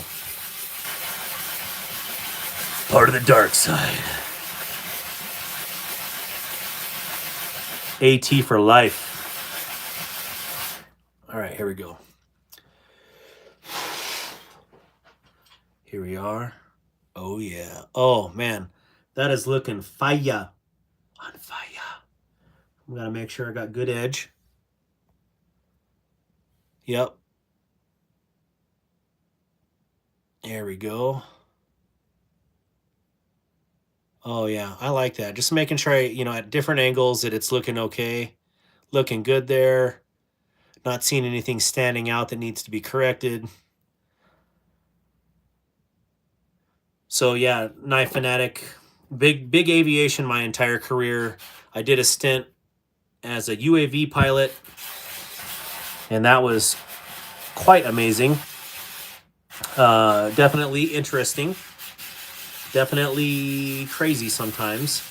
part of the dark side. AT for life. All right, here we go. Here we are. Oh, yeah. Oh, man. That is looking fire. On fire. I'm going to make sure I got good edge. Yep. There we go. Oh, yeah. I like that. Just making sure, at different angles that it's looking okay. Looking good there. Not seeing anything standing out that needs to be corrected. So yeah, Knife Fanatic, big aviation my entire career. I did a stint as a UAV pilot, and that was quite amazing. Definitely interesting. Definitely crazy sometimes.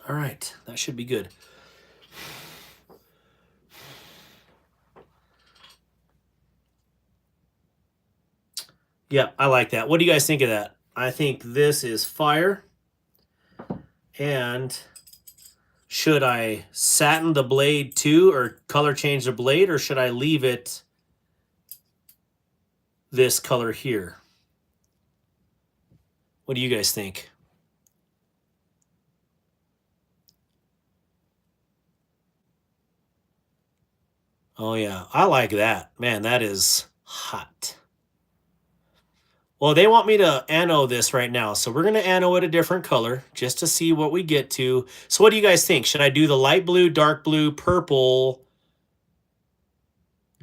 All right, that should be good. Yeah, I like that. What do you guys think of that? I think this is fire. And should I satin the blade too, or color change the blade, or should I leave it this color here? What do you guys think? Oh yeah, I like that. Man, that is hot. Well, they want me to ano this right now, so we're going to ano it a different color just to see what we get to. So what do you guys think? Should I do the light blue, dark blue, purple,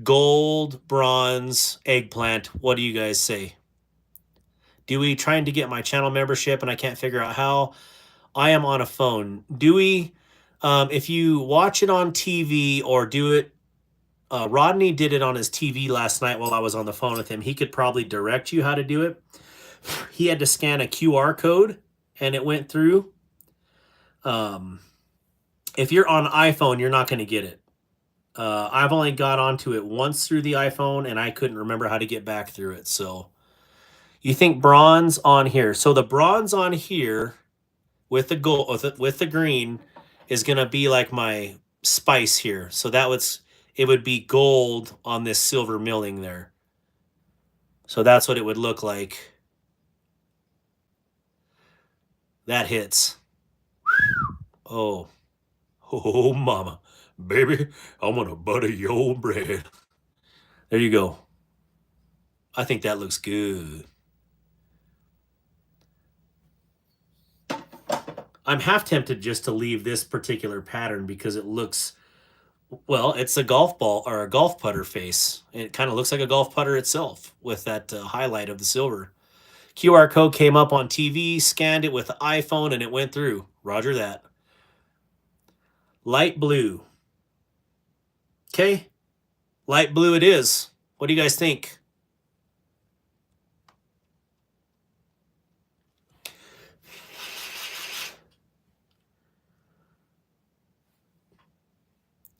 gold, bronze, eggplant? What do you guys say? Dewey trying to get my channel membership, and I can't figure out how. I am on a phone. Dewey, if you watch it on TV or do it, Rodney did it on his TV last night while I was on the phone with him. He could probably direct you how to do it. He had to scan a QR code, and it went through. If you're on iPhone, you're not going to get it. I've only got onto it once through the iPhone, and I couldn't remember how to get back through it. So you think bronze on here. So the bronze on here with the gold, with the green, is going to be like my spice here. So it would be gold on this silver milling there. So that's what it would look like. That hits. Oh. Oh, mama. Baby, I'm going to butter your bread. There you go. I think that looks good. I'm half tempted just to leave this particular pattern because it looks, well, it's a golf ball or a golf putter face. It kind of looks like a golf putter itself with that highlight of the silver. QR code came up on TV, scanned it with the iPhone, and it went through. Roger that. Light blue. Okay. Light blue it is. What do you guys think?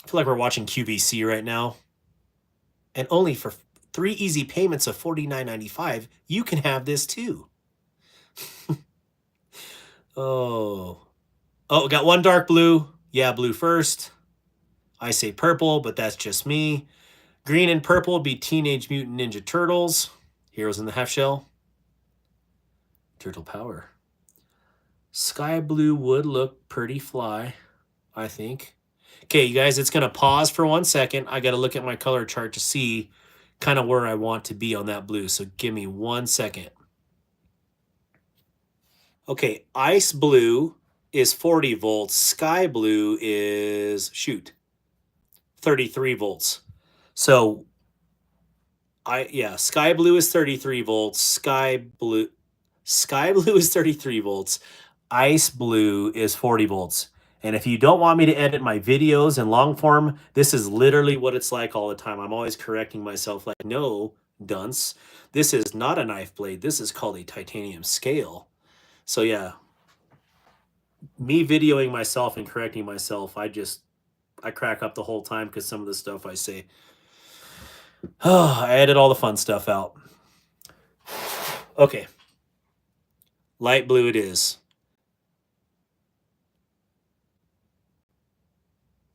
I feel like we're watching QVC right now. And only for 3 easy payments of $49.95, you can have this too. Oh. Oh, got one dark blue. Yeah, blue first. I say purple, but that's just me. Green and purple would be Teenage Mutant Ninja Turtles. Heroes in the Half Shell. Turtle Power. Sky blue would look pretty fly, I think. Okay, you guys, it's going to pause for 1 second. I got to look at my color chart to see kind of where I want to be on that blue. So give me 1 second. Okay, ice blue is 40 volts. Sky blue is, 33 volts. So sky blue is 33 volts. Sky blue is 33 volts. Ice blue is 40 volts. And if you don't want me to edit my videos in long form, this is literally what it's like all the time. I'm always correcting myself like, no, dunce. This is not a knife blade. This is called a titanium scale. So yeah, me videoing myself and correcting myself, I crack up the whole time because some of the stuff I say. Oh, I edit all the fun stuff out. Okay. Light blue it is.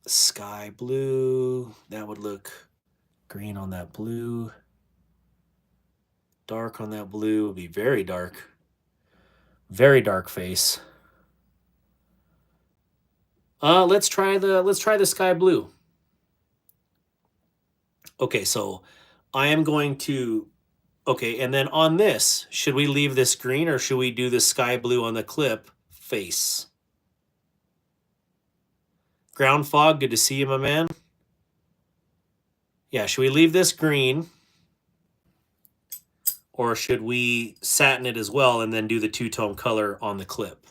Sky blue. That would look green on that blue. Dark on that blue would be very dark. Very dark face. Let's try the sky blue. Okay, so I am going to, okay, and then on this, should we leave this green or should we do the sky blue on the clip face? Ground fog, good to see you, my man. Yeah, should we leave this green? Or should we satin it as well and then do the two-tone color on the clip?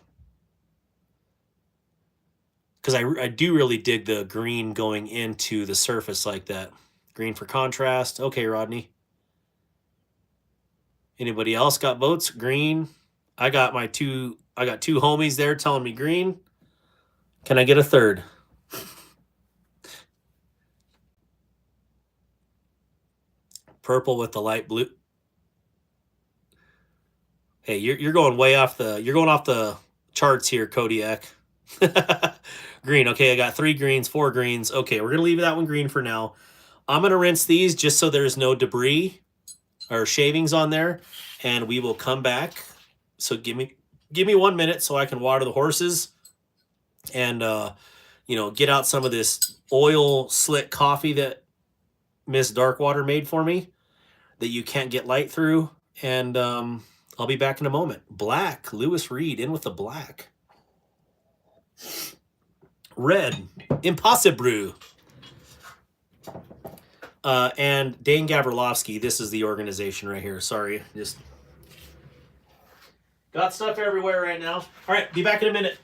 Because I do really dig the green going into the surface like that. Green for contrast. Okay, Rodney. Anybody else got votes? Green. I got two homies there telling me green. Can I get a third? Purple with the light blue. Hey, you're going way off the charts here, Kodiak. Green. Okay, I got 3 greens, 4 greens. Okay, we're gonna leave that one green for now. I'm gonna rinse these just so there's no debris or shavings on there, and we will come back. So give me 1 minute so I can water the horses and get out some of this oil slick coffee that Miss Darkwater made for me that you can't get light through, and I'll be back in a moment. Black, Lewis Reed in with the black. Red, Impossible. And Dane Gabrilowski, this is the organization right here. Sorry, just got stuff everywhere right now. All right, be back in a minute.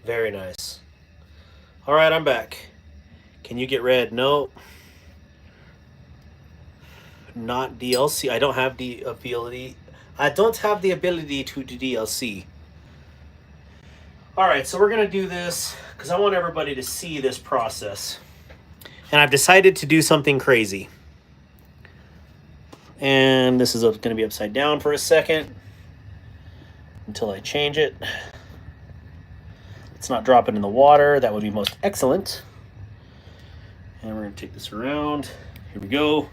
Very nice. All right, I'm back. Can you get red? No. Not DLC. I don't have the ability. I don't have the ability to do DLC. All right, so we're going to do this because I want everybody to see this process. And I've decided to do something crazy. And this is going to be upside down for a second until I change it. Let's not drop it in the water. That would be most excellent. And we're going to take this around. Here we go.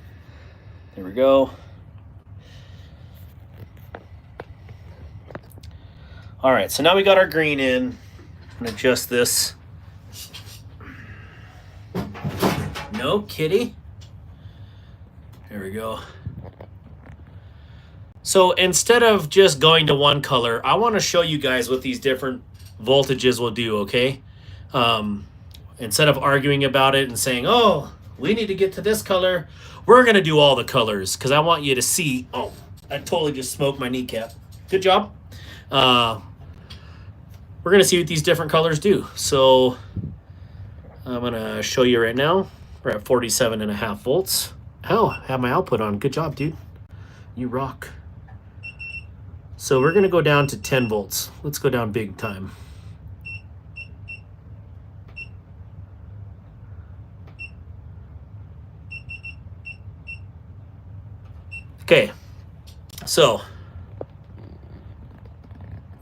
There we go. All right, so now we got our green in. I'm going to adjust this. No kitty. There we go. So instead of just going to one color, I want to show you guys what these different voltages will do, okay? Instead of arguing about it and saying, oh, we need to get to this color, we're going to do all the colors because I want you to see. Oh, I totally just smoked my kneecap. Good job. We're going to see what these different colors do. So I'm going to show you right now. We're at 47.5 volts. Oh, I have my output on. Good job, dude. You rock. So we're going to go down to 10 volts. Let's go down big time. Okay, so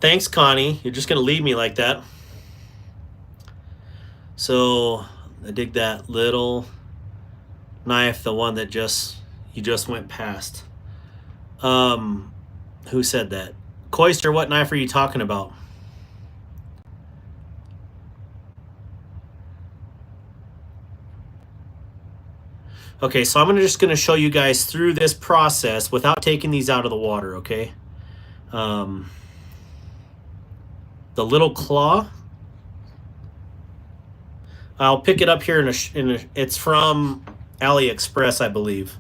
thanks, Connie. You're just going to leave me like that. So I dig that little knife, the one that you just went past. Who said that? Coister, what knife are you talking about? Okay, so I'm just going to show you guys through this process without taking these out of the water, okay? The little claw, I'll pick it up here it's from AliExpress, I believe.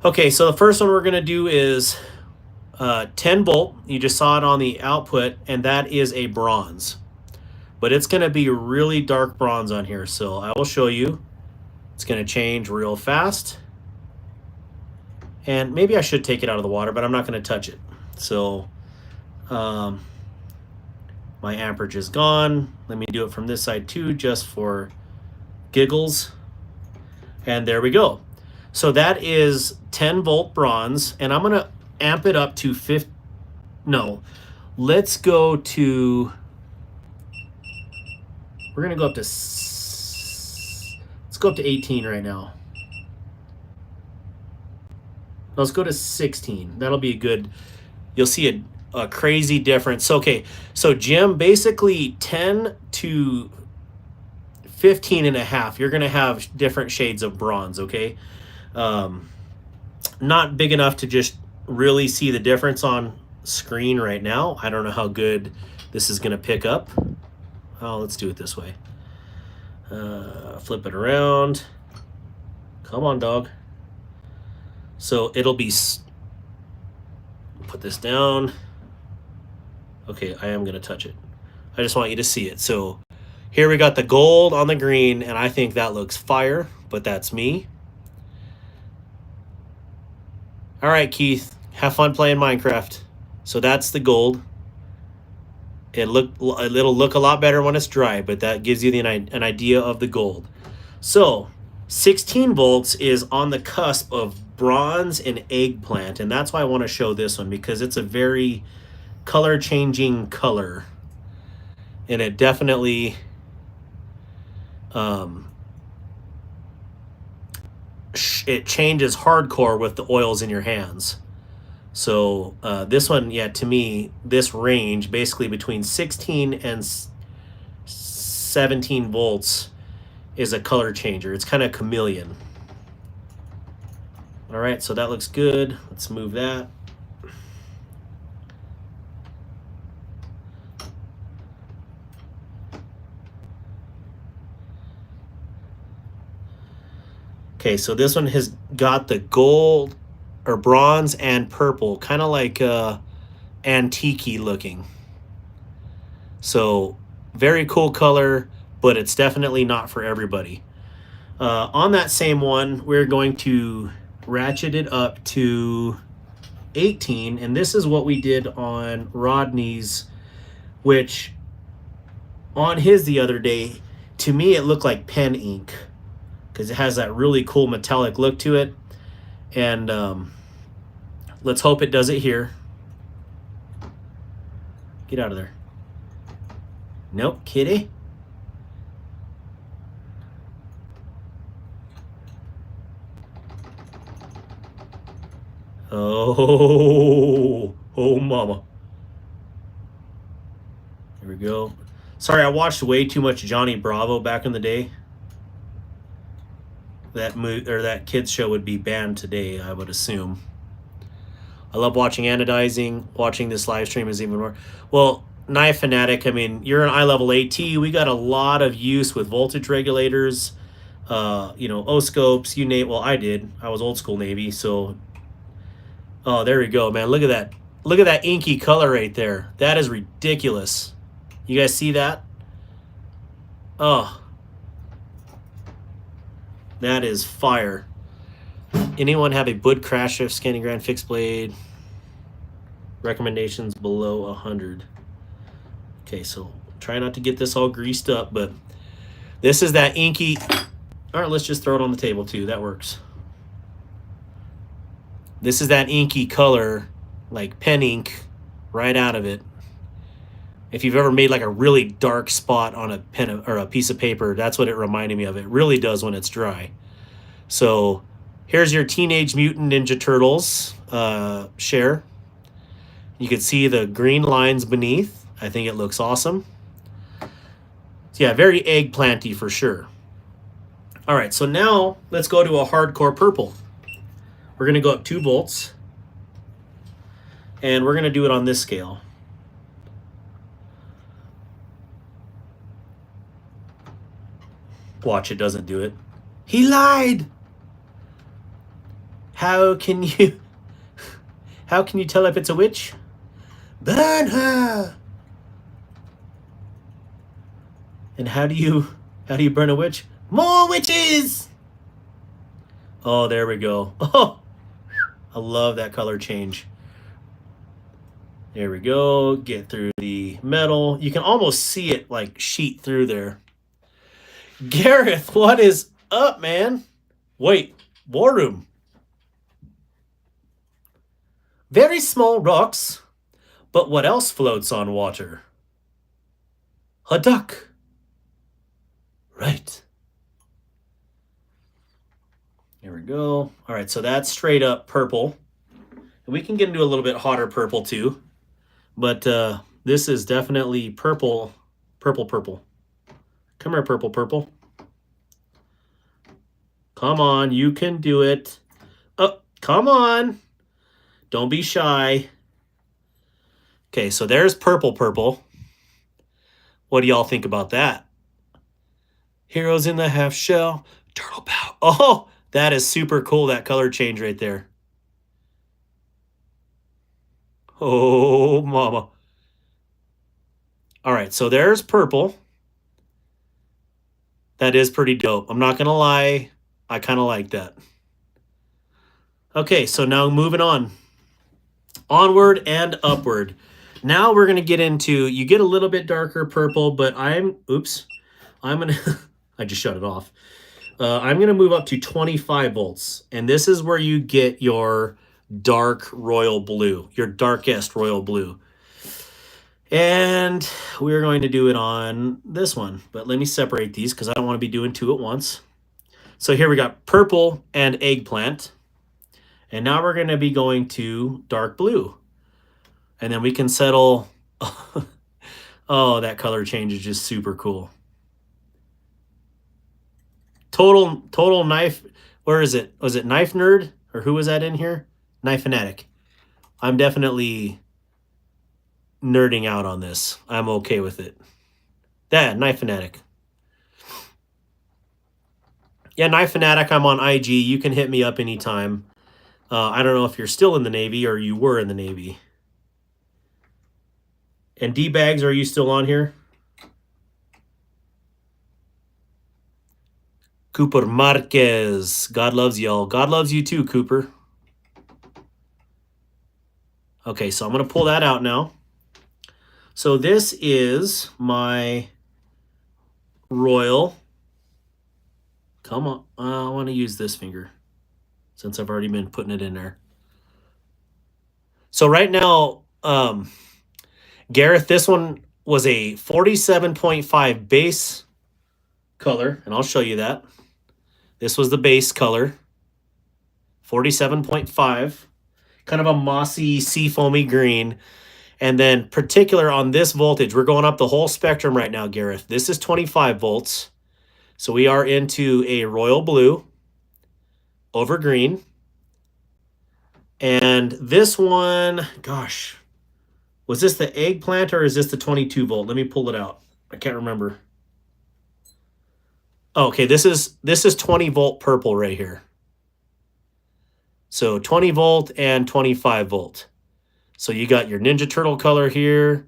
Okay, so the first one we're going to do is 10 volt. You just saw it on the output, and that is a bronze. But it's going to be really dark bronze on here, so I will show you. It's going to change real fast. And maybe I should take it out of the water, but I'm not going to touch it. So my amperage is gone. Let me do it from this side too, just for giggles. And there we go. So that is 10 volt bronze, and I'm going to amp it up to 50. No, let's go to, we're going to go up to, let's go up to 18 right now. Let's go to 16. That'll be good. You'll see a crazy difference. Okay, so Jim, basically 10 to 15.5, you're going to have different shades of bronze, okay? Not big enough to just really see the difference on screen right now. I don't know how good this is going to pick up. Oh, let's do it this way. Flip it around. Come on, dog. So it'll be, put this down. Okay, I am going to touch it. I just want you to see it. So here we got the gold on the green, and I think that looks fire, but that's me. All right, Keith, have fun playing Minecraft. So that's the gold. It'll look a lot better when it's dry, but that gives you an idea of the gold. So 16 volts is on the cusp of bronze and eggplant, and that's why I want to show this one, because it's a very color changing color, and it definitely it changes hardcore with the oils in your hands. So this one, yeah, to me, this range basically between 16 and 17 volts is a color changer. It's kind of chameleon. All right, so that looks good. Let's move that. Okay, so this one has got the gold or bronze and purple, kind of like antique-y looking. So Very cool color, but it's definitely not for everybody. On that same one, we're going to ratchet it up to 18, and this is what we did on Rodney's, which on his the other day, to me it looked like pen ink because it has that really cool metallic look to it. And let's hope it does it here. Get out of there. Nope, kitty. Oh, mama. Here we go. Sorry, I watched way too much Johnny Bravo back in the day. That kids show would be banned today, I would assume. I love watching Anodizing. Watching this live stream is even more. Well, Knife Fanatic, I mean, you're an eye-level AT. We got a lot of use with voltage regulators, O-scopes, you name. Well, I did. I was old school Navy, so. Oh, there we go, man. Look at that. Look at that inky color right there. That is ridiculous. You guys see that? Oh. That is fire. Anyone have a Bud crash shift scanning grand fixed blade? Recommendations below 100. Okay, so try not to get this all greased up, but this is that inky. All right, let's just throw it on the table too. That works. This is that inky color, like pen ink, right out of it. If you've ever made like a really dark spot on a pen or a piece of paper, that's what it reminded me of. It really does when it's dry. So here's your Teenage Mutant Ninja Turtles share. You can see the green lines beneath. I think it looks awesome. So yeah, very eggplanty for sure. All right, so now let's go to a hardcore purple. We're going to go up 2 volts. And we're going to do it on this scale. Watch, it doesn't do it. He lied! How can you tell if it's a witch? Burn her! And how do you burn a witch? More witches! Oh, there we go. Oh, I love that color change. There we go. Get through the metal. You can almost see it like sheet through there. Gareth, what is up, man? Wait, War Room. Very small rocks, but what else floats on water? A duck. Right. Here we go. All right, so that's straight up purple. And we can get into a little bit hotter purple too. But this is definitely purple. Purple. Come here, purple. Come on, you can do it. Oh, come on. Don't be shy. Okay, so there's purple. What do y'all think about that? Heroes in the half shell. Turtle pow. Oh, that is super cool, that color change right there. Oh, mama. All right, so there's purple. That is pretty dope. I'm not going to lie. I kind of like that. Okay, so now moving on. Onward and upward. Now we're going to get into, you get a little bit darker purple, but I'm going to, I just shut it off. I'm going to move up to 25 volts. And this is where you get your dark royal blue, your darkest royal blue. And we're going to do it on this one. But let me separate these because I don't want to be doing 2 at once. So here we got purple and eggplant. And now we're going to be going to dark blue. And then we can settle. Oh, that color change is just super cool. Total knife. Where is it? Was it Knife Nerd? Or who was that in here? Knife Fanatic. I'm definitely nerding out on this. I'm okay with it. That, Knife Fanatic. Yeah, Knife Fanatic, I'm on IG. You can hit me up anytime. I don't know if you're still in the Navy or you were in the Navy. And D-Bags, are you still on here? Cooper Marquez. God loves y'all. God loves you too, Cooper. Okay, so I'm going to pull that out now. So this is my Royal. Come on. I want to use this finger since I've already been putting it in there. So right now, Gareth, this one was a 47.5 base color, and I'll show you that. This was the base color, 47.5, kind of a mossy, seafoamy green. And then particular on this voltage, we're going up the whole spectrum right now, Gareth. This is 25 volts. So we are into a royal blue over green. And this one, gosh, was this the eggplant or is this the 22 volt? Let me pull it out. I can't remember. Oh, okay, this is 20 volt purple right here. So 20 volt and 25 volt. So you got your Ninja Turtle color here.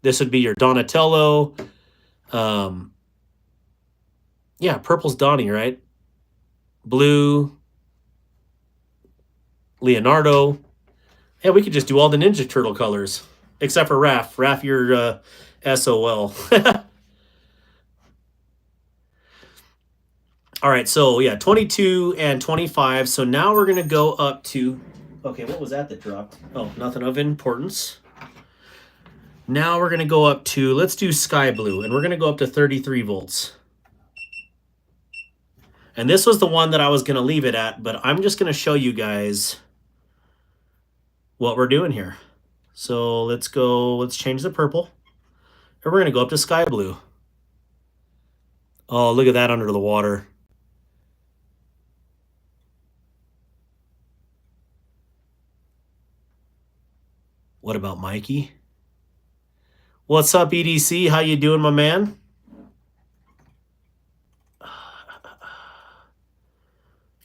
This would be your Donatello. Yeah, purple's Donnie, right? Blue, Leonardo. Yeah, we could just do all the Ninja Turtle colors. Except for Raph. Raph, you're SOL. All right, so yeah, 22 and 25. So now we're going to go up to... Okay, what was that dropped? Oh, nothing of importance. Now we're going to go up to... Let's do sky blue, and we're going to go up to 33 volts. And this was the one that I was going to leave it at, but I'm just going to show you guys what we're doing here. So let's change the purple. And we're going to go up to sky blue. Oh, look at that under the water. What about Mikey? What's up, EDC? How you doing, my man?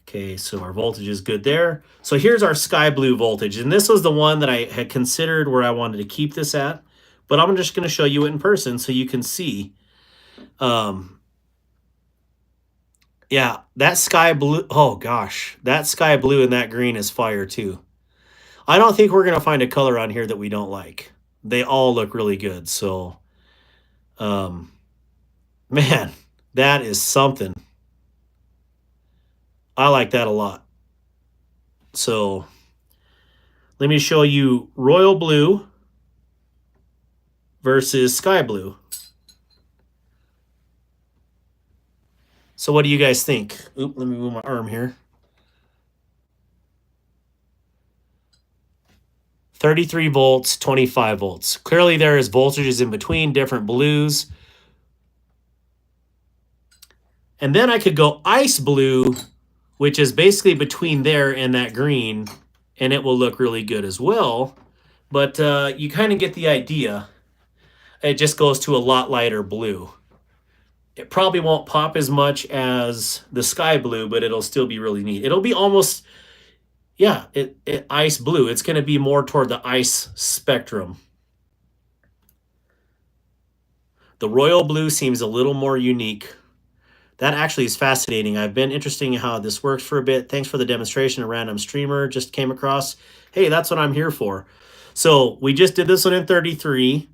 Okay, so our voltage is good there. So here's our sky blue voltage. And this was the one that I had considered where I wanted to keep this at. But I'm just going to show you it in person so you can see. Yeah, that sky blue. Oh, gosh. That sky blue and that green is fire, too. I don't think we're going to find a color on here that we don't like. They all look really good. So, man, that is something. I like that a lot. So let me show you royal blue versus sky blue. So what do you guys think? Oop, let me move my arm here. 33 volts, 25 volts. Clearly there is voltages in between, different blues. And then I could go ice blue, which is basically between there and that green, and it will look really good as well. But you kind of get the idea. It just goes to a lot lighter blue. It probably won't pop as much as the sky blue, but it'll still be really neat. It'll be almost, yeah, ice blue. It's going to be more toward the ice spectrum. The royal blue seems a little more unique. That actually is fascinating. I've been interested in how this works for a bit. Thanks for the demonstration. A random streamer just came across. Hey, that's what I'm here for. So we just did this one in 33.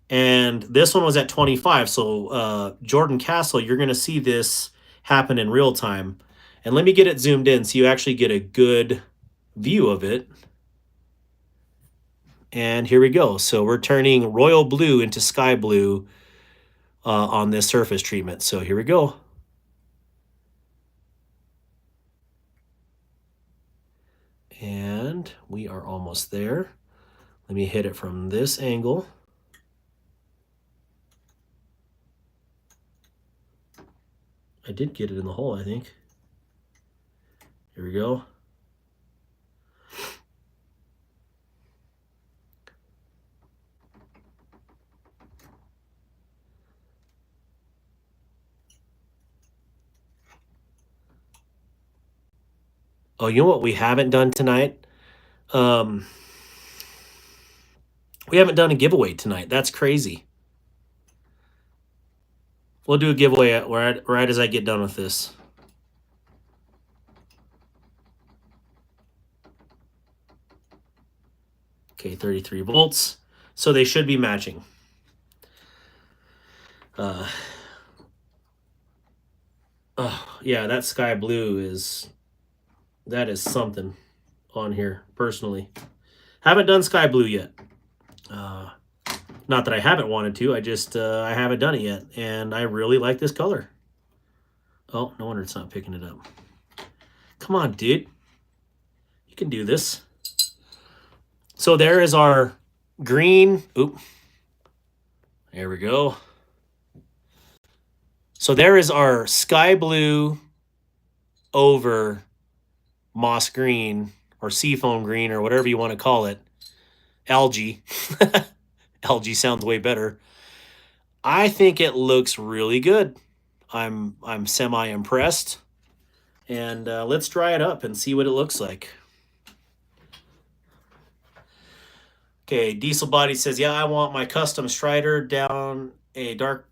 And this one was at 25. So Jordan Castle, you're going to see this happen in real time. And let me get it zoomed in so you actually get a good view of it. And here we go. So we're turning royal blue into sky blue on this surface treatment. So here we go. And we are almost there. Let me hit it from this angle. I did get it in the hole, I think. Here we go. Oh, you know what we haven't done tonight? We haven't done a giveaway tonight. That's crazy. We'll do a giveaway right as I get done with this. Okay, 33 volts. So they should be matching. Yeah, that sky blue is something on here personally. Haven't done sky blue yet. Not that I haven't wanted to. I haven't done it yet, and I really like this color. Oh, no wonder it's not picking it up. Come on, dude. You can do this. So there is our green. Oop. There we go. So there is our sky blue over moss green or seafoam green or whatever you want to call it. Algae. Algae sounds way better. I think it looks really good. I'm semi impressed. And let's dry it up and see what it looks like. Okay, Diesel Body says, yeah, I want my custom Strider down a dark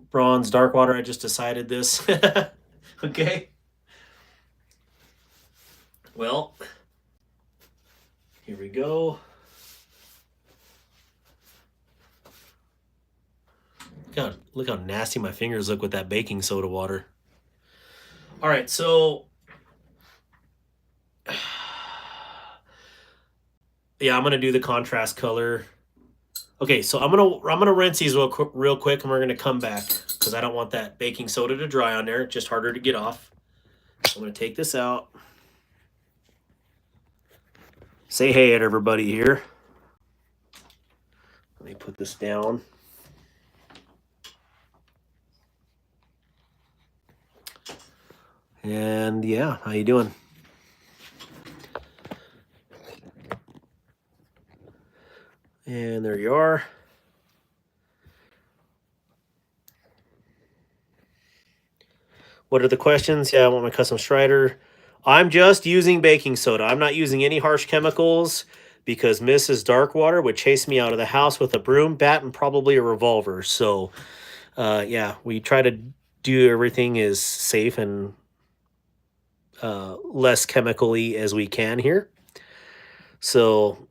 bronze Darkwater. I just decided this. Okay. Well, here we go. Look how nasty my fingers look with that baking soda water. All right, so yeah, I'm gonna do the contrast color. Okay, so I'm gonna rinse these real quick, and we're gonna come back because I don't want that baking soda to dry on there. It's just harder to get off. So I'm gonna take this out. Say hey to everybody here. Let me put this down. And yeah, how you doing? And there you are. What are the questions? Yeah, I want my custom Strider. I'm just using baking soda. I'm not using any harsh chemicals because Mrs. Darkwater would chase me out of the house with a broom, bat, and probably a revolver. So, yeah, we try to do everything as safe and less chemically as we can here. So,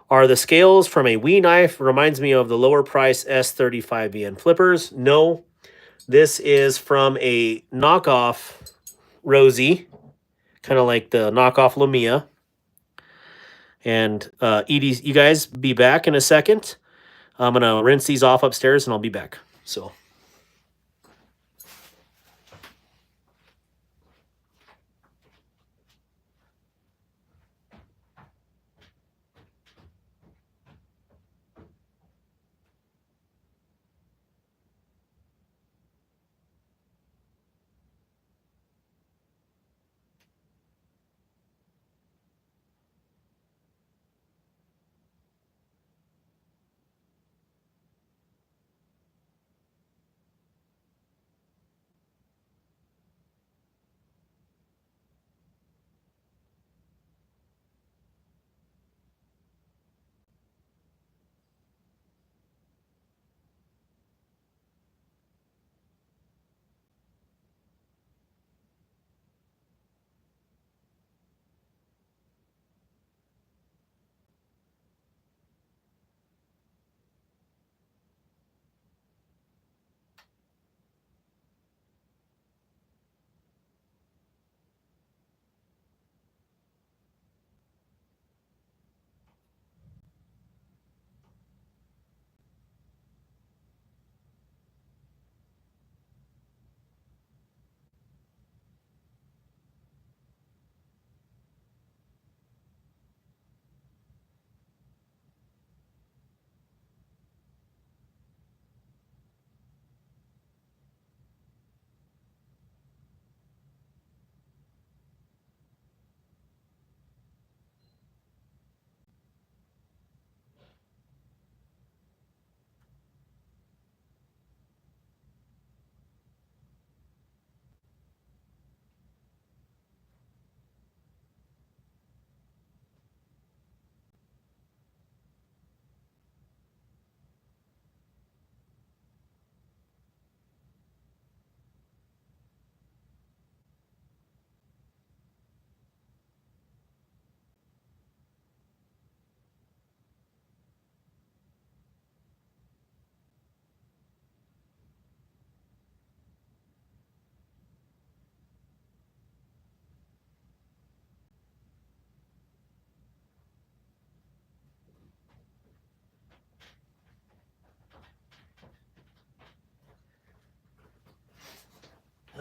are the scales from a Wee knife? Reminds me of the lower price S35BN flippers. No, this is from a knockoff Rosie, kind of like the knockoff Lumia. And Edie, you guys be back in a second. I'm gonna rinse these off upstairs, and I'll be back. So.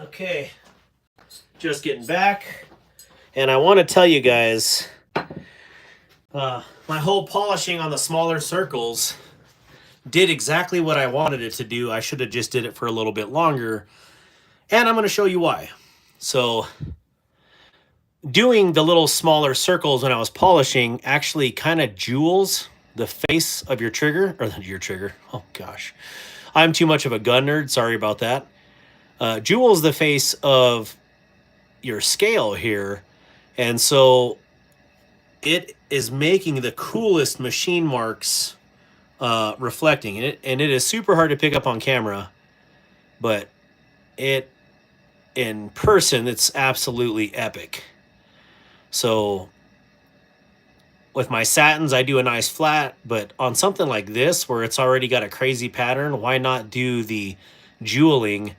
Okay, just getting back, and I want to tell you guys, my whole polishing on the smaller circles did exactly what I wanted it to do. I should have just did it for a little bit longer, and I'm going to show you why. So, doing the little smaller circles when I was polishing actually kind of jewels the face of your trigger, or your trigger. Oh gosh, I'm too much of a gun nerd. Sorry about that. Jewels the face of your scale here, and so it is making the coolest machine marks reflecting, and it is super hard to pick up on camera, but it in person it's absolutely epic. So with my satins I do a nice flat, but on something like this where it's already got a crazy pattern, why not do the jeweling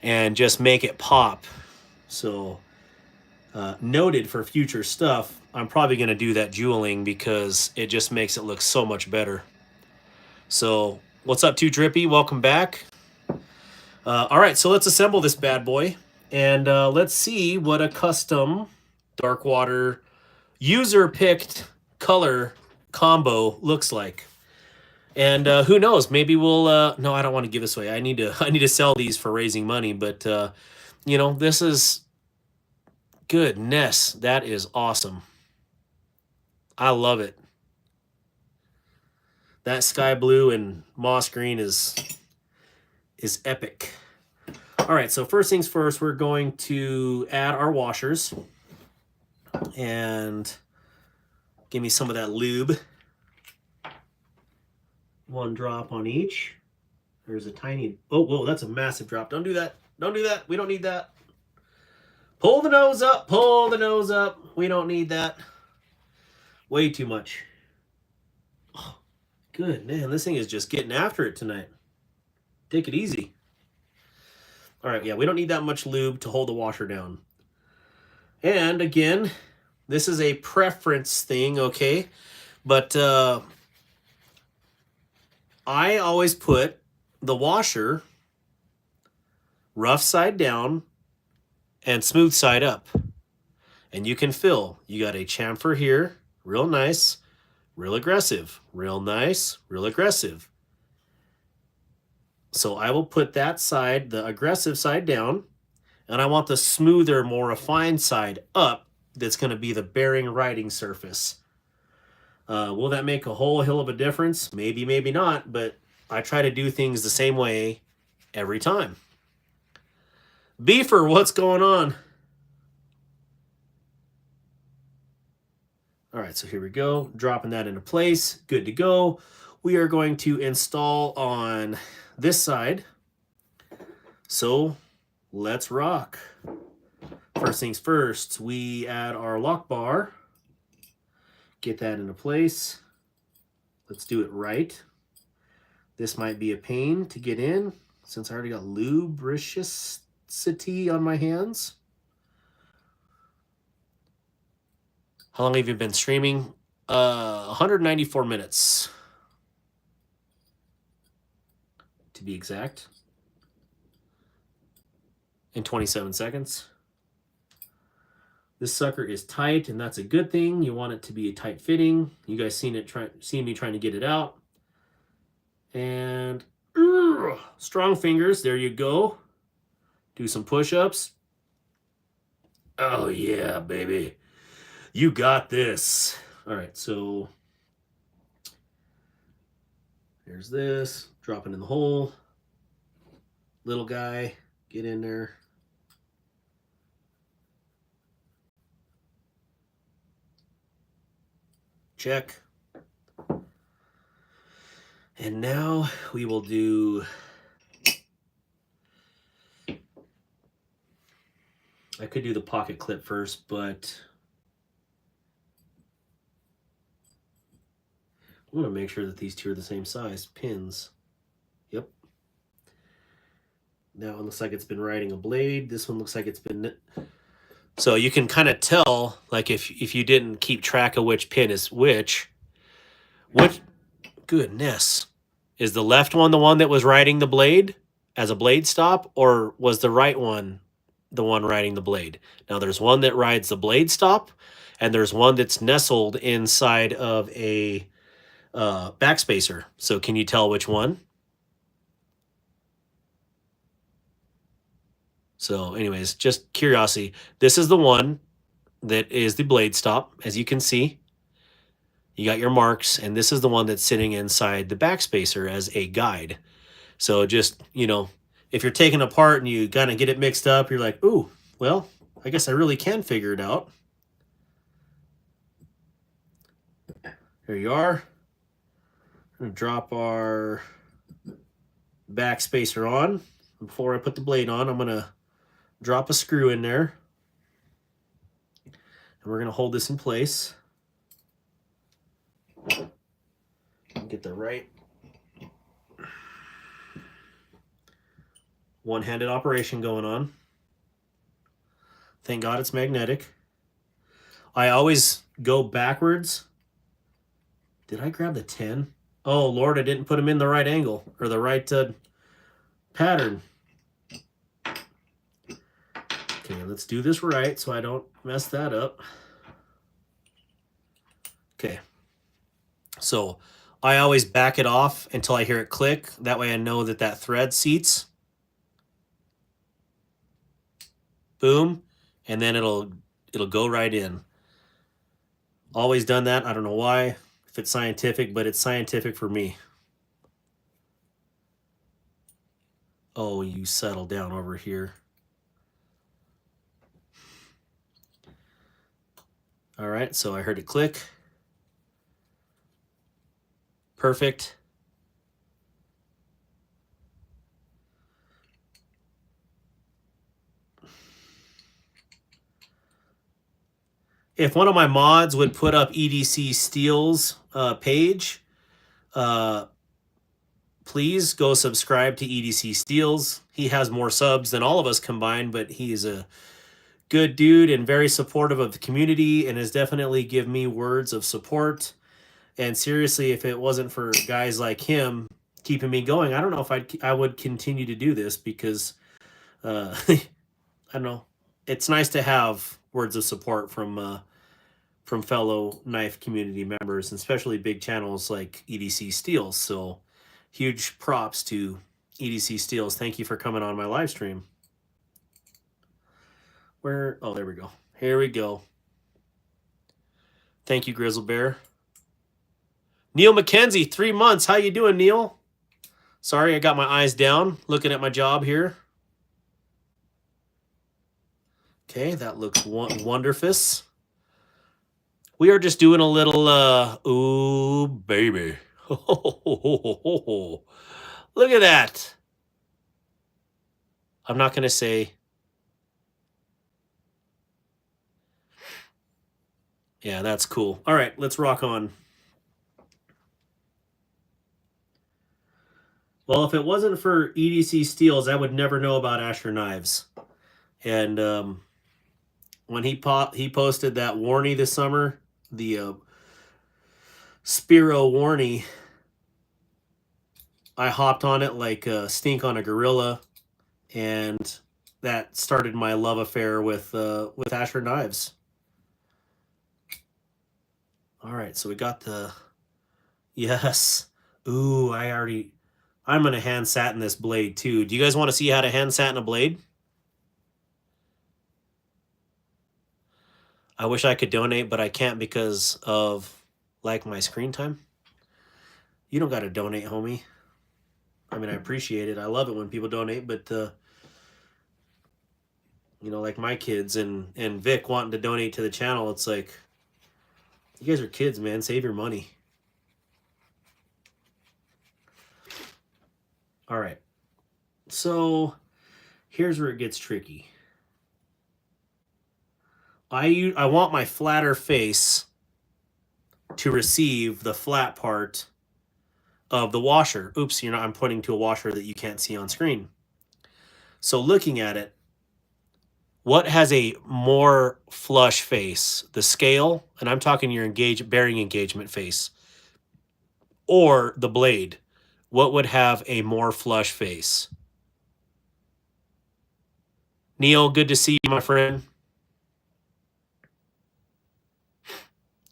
and just make it pop? So noted for future stuff, I'm probably going to do that jeweling because it just makes it look so much better. So what's up, Too Drippy? Welcome back. All right, so let's assemble this bad boy, and let's see what a custom DARKWATER user-picked color combo looks like. And who knows? Maybe we'll. No, I don't want to give this away. I need to sell these for raising money. But you know, this is goodness. That is awesome. I love it. That sky blue and moss green is epic. All right. So first things first, we're going to add our washers, and give me some of that lube. 1 drop on each. There's a tiny, oh, whoa, that's a massive drop. Don't do that. Don't do that. We don't need that. Pull the nose up. Pull the nose up. We don't need that. Way too much. Oh, good, man. This thing is just getting after it tonight. Take it easy. All right, yeah, we don't need that much lube to hold the washer down. And again, this is a preference thing, okay? But I always put the washer rough side down and smooth side up. And you can feel. You got a chamfer here, real nice, real aggressive, real nice, real aggressive. So I will put that side, the aggressive side, down, and I want the smoother, more refined side up. That's going to be the bearing writing surface. Will that make a whole hill of a difference? Maybe, maybe not, but I try to do things the same way every time. Beefer, what's going on? All right, so here we go. Dropping that into place. Good to go. We are going to install on this side. So let's rock. First things first, we add our lock bar. Get that into place. Let's do it right. This might be a pain to get in since I already got lubricity on my hands. How long have you been streaming? 194 minutes. To be exact. In 27 seconds. This sucker is tight, and that's a good thing. You want it to be a tight fitting. You guys seen me trying to get it out. And strong fingers, there you go. Do some push-ups. Oh yeah, baby. You got this. All right, so there's this. Drop it in the hole. Little guy, get in there. Check. And now we will do, I could do the pocket clip first, but I want to make sure that these two are the same size pins. Yep. That one looks like it's been riding a blade. This one looks like it's been... So you can kind of tell, like if you didn't keep track of which pin is which... Goodness. Is the left one the one that was riding the blade as a blade stop, or was the right one the one riding the blade. Now there's one that rides the blade stop, and there's one that's nestled inside of a backspacer. So can you tell which one? So anyways, just curiosity. This is the one that is the blade stop, as you can see. You got your marks, and this is the one that's sitting inside the backspacer as a guide. So just, you know, if you're taking apart and you kind of get it mixed up, you're like, ooh, well, I guess I really can figure it out. There you are. I'm going to drop our backspacer on. Before I put the blade on, I'm going to drop a screw in there. And we're going to hold this in place. Get the right one-handed operation going on. Thank God it's magnetic. I always go backwards. Did I grab the 10? Oh, Lord, I didn't put them in the right angle or the right pattern. Okay, let's do this right so I don't mess that up. Okay. So I always back it off until I hear it click. That way I know that that thread seats. Boom. And then it'll go right in. Always done that. I don't know why, if it's scientific, but it's scientific for me. Oh, you settle down over here. All right, so I heard it click. Perfect. If one of my mods would put up EDC Steel's page, please go subscribe to EDC Steels. He has more subs than all of us combined, but he's a good dude and very supportive of the community and has definitely given me words of support. And seriously, if it wasn't for guys like him keeping me going, I don't know if I would continue to do this because I don't know. It's nice to have words of support from fellow knife community members, and especially big channels like EDC Steels. So huge props to EDC Steels. Thank you for coming on my live stream. Where? Oh, there we go. Here we go. Thank you, Grizzle Bear. Neil McKenzie, 3 months. How you doing, Neil? Sorry, I got my eyes down looking at my job here. Okay, that looks wonderful. We are just doing a little, ooh, baby. Look at that. I'm not going to say. Yeah, that's cool. All right, let's rock on. Well, if it wasn't for EDC Steels, I would never know about Asher Knives. And when he posted that Warney this summer, the Spiro Warney, I hopped on it like a stink on a gorilla, and that started my love affair with Asher Knives. All right, so we got the yes. Ooh, I'm gonna hand satin this blade too. Do you guys want to see how to hand satin a blade? I wish I could donate, but I can't because of like my screen time. You don't got to donate, homie. I mean, I appreciate it. I love it when people donate, but you know, like my kids and Vic wanting to donate to the channel, it's like, you guys are kids, man. Save your money. All right. So here's where it gets tricky. I want my flatter face to receive the flat part of the washer. Oops, I'm pointing to a washer that you can't see on screen. So looking at it, what has a more flush face? The scale, and I'm talking your bearing engagement face, or the blade? What would have a more flush face? Neil, good to see you, my friend.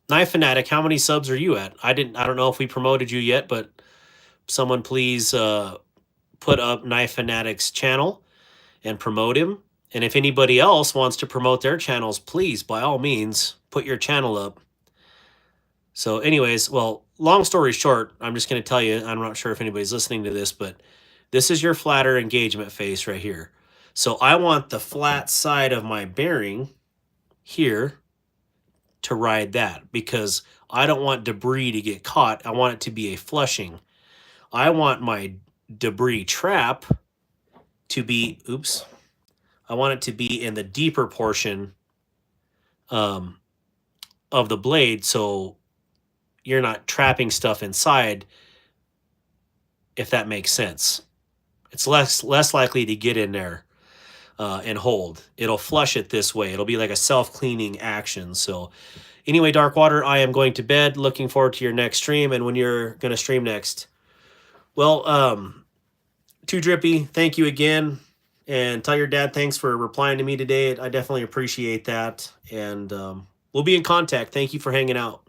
Knife Fanatic, how many subs are you at? I don't know if we promoted you yet, but someone please put up Knife Fanatic's channel and promote him. And if anybody else wants to promote their channels, please, by all means, put your channel up. So anyways, well, long story short, I'm just going to tell you, I'm not sure if anybody's listening to this, but this is your flatter engagement face right here. So I want the flat side of my bearing here to ride that because I don't want debris to get caught. I want it to be a flushing. I want my debris trap to be, oops, I want it to be in the deeper portion of the blade so you're not trapping stuff inside, if that makes sense. It's less likely to get in there and hold. It'll flush it this way. It'll be like a self-cleaning action. So anyway, Darkwater, I am going to bed. Looking forward to your next stream and when you're going to stream next. Well, Too Drippy, thank you again. And tell your dad thanks for replying to me today. I definitely appreciate that. And we'll be in contact. Thank you for hanging out.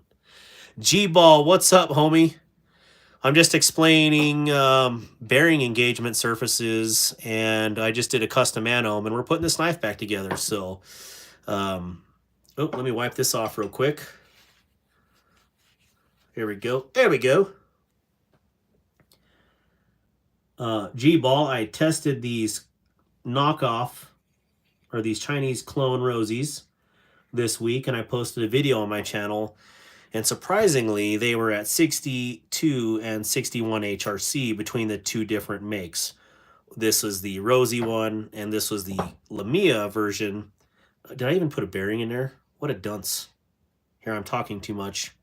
G-Ball, what's up, homie? I'm just explaining bearing engagement surfaces, and I just did a custom anome, and we're putting this knife back together. So, oh, let me wipe this off real quick. Here we go. There we go. G-Ball, I tested these knockoff, or these Chinese clone rosies this week, and I posted a video on my channel. And surprisingly, they were at 62 and 61 HRC between the two different makes. This was the rosy one, and this was the Lamia version. Did I even put a bearing in there? What a dunce. Here, I'm talking too much.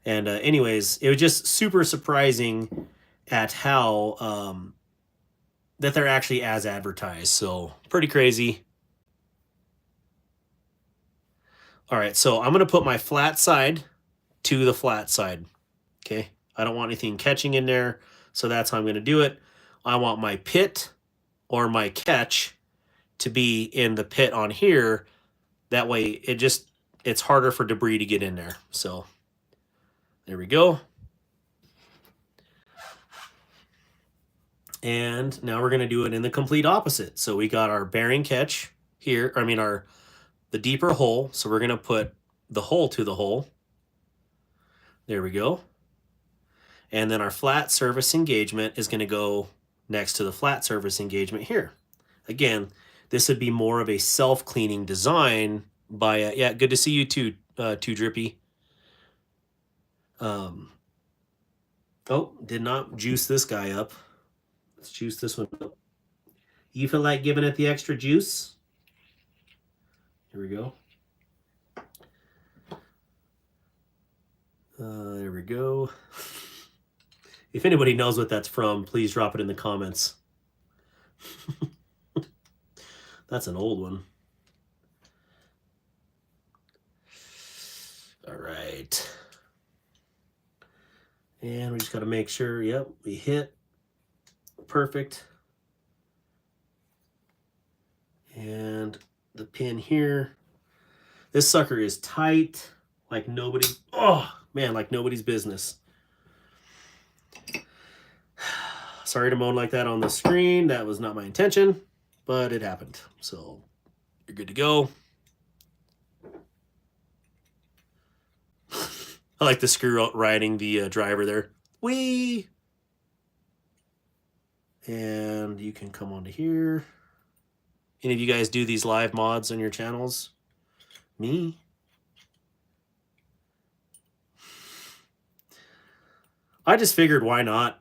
And anyways, it was just super surprising at how that they're actually as advertised. So pretty crazy. All right, so I'm going to put my flat side to the flat side. Okay, I don't want anything catching in there, so that's how I'm going to do it. I want my pit or my catch to be in the pit on here. That way it's harder for debris to get in there. So there we go. And now we're going to do it in the complete opposite. So we got our bearing catch here, the deeper hole. So we're going to put the hole to the hole. There we go. And then our flat surface engagement is going to go next to the flat surface engagement here. Again, this would be more of a self-cleaning design by, yeah, good to see you too, Too Drippy. Oh, did not juice this guy up. Let's juice this one up. You feel like giving it the extra juice? Here we go. There we go. If anybody knows what that's from, please drop it in the comments. That's an old one. All right. And we just got to make sure, yep, we hit. Perfect. And the pin here. This sucker is tight like nobody. Oh, man, like nobody's business. Sorry to moan like that on the screen. That was not my intention, but it happened. So you're good to go. I like the screw riding the driver there. Whee! And you can come onto here. Any of you guys do these live mods on your channels? Me? I just figured, why not?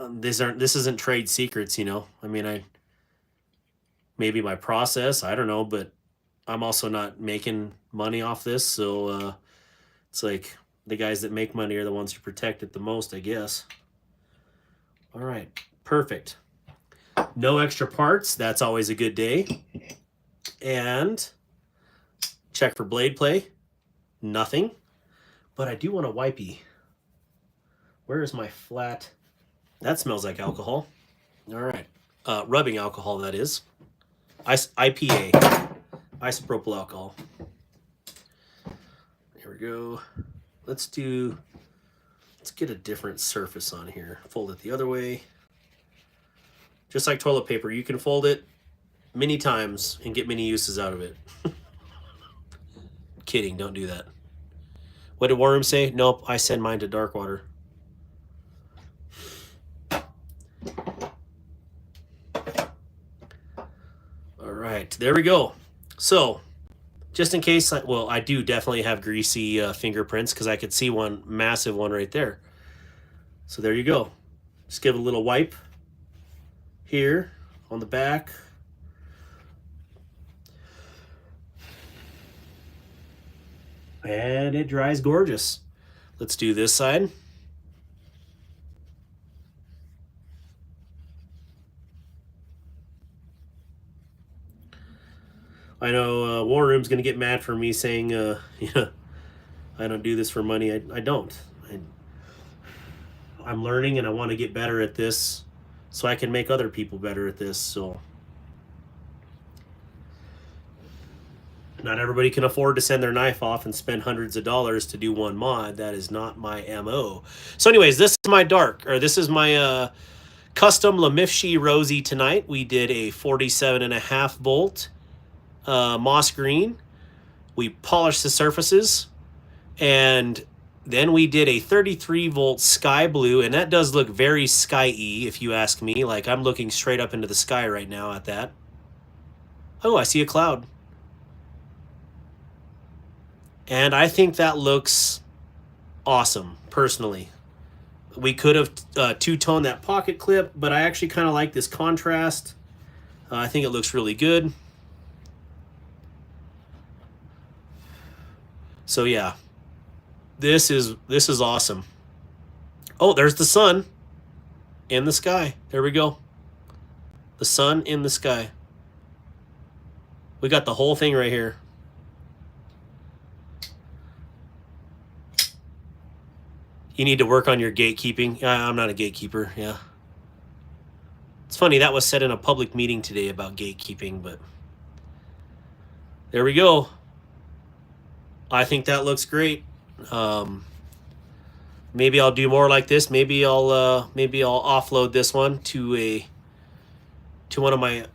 This isn't trade secrets, you know. I mean, maybe my process, I don't know, but I'm also not making money off this, so it's like the guys that make money are the ones who protect it the most, I guess. All right, perfect. No extra parts. That's always a good day. And check for blade play. Nothing. But I do want a wipey. Where is my flat? That smells like alcohol. All right. Rubbing alcohol, that is. IPA, isopropyl alcohol. Here we go. Let's get a different surface on here. Fold it the other way. Just like toilet paper, you can fold it many times and get many uses out of it. Kidding, don't do that. What did War Room say? Nope, I send mine to Darkwater. All right, there we go. So, just in case, I do definitely have greasy fingerprints because I could see one massive one right there. So there you go. Just give it a little wipe here on the back. And it dries gorgeous. Let's do this side. I know War Room's going to get mad for me saying, yeah, I don't do this for money. I don't. I'm learning and I want to get better at this so I can make other people better at this. So not everybody can afford to send their knife off and spend hundreds of dollars to do one mod. That is not my MO. So anyways, this is my custom Lamifshi Rosie tonight. We did a 47.5 volt moss green. We polished the surfaces, and then we did a 33 volt sky blue, and that does look very sky-y if you ask me. Like, I'm looking straight up into the sky right now at that. Oh, I see a cloud. And I think that looks awesome, personally. We could have two-toned that pocket clip, but I actually kind of like this contrast. I think it looks really good. So yeah, this is awesome. Oh, there's the sun in the sky. There we go. The sun in the sky. We got the whole thing right here. You need to work on your gatekeeping. I'm not a gatekeeper, yeah. It's funny, that was said in a public meeting today about gatekeeping, but there we go. I think that looks great. Maybe I'll do more like this. Maybe I'll offload this one to one of my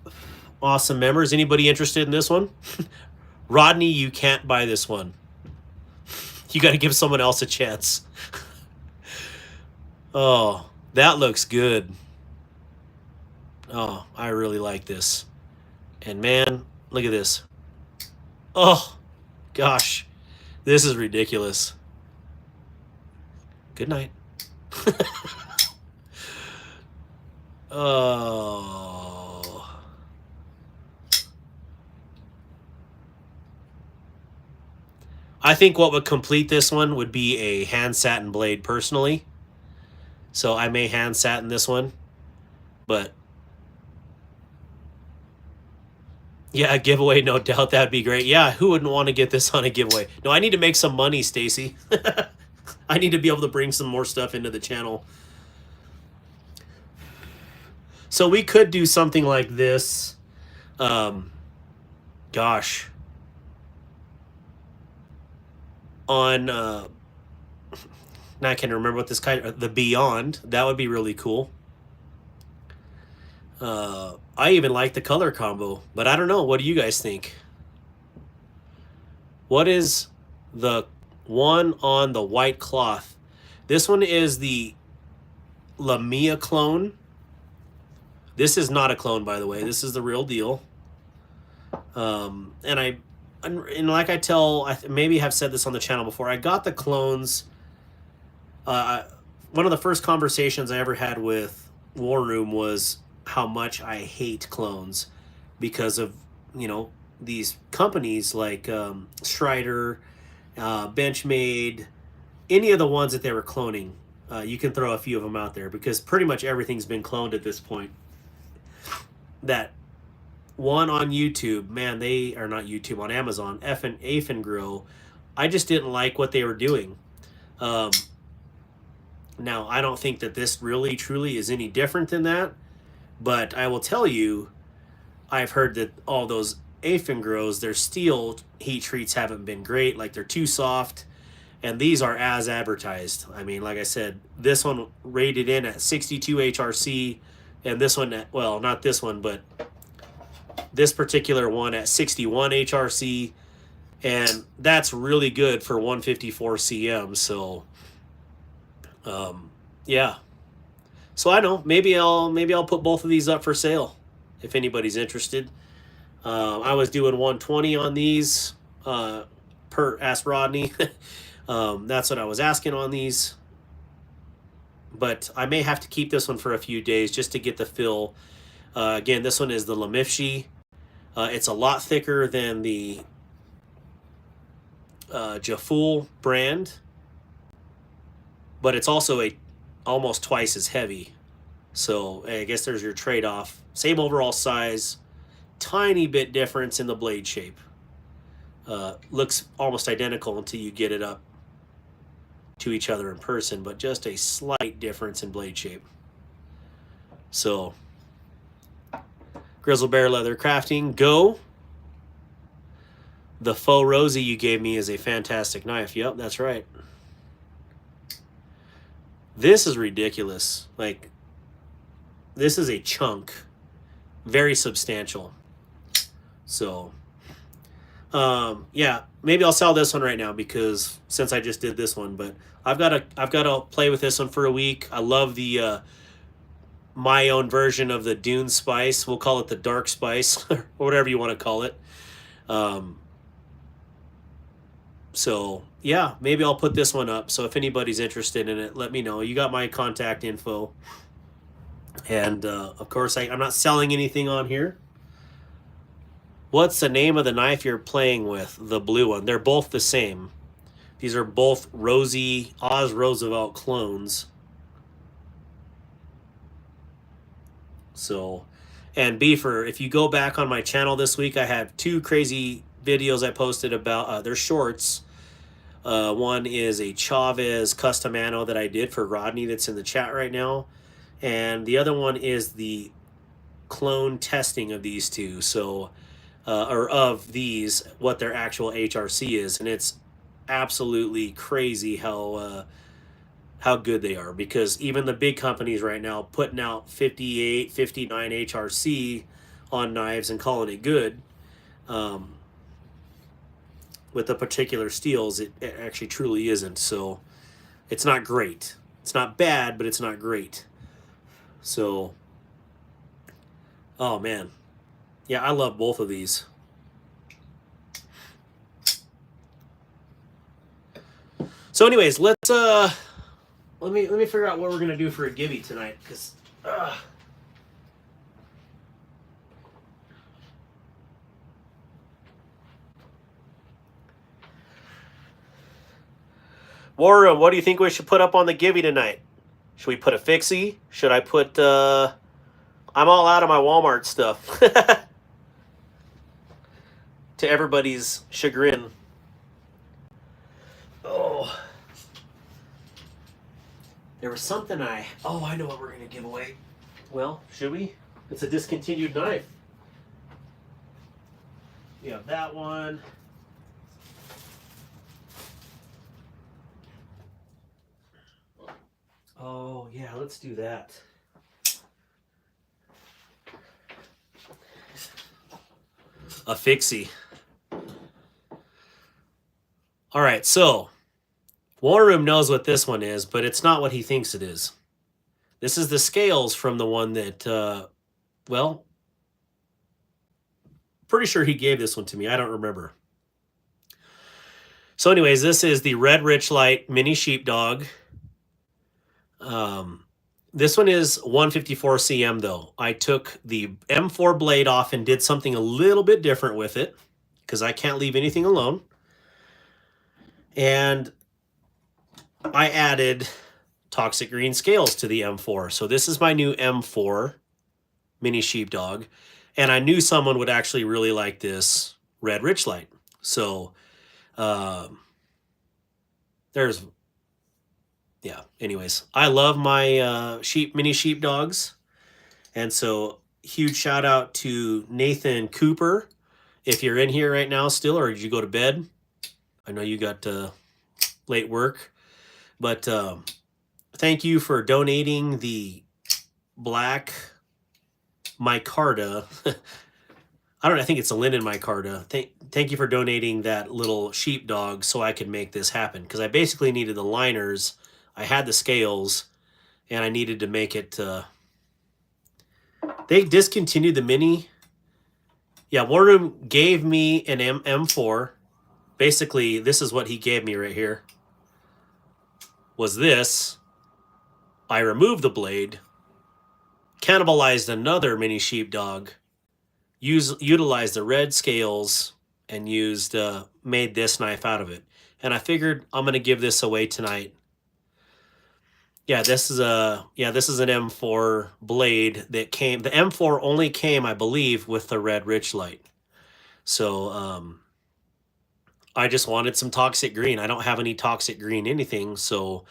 awesome members. Anybody interested in this one? Rodney, you can't buy this one. You got to give someone else a chance. Oh, that looks good. Oh, I really like this. And man, look at this. Oh, gosh. This is ridiculous. Good night. Oh. I think what would complete this one would be a hand satin blade personally. So I may hand satin this one, but yeah, giveaway, no doubt, that'd be great. Yeah, who wouldn't want to get this on a giveaway? No, I need to make some money, Stacy. I need to be able to bring some more stuff into the channel. So we could do something like this. Gosh. On now I can't remember what this kind of, the Beyond, that would be really cool. I even like the color combo, but I don't know. What do you guys think? What is the one on the white cloth? This one is the Lamia clone. This is not a clone, by the way. This is the real deal. And like I maybe have said this on the channel before, I got the clones. One of the first conversations I ever had with War Room was how much I hate clones because of, you know, these companies like Strider, Benchmade, any of the ones that they were cloning. You can throw a few of them out there because pretty much everything's been cloned at this point. That one on YouTube, man, they are not YouTube, on Amazon, Affililate. I just didn't like what they were doing. Now, I don't think that this really, truly is any different than that. But I will tell you, I've heard that all those aphid grows, their steel heat treats haven't been great, like they're too soft, and these are as advertised. I mean, like I said, this one rated in at 62 HRC, and this one, well, not this one, but this particular one at 61 HRC, and that's really good for 154 CM. So, yeah. So I know maybe I'll put both of these up for sale if anybody's interested. I was doing 120 on these per Ask Rodney. That's what I was asking on these. But I may have to keep this one for a few days just to get the feel. Again, this one is the Lamifshi. It's a lot thicker than the Jaful brand, but it's also almost twice as heavy. So I guess there's your trade-off. Same overall size, tiny bit difference in the blade shape. Looks almost identical until you get it up to each other in person, but just a slight difference in blade shape. So, Grizzle Bear Leather Crafting, go. The faux Rosie you gave me is a fantastic knife. Yep, that's right. This is ridiculous. Like, this is a chunk. Very substantial. So, yeah, maybe I'll sell this one right now because since I just did this one, but I've got to play with this one for a week. I love the my own version of the Dune Spice. We'll call it the Dark Spice or whatever you want to call it. So yeah, maybe I'll put this one up. So if anybody's interested in it, let me know. You got my contact info. And of course, I'm not selling anything on here. What's the name of the knife you're playing with? The blue one. They're both the same. These are both Rosie Oz Roosevelt clones. So, and Beefer, if you go back on my channel this week, I have 2 crazy videos I posted about they're shorts. One is a Chavez custom ammo that I did for Rodney that's in the chat right now. And the other one is the clone testing of these two. So, or of these, what their actual HRC is. And it's absolutely crazy how good they are, because even the big companies right now putting out 58, 59 HRC on knives and calling it good. With the particular steels, it actually truly isn't. So it's not great. It's not bad, but it's not great. So, oh man. Yeah, I love both of these. So anyways, let's let me figure out what we're gonna do for a gibby tonight, because Warren, what do you think we should put up on the gibby tonight? Should we put a fixie? Should I put I'm all out of my Walmart stuff. To everybody's chagrin. Oh. There was something I know what we're gonna give away. Well, should we? It's a discontinued knife. We have that one. Oh yeah, let's do that. A fixie. All right, so War Room knows what this one is, but it's not what he thinks it is. This is the scales from the one that, well, pretty sure he gave this one to me. I don't remember. So anyways, this is the Red Richlight Mini Sheepdog. This one is 154 CM though. I took the M4 blade off and did something a little bit different with it because I can't leave anything alone. And I added toxic green scales to the M4. So this is my new M4 Mini Sheepdog. And I knew someone would actually really like this Red Richlight. So yeah, anyways, I love my mini sheepdogs. And so huge shout out to Nathan Cooper. If you're in here right now still, or did you go to bed? I know you got late work, but thank you for donating the black micarta. I think it's a linen micarta. Thank you for donating that little sheepdog so I could make this happen, because I basically needed the liners. I had the scales, and I needed to make it. They discontinued the mini. Yeah, War Room gave me an M4. Basically, this is what he gave me right here. Was this. I removed the blade, cannibalized another mini sheepdog, utilized the red scales, and made this knife out of it. And I figured I'm going to give this away tonight. Yeah, this is an M4 blade that came. The M4 only came, I believe, with the red Richlight. So I just wanted some toxic green. I don't have any toxic green anything, so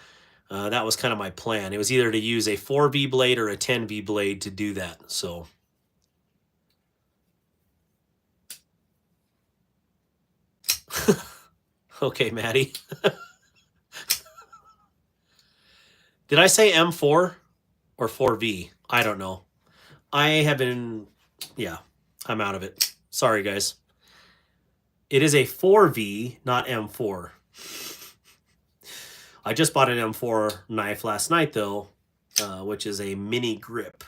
that was kind of my plan. It was either to use a 4V blade or a 10V blade to do that. So okay, Maddie. Did I say M4 or 4V? I don't know. I'm out of it. Sorry, guys. It is a 4V, not M4. I just bought an M4 knife last night, though, which is a mini grip.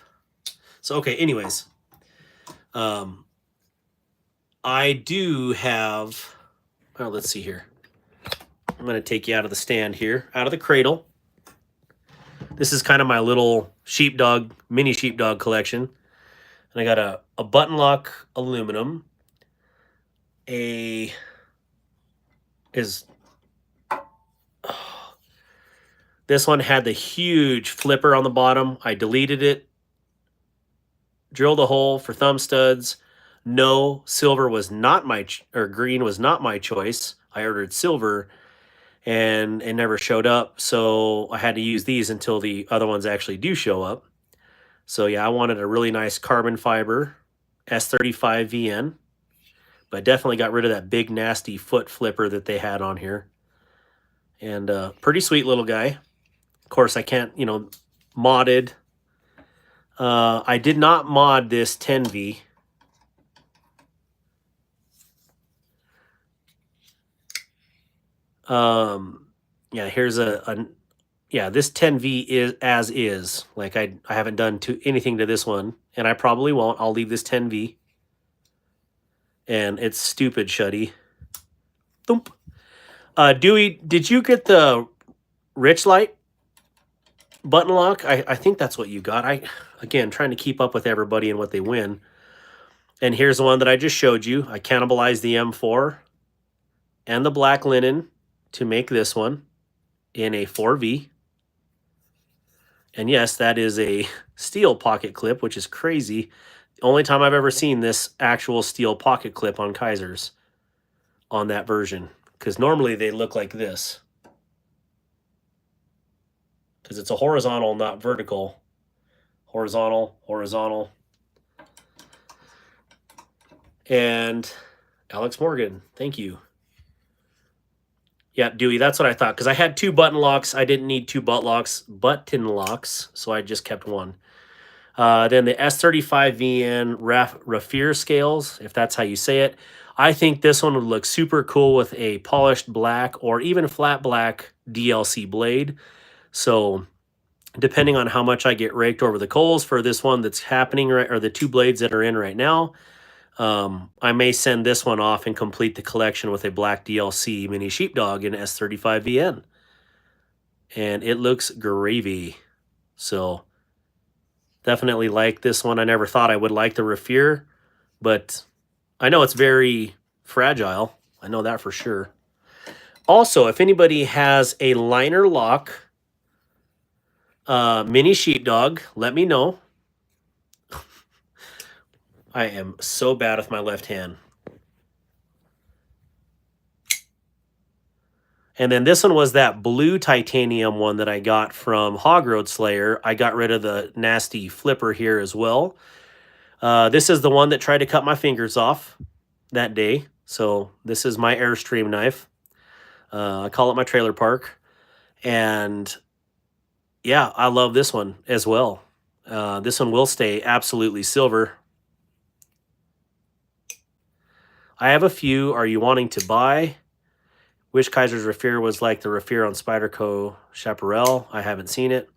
So, okay, anyways. I do have... Well, let's see here. I'm going to take you out of the stand here, out of the cradle. This is kind of my little mini sheepdog collection. And I got a button lock aluminum. This one had the huge flipper on the bottom. I deleted it. Drilled a hole for thumb studs. No, silver was not green was not my choice. I ordered silver, and it never showed up. So I had to use these until the other ones actually do show up. So yeah, I wanted a really nice carbon fiber S35 VN, but I definitely got rid of that big nasty foot flipper that they had on here. And pretty sweet little guy. Of course, I can't, modded. I did not mod this 10V. Here's this 10V is as is. Like I haven't done anything to this one, and I probably won't. I'll leave this 10V. And it's stupid shutty. Thump. Dewey, did you get the Richlight button lock? I think that's what you got. Again, trying to keep up with everybody and what they win. And here's the one that I just showed you. I cannibalized the M4 and the black linen to make this one in a 4V. And yes, that is a steel pocket clip, which is crazy. The only time I've ever seen this actual steel pocket clip on Kaisers on that version. Because normally they look like this. Because it's a horizontal, not vertical. Horizontal, horizontal. And Alex Morgan, thank you. Yeah, Dewey, that's what I thought. Because I had 2 button locks. I didn't need 2 button locks, so I just kept one. Then the S35 VN Raffir scales, if that's how you say it. I think this one would look super cool with a polished black or even flat black DLC blade. So depending on how much I get raked over the coals for this one that's happening, or the 2 blades that are in right now, I may send this one off and complete the collection with a black DLC mini sheepdog in S35 VN. And it looks gravy. So definitely like this one. I never thought I would like the Raffir, but I know it's very fragile. I know that for sure. Also, if anybody has a liner lock mini sheepdog, let me know. I am so bad with my left hand. And then this one was that blue titanium one that I got from Hog Road Slayer. I got rid of the nasty flipper here as well. This is the one that tried to cut my fingers off that day. So this is my Airstream knife. I call it my trailer park. And yeah, I love this one as well. This one will stay absolutely silver. I have a few. Are you wanting to buy? Wish Kaiser's Raffir was like the Raffir on Spyderco Chaparral. I haven't seen it.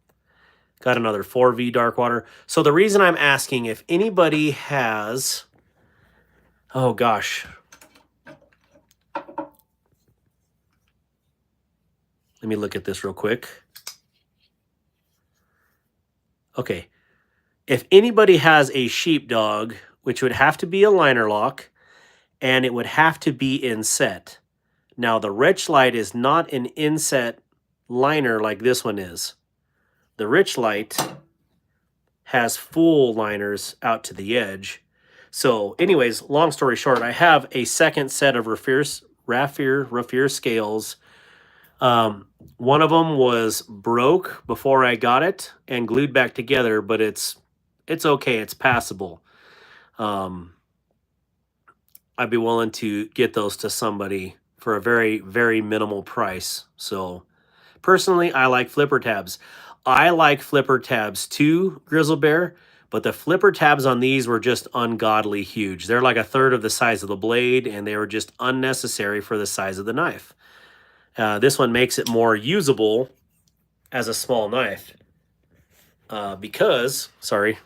Got another 4V Darkwater. So the reason I'm asking if anybody has... Oh, gosh. Let me look at this real quick. Okay. If anybody has a sheepdog, which would have to be a liner lock, and it would have to be inset. Now, the Richlight is not an inset liner like this one is. The Richlight has full liners out to the edge. So anyways, long story short, I have a second set of Raffir scales. One of them was broke before I got it and glued back together, but it's okay. It's passable. I'd be willing to get those to somebody for a very, very minimal price. So personally, I like flipper tabs. I like flipper tabs too, Grizzle Bear, but the flipper tabs on these were just ungodly huge. They're like a third of the size of the blade, and they were just unnecessary for the size of the knife. This one makes it more usable as a small knife because, sorry,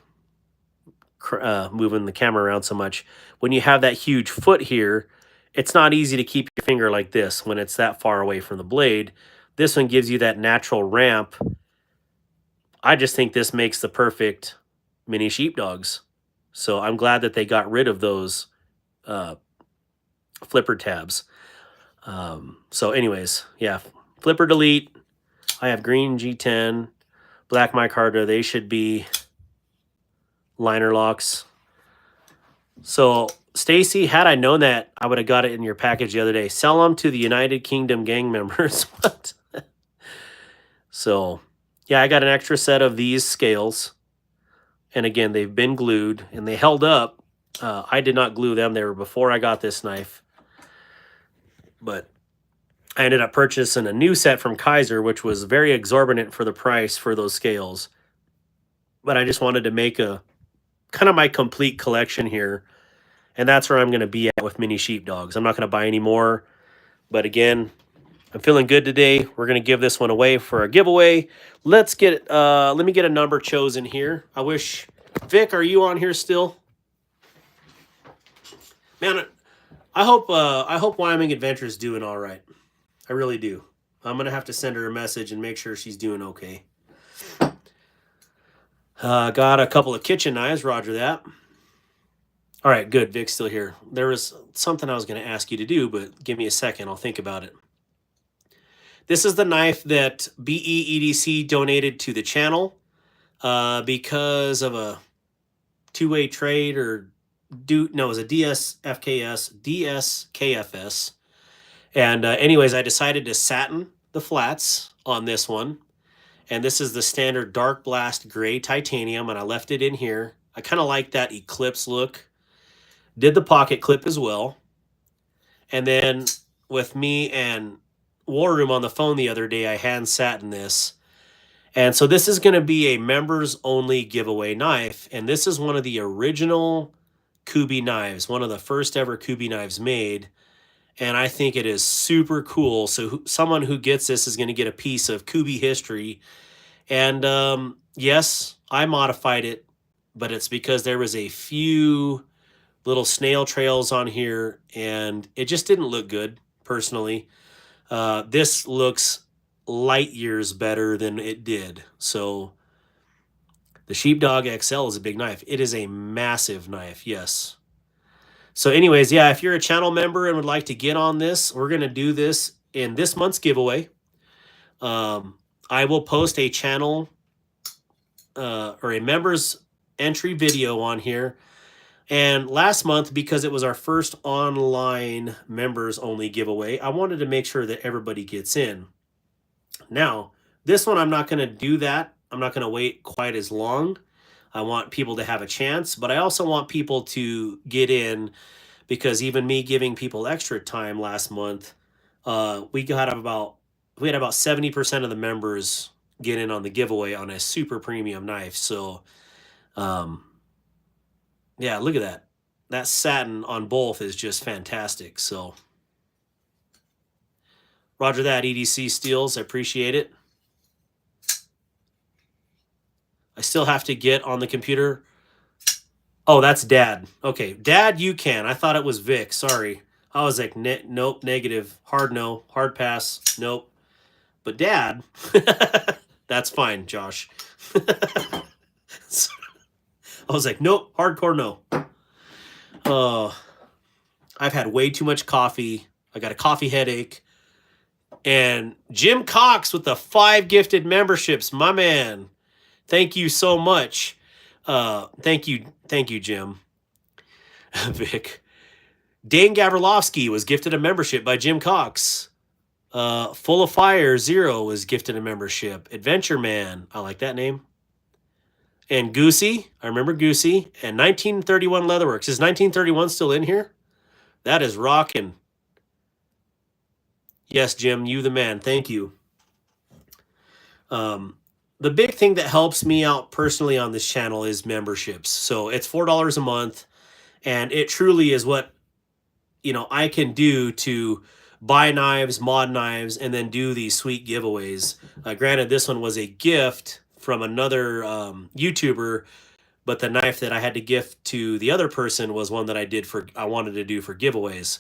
moving the camera around so much, when you have that huge foot here, it's not easy to keep your finger like this when it's that far away from the blade. This one gives you that natural ramp. I just think this makes the perfect mini sheepdogs. So I'm glad that they got rid of those flipper tabs. So anyways, yeah, flipper delete. I have green G10, black micarta. They should be liner locks. So Stacy, had I known that, I would have got it in your package the other day. Sell them to the United Kingdom gang members. What? So yeah, I got an extra set of these scales. And again, they've been glued and they held up. I did not glue them. They were before I got this knife. But I ended up purchasing a new set from Kaiser, which was very exorbitant for the price for those scales. But I just wanted to make a kind of my complete collection here. And that's where I'm going to be at with mini sheepdogs. I'm not going to buy any more. But again, I'm feeling good today. We're going to give this one away for a giveaway. Let's get, let me get a number chosen here. I wish, Vic, are you on here still? Man, I hope Wyoming Adventure is doing all right. I really do. I'm going to have to send her a message and make sure she's doing okay. Got a couple of kitchen knives. Roger that. All right, good. Vic's still here. There was something I was going to ask you to do, but give me a second. I'll think about it. This is the knife that BEEDC donated to the channel because of a two-way trade or it was a DSKFS. And anyways, I decided to satin the flats on this one. And this is the standard Dark Blast Gray Titanium, and I left it in here. I kind of like that Eclipse look. Did the pocket clip as well. And then with me and War Room on the phone the other day, I hand satin this. And so this is going to be a members only giveaway knife. And this is one of the original Kubi knives, one of the first ever Kubi knives made. And I think it is super cool. So someone who gets this is going to get a piece of Kubi history. And yes, I modified it, but it's because there was a few little snail trails on here, and it just didn't look good, personally. This looks light years better than it did. So the Sheepdog XL is a big knife. It is a massive knife, yes. So anyways, yeah, if you're a channel member and would like to get on this, we're going to do this in this month's giveaway. I will post a channel or a members entry video on here. And last month, because it was our first online members only giveaway, I wanted to make sure that everybody gets in. Now, this one, I'm not going to do that. I'm not going to wait quite as long. I want people to have a chance, but I also want people to get in, because even me giving people extra time last month, we had about 70% of the members get in on the giveaway on a super premium knife. So, yeah, look at that. That satin on both is just fantastic. So, roger that, EDC Steels. I appreciate it. I still have to get on the computer. Oh, that's Dad. Okay, Dad, you can. I thought it was Vic. Sorry. I was like, nope, negative. Hard no. Hard pass. Nope. But Dad, that's fine, Josh. So, I was like, nope, hardcore no. I've had way too much coffee. I got a coffee headache. And Jim Cox with the 5 gifted memberships, my man. Thank you so much. Thank you, Jim. Vic. Dane Gavrilovsky was gifted a membership by Jim Cox. Full of Fire 0 was gifted a membership. Adventure Man, I like that name. And Goosey, I remember Goosey. And 1931 Leatherworks. Is 1931 still in here? That is rocking. Yes, Jim, you the man. Thank you. The big thing that helps me out personally on this channel is memberships. So it's $4 a month, and it truly is what, you know, I can do to buy knives, mod knives, and then do these sweet giveaways. Granted, this one was a gift from another YouTuber, but the knife that I had to gift to the other person was one that I wanted to do for giveaways.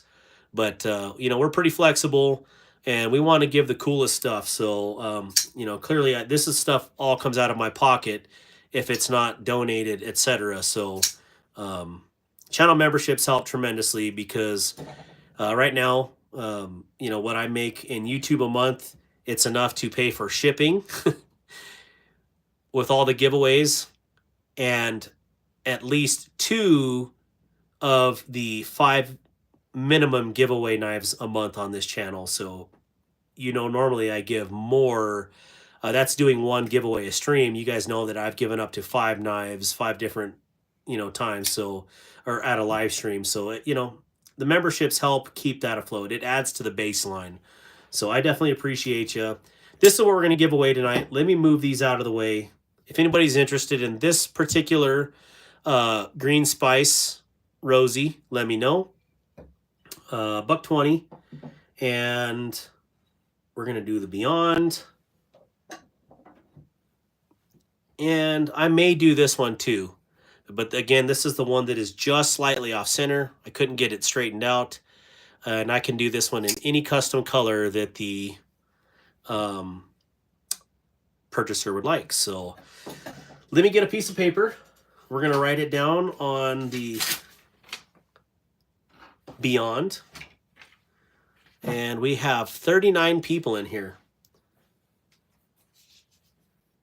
But you know, we're pretty flexible, and we want to give the coolest stuff. So you know, clearly this is stuff all comes out of my pocket if it's not donated, etc. So channel memberships help tremendously, because right now, you know, what I make in YouTube a month, it's enough to pay for shipping with all the giveaways, and at least 2 of the 5 minimum giveaway knives a month on this channel. So, you know, normally I give more. That's doing 1 giveaway a stream. You guys know that I've given up to 5 knives, 5 different, you know, times. So, or at a live stream. So, you know, the memberships help keep that afloat. It adds to the baseline. So I definitely appreciate you. This is what we're going to give away tonight. Let me move these out of the way. If anybody's interested in this particular green spice Rosie, let me know. $120, and we're gonna do the Beyond, and I may do this one too, but again, this is the one that is just slightly off center. I couldn't get it straightened out, and I can do this one in any custom color that the purchaser would like. So let me get a piece of paper. We're gonna write it down on the Beyond. And we have 39 people in here.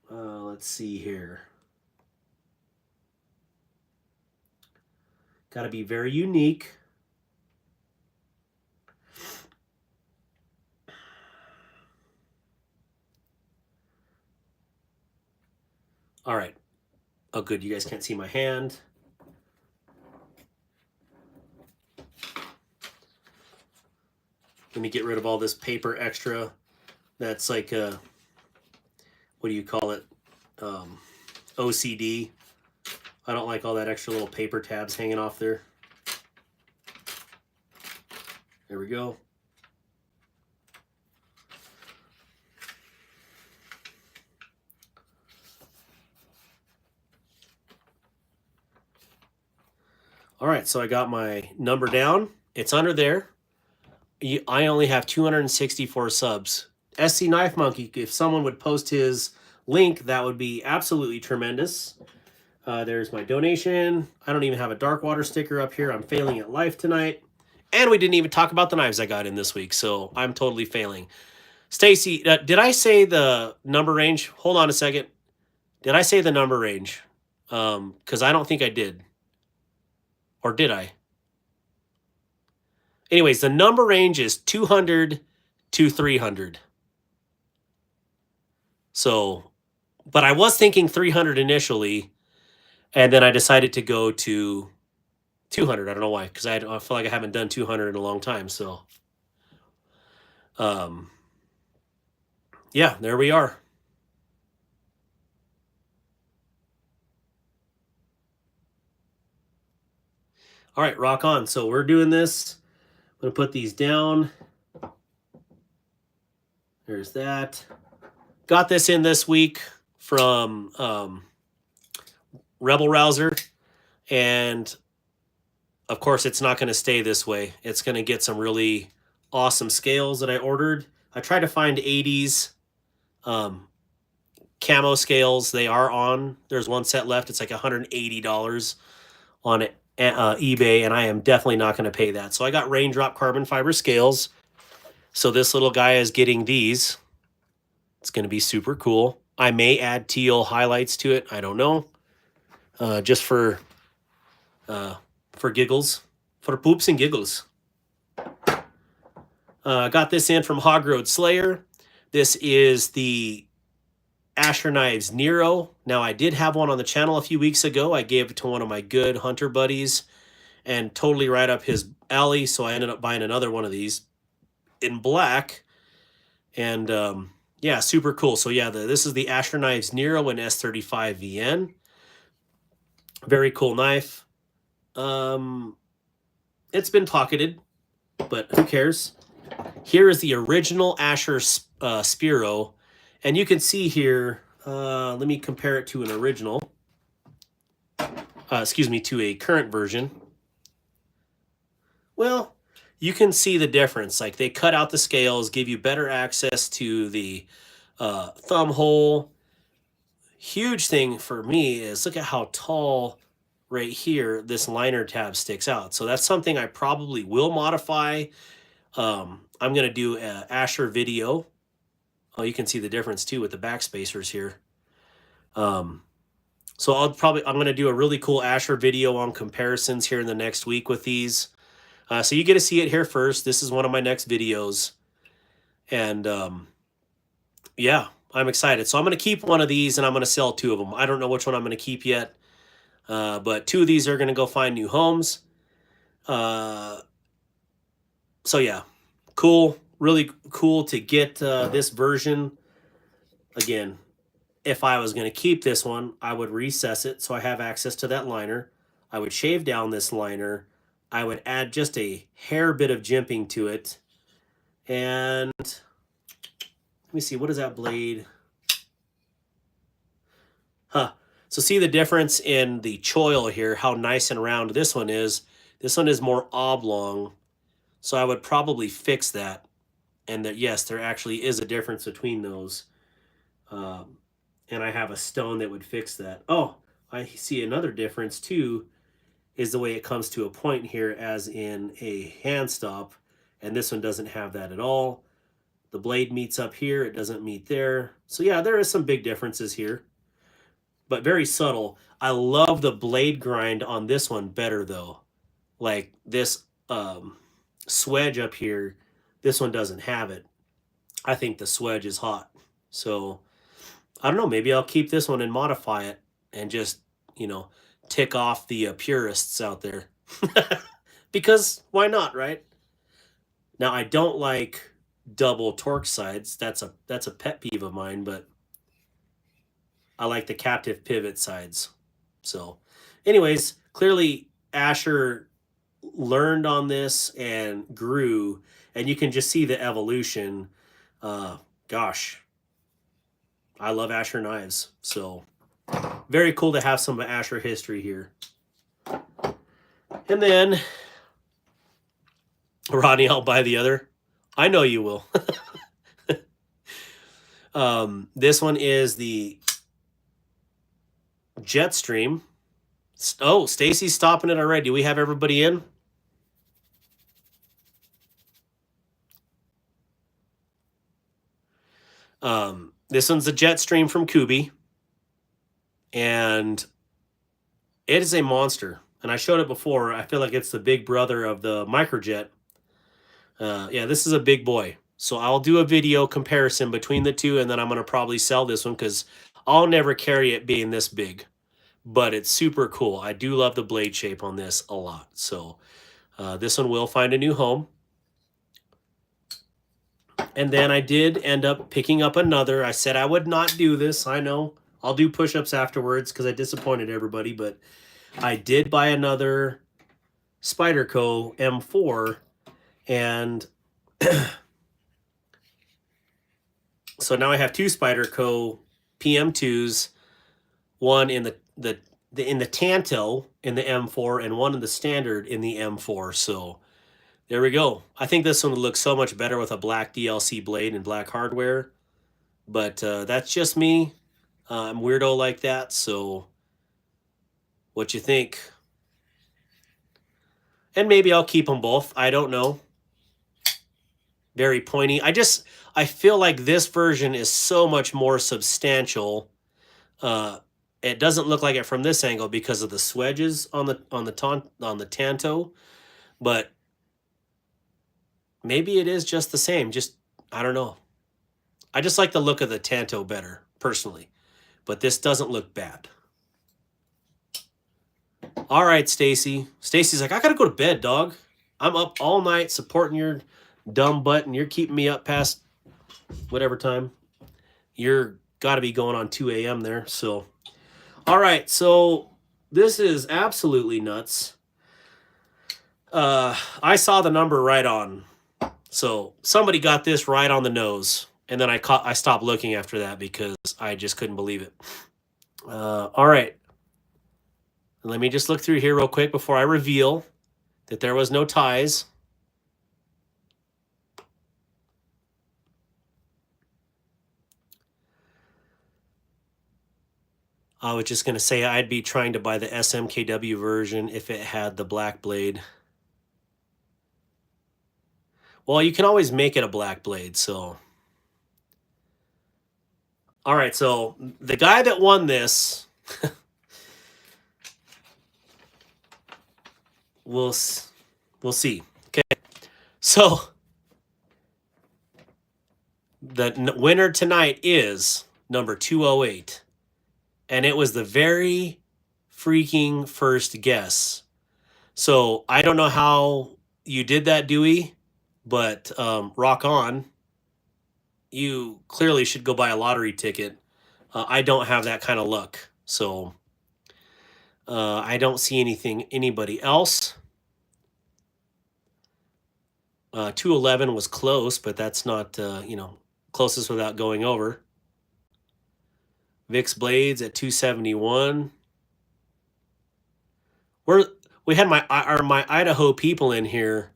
Let's see here. Got to be very unique. All right. Oh, good. You guys can't see my hand. Let me get rid of all this paper extra. That's like what do you call it? OCD. I don't like all that extra little paper tabs hanging off there. There we go. All right, so I got my number down. It's under there. I only have 264 subs. SC Knife Monkey, if someone would post his link, that would be absolutely tremendous. There's my donation. I don't even have a Darkwater sticker up here. I'm failing at life tonight. And we didn't even talk about the knives I got in this week, so I'm totally failing. Stacy, did I say the number range? Hold on a second. Did I say the number range? Because I don't think I did. Or did I? Anyways, the number range is 200 to 300. So, but I was thinking 300 initially, And then I decided to go to 200. I don't know why, because I feel like I haven't done 200 in a long time. So, yeah, there we are. All right, rock on. So we're doing this. I'm going to put these down. There's that. Got this in this week from Rebel Rouser. And of course, it's not going to stay this way. It's going to get some really awesome scales that I ordered. I tried to find 80s camo scales. They are on. There's one set left. It's like $180 on eBay, and I am definitely not going to pay that. So I got raindrop carbon fiber scales. So this little guy is getting these. It's going to be super cool. I may add teal highlights to it. I don't know. Just for giggles, for poops and giggles. Got this in from Hog Road Slayer. This is the Asher Knives Nero. Now, I did have one on the channel a few weeks ago. I gave it to one of my good hunter buddies and totally right up his alley, so I ended up buying another one of these in black. And yeah, super cool. So yeah, this is the Asher Knives Nero in S35 VN. Very cool knife. It's been pocketed, but who cares? Here is the original Asher Spiro, and you can see here, let me compare it to an original, excuse me, to a current version. Well, you can see the difference. Like, they cut out the scales, give you better access to the thumb hole. Huge thing for me is look at how tall right here this liner tab sticks out. So that's something I probably will modify. I'm going to do an Asher video. Oh, you can see the difference too with the back spacers here. So I'm going to do a really cool Asher video on comparisons here in the next week with these. So you get to see it here first. This is one of my next videos. And yeah, I'm excited. So I'm going to keep one of these and I'm going to sell 2 of them. I don't know which one I'm going to keep yet. But 2 of these are going to go find new homes. So yeah, cool. Really cool to get this version. Again, if I was going to keep this one, I would recess it so I have access to that liner. I would shave down this liner. I would add just a hair bit of jimping to it. And let me see, what is that blade? Huh. So see the difference in the choil here, how nice and round this one is. This one is more oblong. So I would probably fix that. And that, yes, there actually is a difference between those. And I have a stone that would fix that. Oh, I see another difference too, is the way it comes to a point here as in a hand stop. And this one doesn't have that at all. The blade meets up here. It doesn't meet there. So yeah, there is some big differences here, but very subtle. I love the blade grind on this one better though. Like this swedge up here, this one doesn't have it. I think the swedge is hot. So I don't know, maybe I'll keep this one and modify it and just, you know, tick off the purists out there. Because why not, right? Now, I don't like double torque sides. That's a pet peeve of mine, but I like the captive pivot sides. So anyways, clearly Asher learned on this and grew, and you can just see the evolution. Gosh, I love Asher knives. So very cool to have some Asher history here. And then, Rodney, I'll buy the other. I know you will. This one is the Jetstream. Oh, Stacy's stopping it already. Do we have everybody in? This one's the Jetstream from Kubi. And it is a monster. And I showed it before. I feel like it's the big brother of the Microjet. Yeah, this is a big boy. So I'll do a video comparison between the two, and then I'm going to probably sell this one because I'll never carry it being this big. but it's super cool. I do love the blade shape on this a lot. So this one will find a new home. And then I did end up picking up another. I said I would not do this. I know. I'll do push-ups afterwards because I disappointed everybody. But I did buy another Spyderco M4. And so now I have two Spyderco PM2s. One in the Tanto in the M4 and one in the standard in the M4. So there we go. I think this one would look so much better with a black DLC blade and black hardware. But that's just me. I'm weirdo like that. So what you think? And maybe I'll keep them both. I don't know. Very pointy. I feel like this version is so much more substantial. It doesn't look like it from this angle because of the swedges on the Tanto, but maybe it is just the same. Just I don't know. I just like the look of the Tanto better personally, but this doesn't look bad. All right, Stacy. Stacy's like, I gotta go to bed, dog. I'm up all night supporting your dumb butt, and you're keeping me up past whatever time. You're got to be going on 2 a.m. there. So, all right. So this is absolutely nuts. I saw the number right on. So somebody got this right on the nose, and then I stopped looking after that because I just couldn't believe it. All right. Let me just look through here real quick before I reveal that there was no ties. I was just going to say I'd be trying to buy the SMKW version if it had the black blade. Well, you can always make it a black blade, so. All right, so the guy that won this, we'll see. Okay, so the winner tonight is number 208. And it was the very freaking first guess. So I don't know how you did that, Dewey, but rock on. You clearly should go buy a lottery ticket. I don't have that kind of luck. So I don't see anybody else. 211 was close, but that's not, closest without going over. Vic's Blades at 271. We had my Idaho people in here.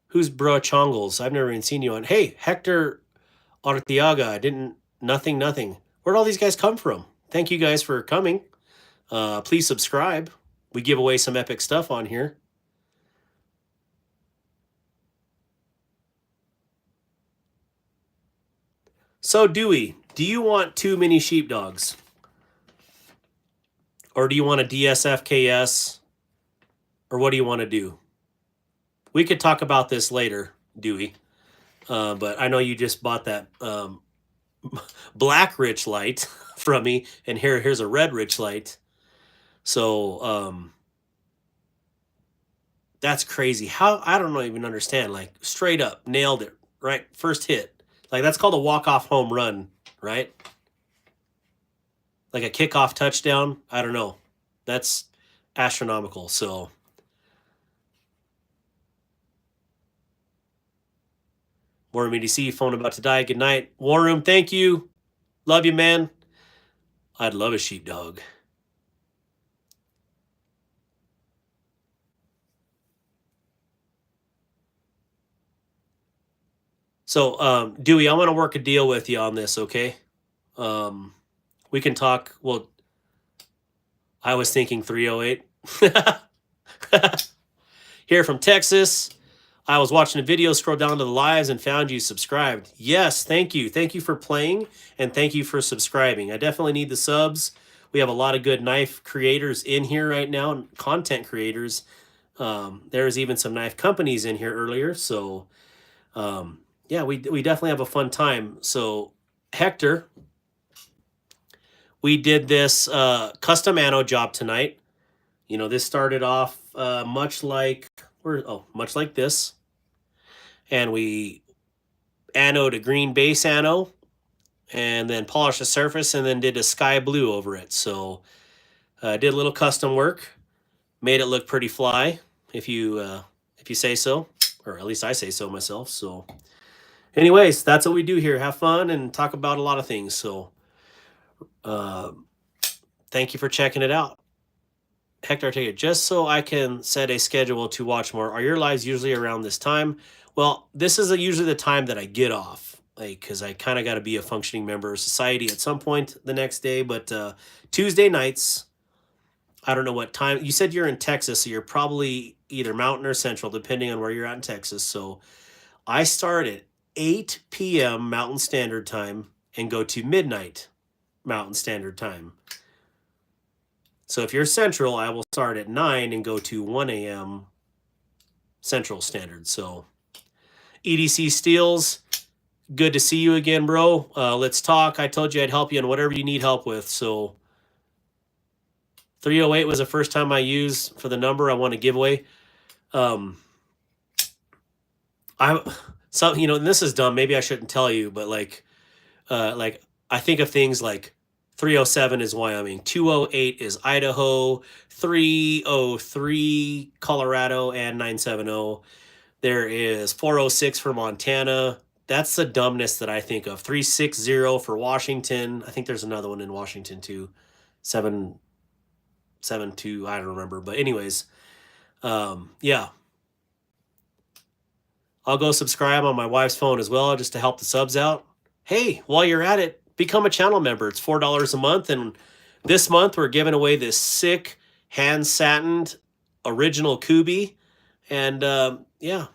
Who's Bro Chongles? I've never even seen you on. Hey, Hector Arteaga. Nothing. Where'd all these guys come from? Thank you guys for coming. Please subscribe. We give away some epic stuff on here. So, Dewey, do you want too many sheepdogs? Or do you want a DSFKS? Or what do you want to do? We could talk about this later, Dewey. But I know you just bought that black rich light from me, and here's a red rich light. So that's crazy. How I don't even understand. Like straight up nailed it, right? First hit. Like that's called a walk-off home run, right? Like a kickoff touchdown. I don't know. That's astronomical. So War Room EDC, phone about to die. Good night. War Room, thank you. Love you, man. I'd love a sheepdog. So, Dewey, I'm going to work a deal with you on this, okay? We can talk. Well, I was thinking 308. Here from Texas. I was watching a video, scrolled down to the lives, and found you subscribed. Yes, thank you. Thank you for playing, and thank you for subscribing. I definitely need the subs. We have a lot of good knife creators in here right now, content creators. There's even some knife companies in here earlier. So, yeah, we definitely have a fun time. So, Hector, we did this custom anode job tonight. You know, this started off much like this, and we anode a green base anode, and then polished the surface, and then did a sky blue over it. So did a little custom work, made it look pretty fly, if you say so, or at least I say so myself. So, anyways, that's what we do here: have fun and talk about a lot of things. So, thank you for checking it out. Hector, take it just so I can set a schedule to watch more. Are your lives usually around this time? Well, this is usually the time that I get off, like, because I kind of got to be a functioning member of society at some point the next day. But Tuesday nights, I don't know what time. You said you're in Texas, so you're probably either Mountain or Central, depending on where you're at in Texas. So I start at 8 p.m. Mountain Standard Time and go to midnight Mountain Standard Time. So if you're Central, I will start at 9 and go to 1 a.m. Central Standard. So EDC Steels, good to see you again, bro. Let's talk. I told you I'd help you in whatever you need help with. So 308 was the first time I used for the number I want to give away. And this is dumb. Maybe I shouldn't tell you, but like I think of things like 307 is Wyoming, 208 is Idaho, 303 Colorado, and 970. There is 406 for Montana. That's the dumbness that I think of. 360 for Washington. I think there's another one in Washington too. 772, I don't remember. But anyways, yeah. I'll go subscribe on my wife's phone as well just to help the subs out. Hey, while you're at it, become a channel member. It's $4 a month, and this month we're giving away this sick hand-satined original Kubi, and yeah,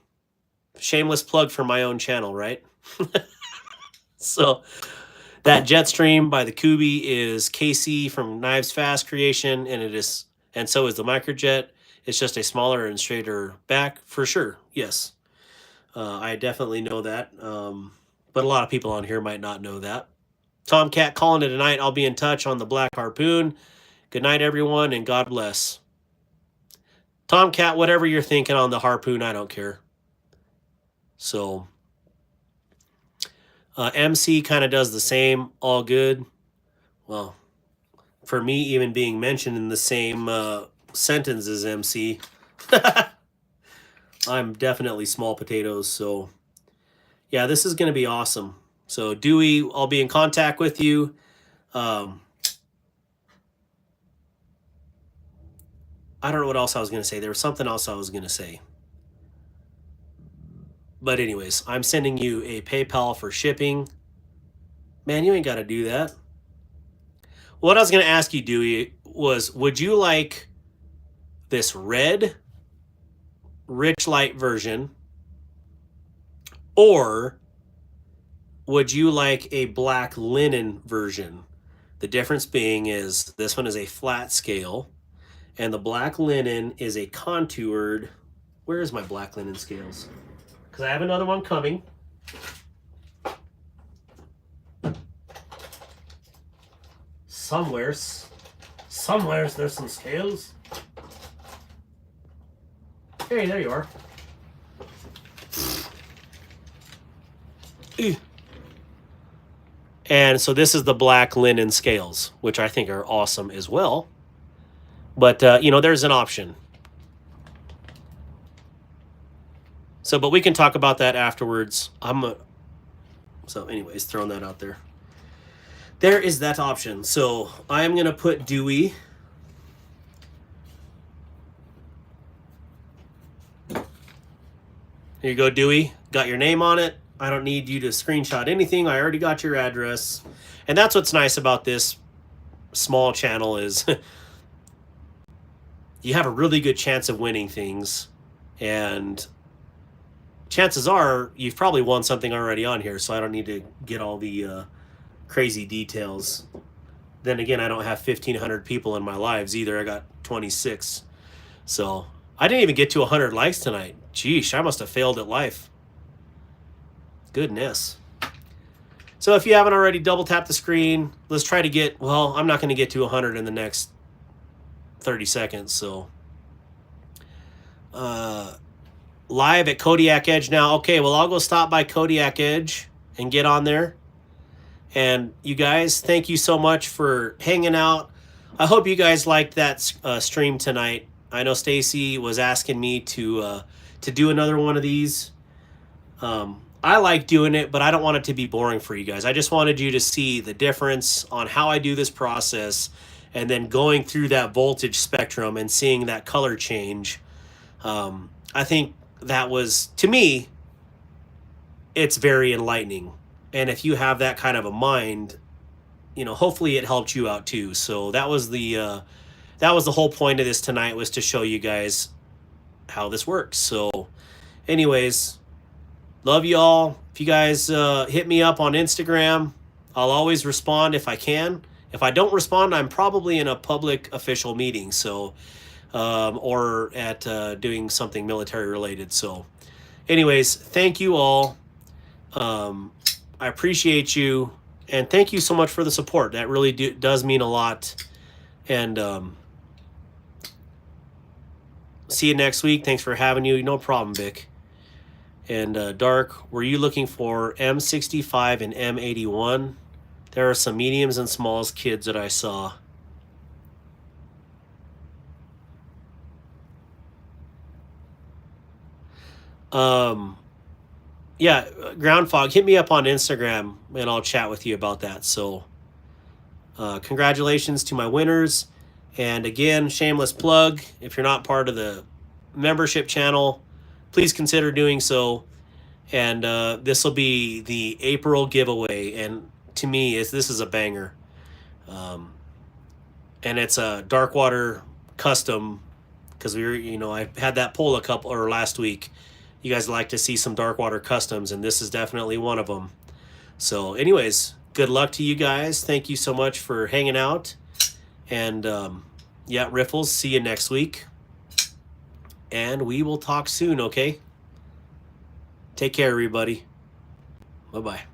shameless plug for my own channel, right? So that Jetstream by the Kubi is Casey from Knives Fast creation, and so is the Microjet. It's just a smaller and straighter back for sure. Yes, I definitely know that, but a lot of people on here might not know that. Tomcat calling it a night. I'll be in touch on the Black Harpoon. Good night, everyone, and God bless. Tomcat, whatever you're thinking on the Harpoon, I don't care. So, MC kind of does the same. All good. Well, for me, even being mentioned in the same sentence as MC, I'm definitely small potatoes. So, yeah, this is going to be awesome. So Dewey, I'll be in contact with you. I don't know what else I was going to say. There was something else I was going to say. But anyways, I'm sending you a PayPal for shipping. Man, you ain't got to do that. What I was going to ask you, Dewey, was would you like this red rich light version, or would you like a black linen version? The difference being is this one is a flat scale, and the black linen is a contoured. Where is my black linen scales? Because I have another one coming. Somewheres there's some scales. Hey, there you are. And so this is the black linen scales, which I think are awesome as well. But, there's an option. So, but we can talk about that afterwards. So anyways, throwing that out there. There is that option. So I am going to put Dewey. Here you go, Dewey. Got your name on it. I don't need you to screenshot anything. I already got your address. And that's what's nice about this small channel is you have a really good chance of winning things. And chances are you've probably won something already on here, so I don't need to get all the crazy details. Then again, I don't have 1,500 people in my lives either. I got 26. So I didn't even get to 100 likes tonight. Geesh, I must have failed at life. Goodness. So if you haven't already, double tap the screen. Let's try to get, well, I'm not going to get to 100 in the next 30 seconds. So live at Kodiak Edge now. Okay, well, I'll go stop by Kodiak Edge and get on there. And you guys, thank you so much for hanging out. I hope you guys liked that stream tonight. I know Stacy was asking me to do another one of these. I like doing it, but I don't want it to be boring for you guys. I just wanted you to see the difference on how I do this process and then going through that voltage spectrum and seeing that color change. I think that was, to me, it's very enlightening. And if you have that kind of a mind, you know, hopefully it helped you out too. So that was the whole point of this tonight, was to show you guys how this works. So anyways, love you all. If you guys hit me up on Instagram, I'll always respond if I can. If I don't respond, I'm probably in a public official meeting, so or at doing something military related. So anyways, thank you all. I appreciate you, and thank you so much for the support. That really does mean a lot. And see you next week. Thanks for having you. No problem, Vic. And Dark, were you looking for M65 and M81? There are some mediums and smalls kids that I saw. Yeah, Ground Fog, hit me up on Instagram and I'll chat with you about that. So congratulations to my winners. And again, shameless plug, if you're not part of the membership channel, please consider doing so. And this will be the April giveaway. And to me, this is a banger. And it's a Darkwater custom, because we were, you know, I had that poll last week. You guys like to see some Darkwater customs, and this is definitely one of them. So anyways, good luck to you guys. Thank you so much for hanging out. And yeah, Riffles, see you next week. And we will talk soon, okay? Take care, everybody. Bye-bye.